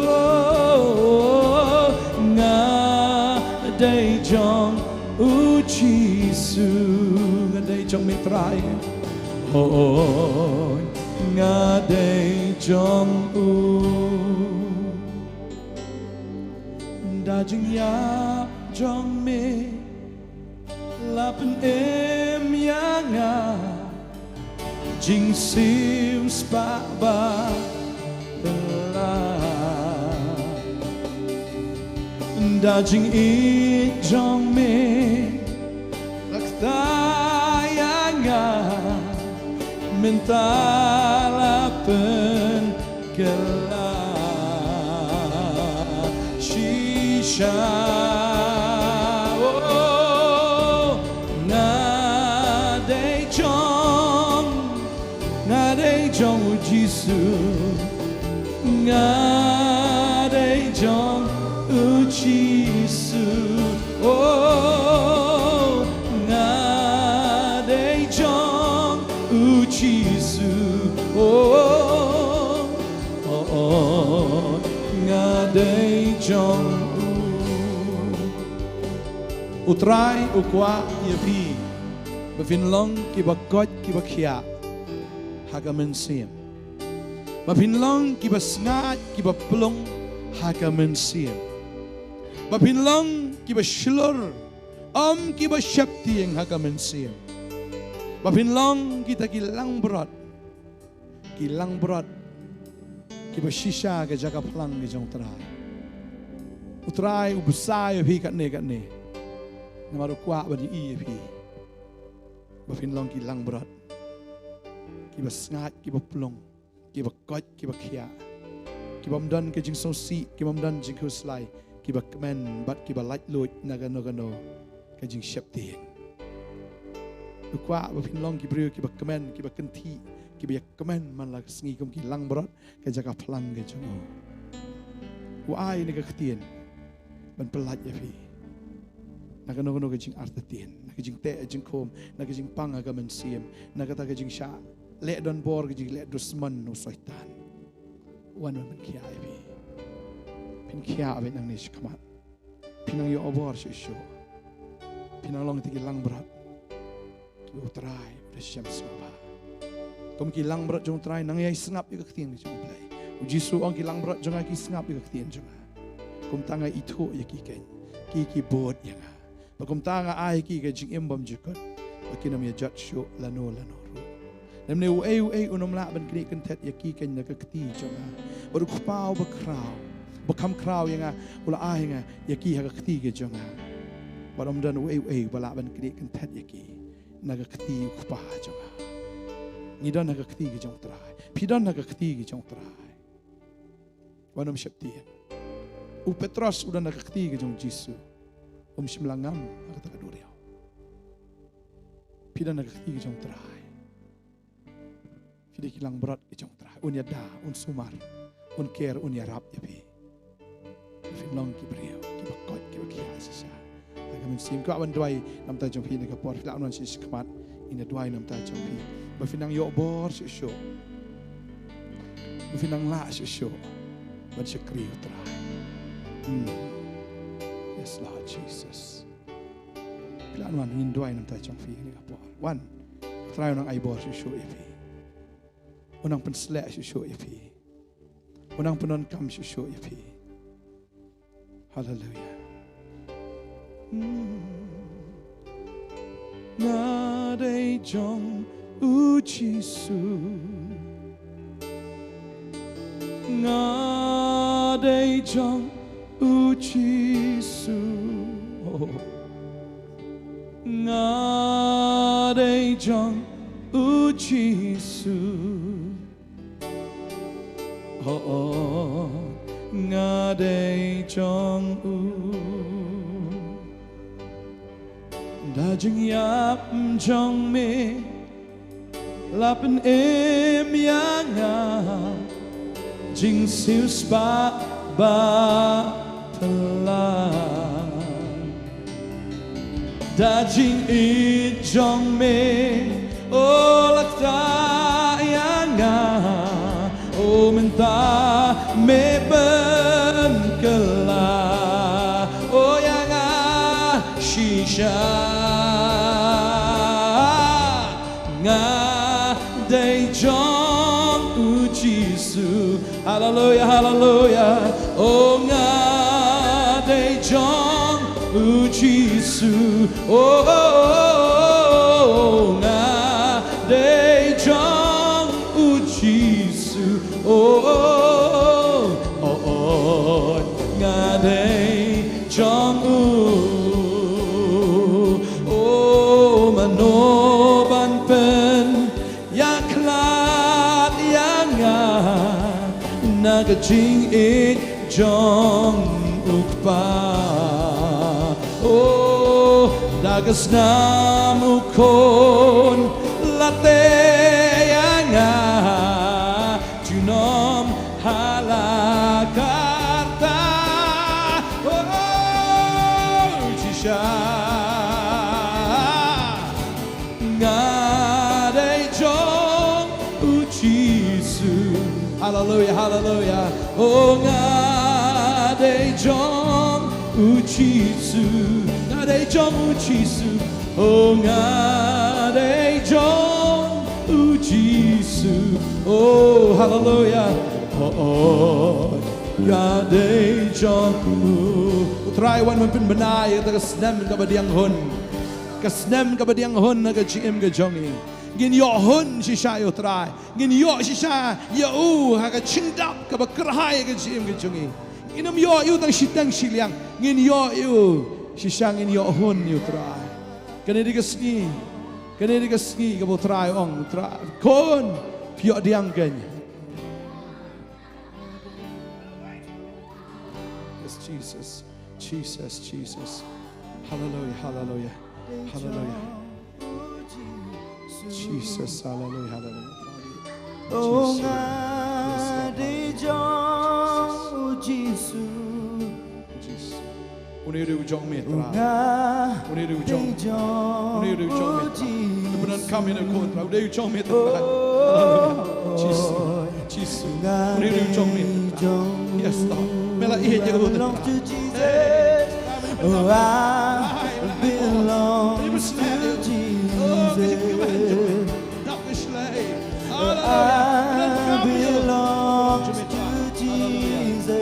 oh ngadai jong Jisu, ngadai jong mitrai, oh ngadai jong dajing ya jong me lapen em yanga jing sim spa ba dajing i jong me lakta yanga mentalapen kela shisha, oh ngadai jong Jisu, ngadai jong Jisu, oh ngadai jong Jisu, oh ngadai jong utrai ukwa yepi befinlong kibakot kibakia hagamen sim befinlong kibasngat kibaplong hagamen sim befinlong kibashlur kibasyapti yang hagamen sim befinlong kita kilang berat kibashisha ke jaga pelang ke jong utrai ubusai yepi kat ne namaru kuat bagi iepi bafin long kilang berat kiba sengat kiba pelong kiba kot kiba kia kiba mdan ke jing sosi kiba mdan jing kuslai kiba kemen bat kiba light load nagano ke jing syapti kuat bafin long kibrio kiba kemen kiba kenti kiba yak kemen man la sengi kum kilang berat ke jaga pelang ke jong ai ni ke ketien ban pelat yepi nagano ke jing artatin nagajing te jing kom nagajing pang agamen siem nagata ke jing sha le don bor ke jing le dusman no syaitan wan man kia ibi pin kia abe nang nish kamat pinang yo obor shisho pinang long tigi lang berat utrai besyam soba kom ki lang berat jong trai nang yai sengap yo ketien jong play ujisu ong ki lang berat jong ki sengap yo ketien jong kom tanga itu ya ki ken ki bot yang Bakum tanga ai ki ke jing embam jukot. Bakinam ya jat syo lano ru. Namne uei unom la ban kini kentet ya ki ken na kekti jonga. Baru kupau bakrau. Bakam krau yang ula ai nga ya ki ha kekti ke jonga. Barom dan uei bala ban kini kentet ya ki na kekti kupa jonga. Ngidan na kekti ke jong trai. Pidan na kekti ke jong trai. Wanom syapti. U Petros udah na kekti ke jong Jisu. Simlangam kata kedua pidan nak ketiga jong terai pidik hilang berat jong terai unya da sumar care unya rap ya pi finlong ki brio ki bakot ki bakia sisa agam sim ko aban dwai nam ta jong pi ne ka por la non sis kmat ina dwai nam ta jong pi ba finang yo bor sho ba finang la sho ba syukri terai Yes, Lord Jesus. Plan wan ngin duai nam tai chong fi ni ka por. Wan try nang ai bor shu ipi. Unang pensle shu ipi. Unang penon kam shu ipi. Hallelujah. Na dei jong u chi su. Na dei jong u chi su. Nga dei jong u chi su. Nga dei jong u. Da jing yap jong me lapen em yang nga jing siu spa ba pela. Da jing I jong me o lakta yang nga o menta me ben kela o yang nga shisha nga dei jong u jisu. Hallelujah, hallelujah. O nga dei jong u jisu. Oh, nga dei jong u jisu. Oh, nga dei jong u. Oh, manoban pen ya klat yang nga nagajing it jong ukpa. Oh, dagas namukon late yang nga junom halakarta. Oh, jisha nga dei jong u jisu. Hallelujah, hallelujah. Oh, nga dei jong u jisu. Nga dei jong u jisu. Oh, nga dei jong u jisu. Oh, hallelujah. Nga dei jong u. Utray wan man pin benay ta kasnem ka badiang hun. Kasnem ka badiang hun na ka GM ka jongi. Gin yo hun si sha yo try. Gin yo si sha yo u ha ka chingdap ka ba krahay ka GM ka jongi. Inam yo yu tang sitang siliang. Gin yo yu si sha gin yo hun yo try. Kanedi ka ski. Kanedi ka ski ka bo try ong try. Kon pio diang kanya. Yes, Jesus. Jesus, Jesus. Hallelujah, hallelujah. Hallelujah. Jesus, hallelujah, hallelujah. Oh, nga dei jong u jisu. Jesus. Uniru jong me tra. Nga Uniru dei jong. jong Uniru jong me u tra. jisu. Benar kami nak kau tra. Uniru jong me tra. Hallelujah. Jesus. Jesus. Uniru jong me tra. Yes, Lord. Mela iya je Belong to Jesus. Oh, I belong to Jesus. I belong to Jesus.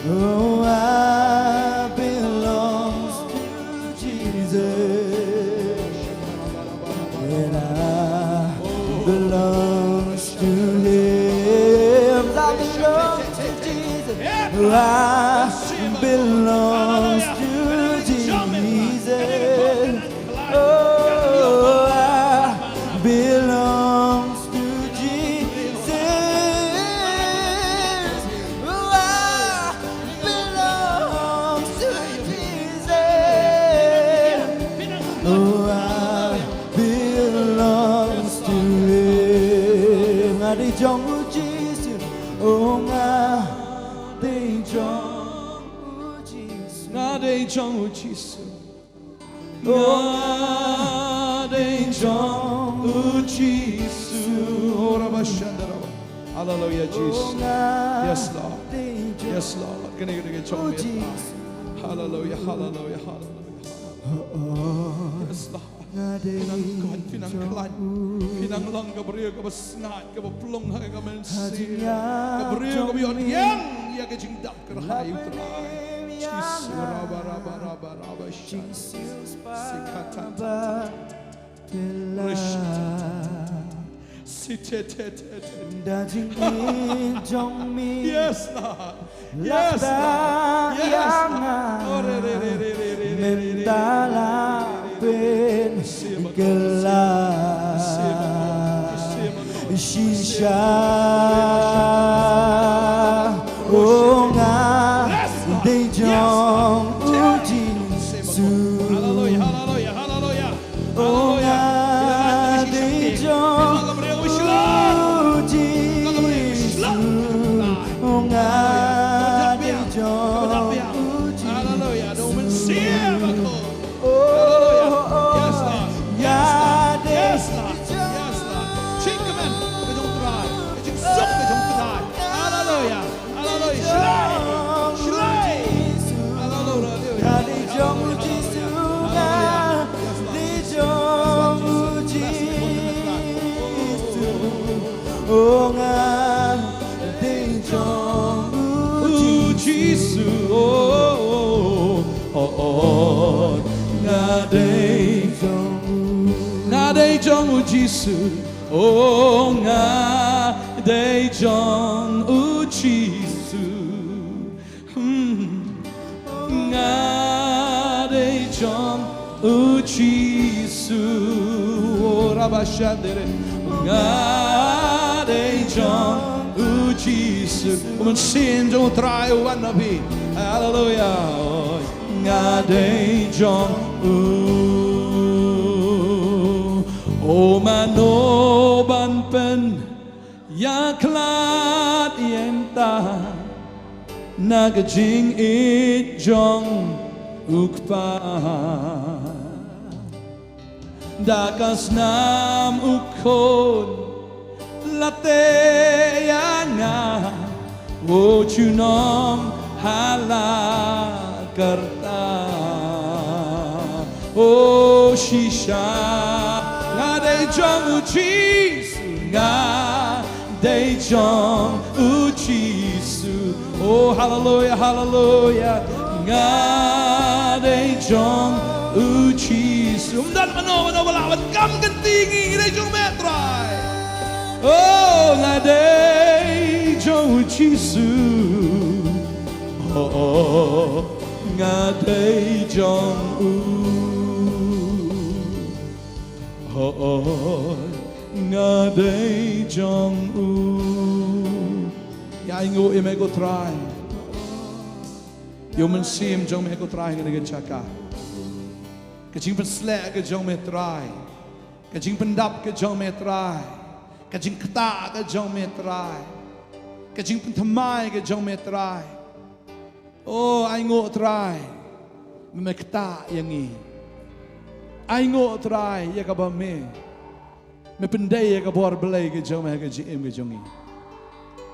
Oh, I belong to Jesus. And I belong to Him. I belong to Jesus. Oh, I belong to Jesus. Oh, I belongs to Jesus. Oh, I belongs to Jesus. Oh, I belongs to Him. Nga dei jong u jisu. Oh, nga dei jong u jisu. Nga dei jong u jisu. Nga dei jong u jisu. Ora bashandara. Hallelujah, Jesus. Yes, Lord. Yes, Lord. Kini kini jong me tra. Hallelujah, hallelujah, hallelujah. Yes, Lord. Pinangkon, pinangklan, pinanglang kabriyo ka basngat, ka baplong ha ka mensi, kabriyo ka biyon yang, ya ka jingdap ka rahayu terai. Jesus, raba, raba, raba, raba, sikatata, rishita, sitetetete. Yes, Lord. Yes, Lord. Yes, Lord. Oh, re, re, re, re, re, re, re, re, re. Shisha Onga Dejong Uji Su Hallelujah, hallelujah, hallelujah. Onga Dejong Uji Su Onga Dejong Uji Hallelujah. Don't mensiap aku. Jisu, oh nga day jong u Jisu, nga day jong u Jisu, oh rabashandere, nga day jong u Jisu, sin jong try one nabi, hallelujah, nga day jong u. O manoban pen yaklat yenta nagajing itjong ukpa dakas nam ukon late yanga wo chunom halakarta o shisha Day jong ujisu, nga day jong ujisu. Oh hallelujah, hallelujah. Nga day jong ujisu. Dan mano walawan kam gentingi day jong metrai. Oh nga day jong ujisu. Oh nga day jong nga day jong ya ingo imego try yo men sim jong me ko try nga chaka kajing pensle ka jong me try kajing pendap ka jong me try kajing kata ka jong me try kajing pentamai ka jong me try oh ingo try me kata yang i ai ngộ trai ya ka ba me pendai ya ka bor belai ke jong me ka jim ke jongi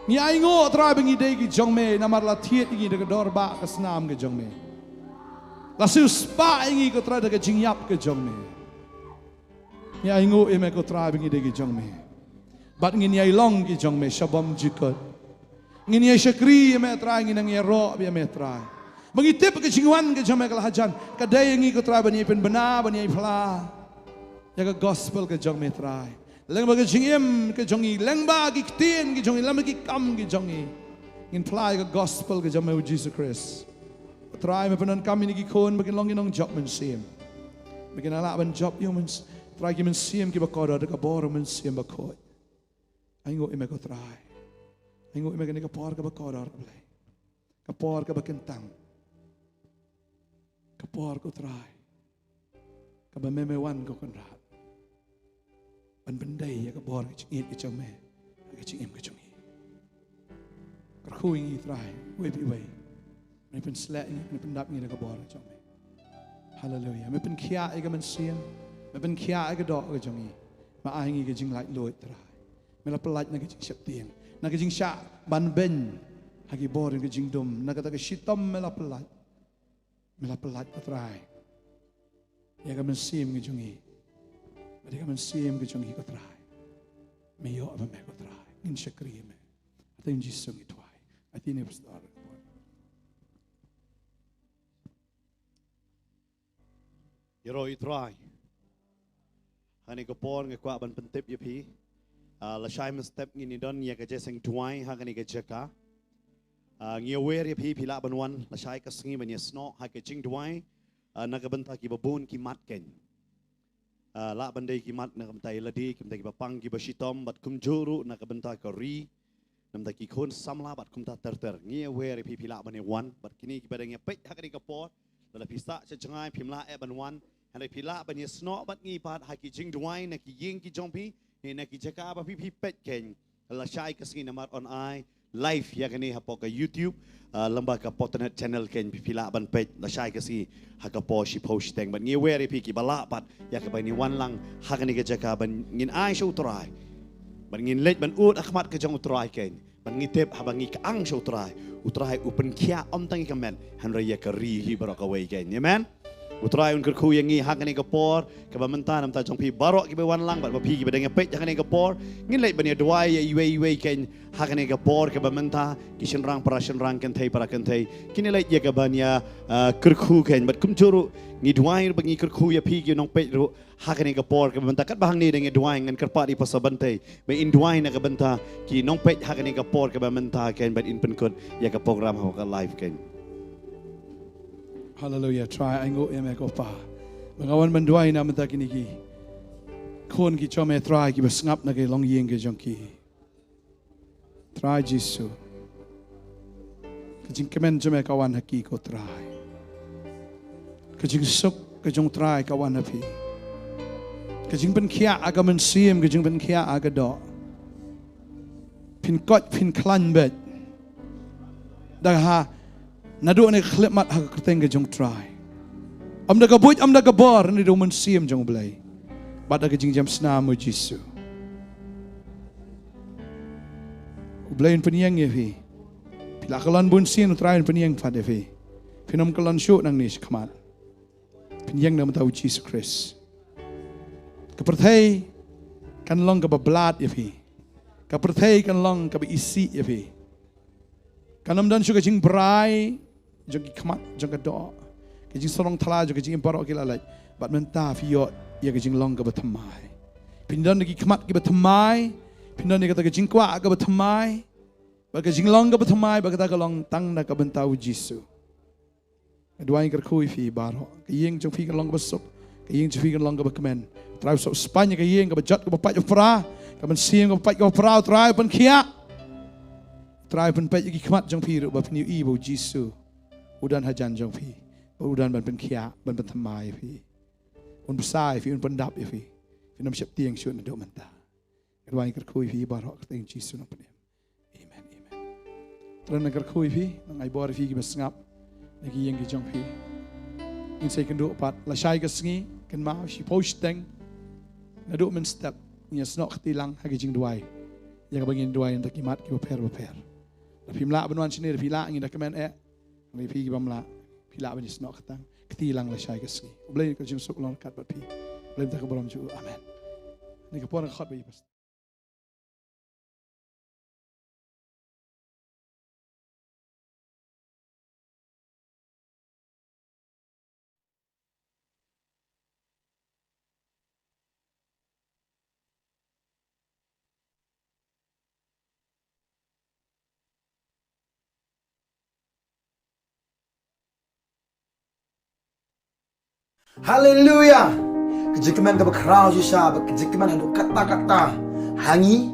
ni ai ngộ trai bengi dei ke jong me namar la thiet ngi de dor ba ka snam ke jong me la su spa ngi ko trai de ke jing yap ke jong me ni ai ngộ me ko trai bengi dei ke jong me bat ngi ni ai long ke jong me shabam jikot ngi ni ai shakri me trai ngi ngi ro bi me trai mengitip ke jingwan ke jom ke lahajan kadai ngi ko trai bani pen bena bani pla ya ke gospel ke jom trai leng ba ke jingim ke jongi leng ba ki tien ke jongi lam ki kam ke jongi ngin pla ke gospel ke jom Jesus Christ trai me penan kam ni ki kon bakin long inong job men sim bakin ala ban job yo men trai ki men sim ki ba ko da ka bor men sim ba ko ai ngo ime ko trai ai ngo ime ke ni ka por ka ba ko da play ka por ka ba kentang kapor ko try kaba memewan ko konrat ban bendai ya kabor ke chingit ke chome ke chingim ke chongi karkhuing i try we bi we me pen sla me pen dap ngi ke kabor ke chome hallelujah me pen khia e ke men siem me pen khia e ke do ke chongi ma ai ngi ke jing lai loi try me la pelaj na ke jing sep tieng na ke jing sha ban ben hagi bor ke jing dum na ka ta ke shitom me la pelaj ko try Ya ka men sim ke jungi. Badi ka men sim ke jungi ko trai. Me yo aba me ko trai. In shakri me. Atin Jesus ngi twai. Atin ne pastor. Yero itrai. Hani ko pon ke kwa ban pentip ye pi. La shai men step ngini don ya ka jeseng twai ha kani ka jeka. Ngia wer ye pi pila ban wan la shai ka sngi ban ye sno ha ke jing twai. Na ka benta ki babun ki mat ken. La bandai ki mat na ka benta ladi ki benta ki bapang ki bashitom bat kum juru na ka benta ka ri. Nam ta ki khon samla bat kum ta ter ngia wer ye pi pila ban ye wan bat kini ki badang ye pek ha kani ka por. La pisa se jangai pimla e ban wan. Hari pila banyak snok bat ngipat haki jing duai nak ying ki jompi nak jaka apa pi pet ken la shai kasing namar on ai live ya kani hapo ka YouTube lamba ka potnet channel ken pila ban pet la shai kasi haka po shi post teng ban ngi weri pi ki bala pat ya ka bani wan lang hakani ka jaka ban ngin ai show try ban ngin let ban ut akhmat ka jong try ken ban ngi tep habangi ka ang show try utrai upen kia om tangi kamen han ya ka ri hi baraka wei ken amen. Utrai unker ku yang ni hak ni kapor ke bamenta nam ta jong pi barok ki wan lang bat pi ki bedang pet hak ni kapor ngin leit bani dua ya iwe ken hak ni kapor ke bamenta ki shenrang para shenrang ken thai para ken thai kini leit ya ke bania kerku ken bat kum juru ngi dua bangi kerku ya pi ki nong pet ru hak ni kapor ke bamenta kat bahang ni dengan dua ngan kerpa di pasabantai be in dua na ke benta ki nong pet hak ni kapor ke bamenta ken bat in penkut ya ke program hak live ken. Hallelujah. Try aingo ya me ko pa. Bangawan manduai na menta kini ki. Kon ki chome try ki basngap na ke long yeng ke jong ki. Try Jesus. Kajing kemen chome kawan haki ko try. Kajing sok kajong try kawan hapi. Kajing pen kia aga men siem kajing pen kia aga do. Pin kot pin klan bet. Dah ha nadu ni klip mat hak kerteng ke jong try. Am da kabuj am da kabar ni do men siem jong blai. Bad da jing jam sna mo Jesu. Ublain peniang ye fi. Pila kalan bun sien try peniang fat fi. Pinom kalan shoot nang ni kamat. Peniang nam tau Jesus Christ. Kaperthai kan long ka bablat ye fi. Kaperthai kan long ka isi ye fi. Kanam dan suka jing brai jong kamat jong ka do ke jing sorong thala jong jing barok kila lai bat menta fiot ya ke jing long ka batamai pindan ki kamat ki batamai pindan ni kata ke jing kwa ka batamai ba ke jing long ka batamai ba kata ka long tang na ka bentau Jesu aduai ker kui fi baro ke yeng jong fi ka long ka basuk ke yeng jong fi ka long ka bakmen trau so Spanya ke yeng ka bajat ka bapat fra ka men siem ka bapat ka fra trau pen kia try pen pet ki kmat jong pi ru ba pniu i bo Jesu udan hajan jong pi udan ban pen kia ban pen thamai pi un sai fi un pen dap fi nam shep tiang shun do manta rwai ker khoi fi bar hok teng Jesu nam pen amen tran ker khoi fi ngai bor fi ki basngap ki yang ki jong pi in sai kan do pat la shai ka sngi kan ma shi post teng na do men step nya snok tilang ha ki jing duai ya ka bangin duai ndak ki mat ki per Pimla benwan sini pila ingin dah kemen kami pergi bamla pila bani senok ketang ketilang lah syai keski boleh kerja masuk lon kat bapi boleh tak keberam juga amen ni kepuan khot bayi pas Haleluya. Kejikiman ka bakrao Yesha, kejikiman anu kata-kata hangi,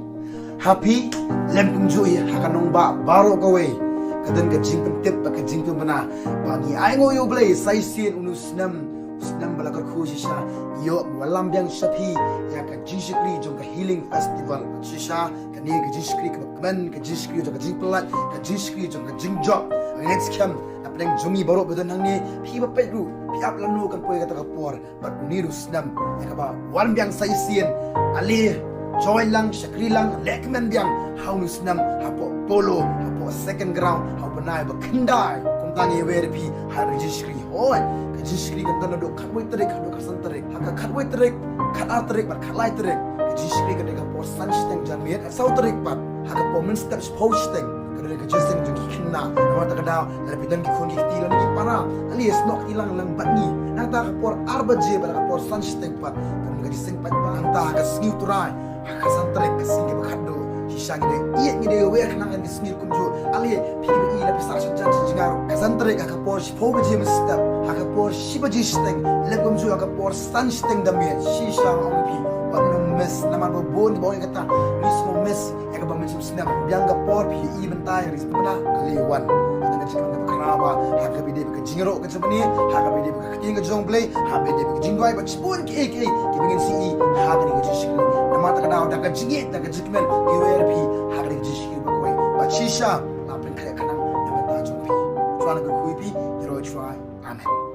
happy, lempung jui hakanong ba baro kawe. Kadan kejing pentip ba kejing pena. Bangi aingo yo blay saisin unusnam balakar khu Yesha. Yo walam biang shapi ya ka jishikri jong ka healing festival Yesha. Kani ka jishikri ka bakman ka jishikri jong ka jing pelat ka jishikri jong ka jing job. Next come aplang jungi baru betul nang ni pi bapai ru pi ap lanu kan poi kata kapor bat unirus nam ya kaba wan biang saisien ali joy lang shakri lang lekmen biang haunus nam hapo polo hapo second ground hapo nai ba kendai kum tangi wer pi har registry hoy jishkri kan dan do khatwai tarik hado khasan tarik haka khatwai tarik khatar tarik bar khalai tarik jishkri kan deka por san steng jamiat sau tarik pat haka por min steps post steng kan deka jiseng jungi khinna nama ta kadao ala bidan ki khoni ti lan ki para ali es nok ilang lang batni nang ta ka por arba je bar ka por san steng pat kan deka jiseng pat pa anta ka sniu turai haka san tarik ka singe bakhado hisang ide iya ide wer nang an sniu kumju ali pigi i la pisar san jan jingar kazan tarik ka por shpo je step haka por shibaji steng legum ju haka por san steng damiat shisha ong pi wano mes naman bo bon bo kata mismo mes ya ka bamen snap biang ga por pi i bentai ris puna kaliwan dan jika ka karawa haka bide ka jingro ka sabani haka bide ka kating ka jong play haka bide ka jingwai ba spun ki ek ki bingen si haka ni ka jishi nama ta kada da ka jinge da ka jikmen ki wer pi haka ni jishi ba koi ba shisha la pen kaya kana nama ta jong pi try na ka kui pi hero try amen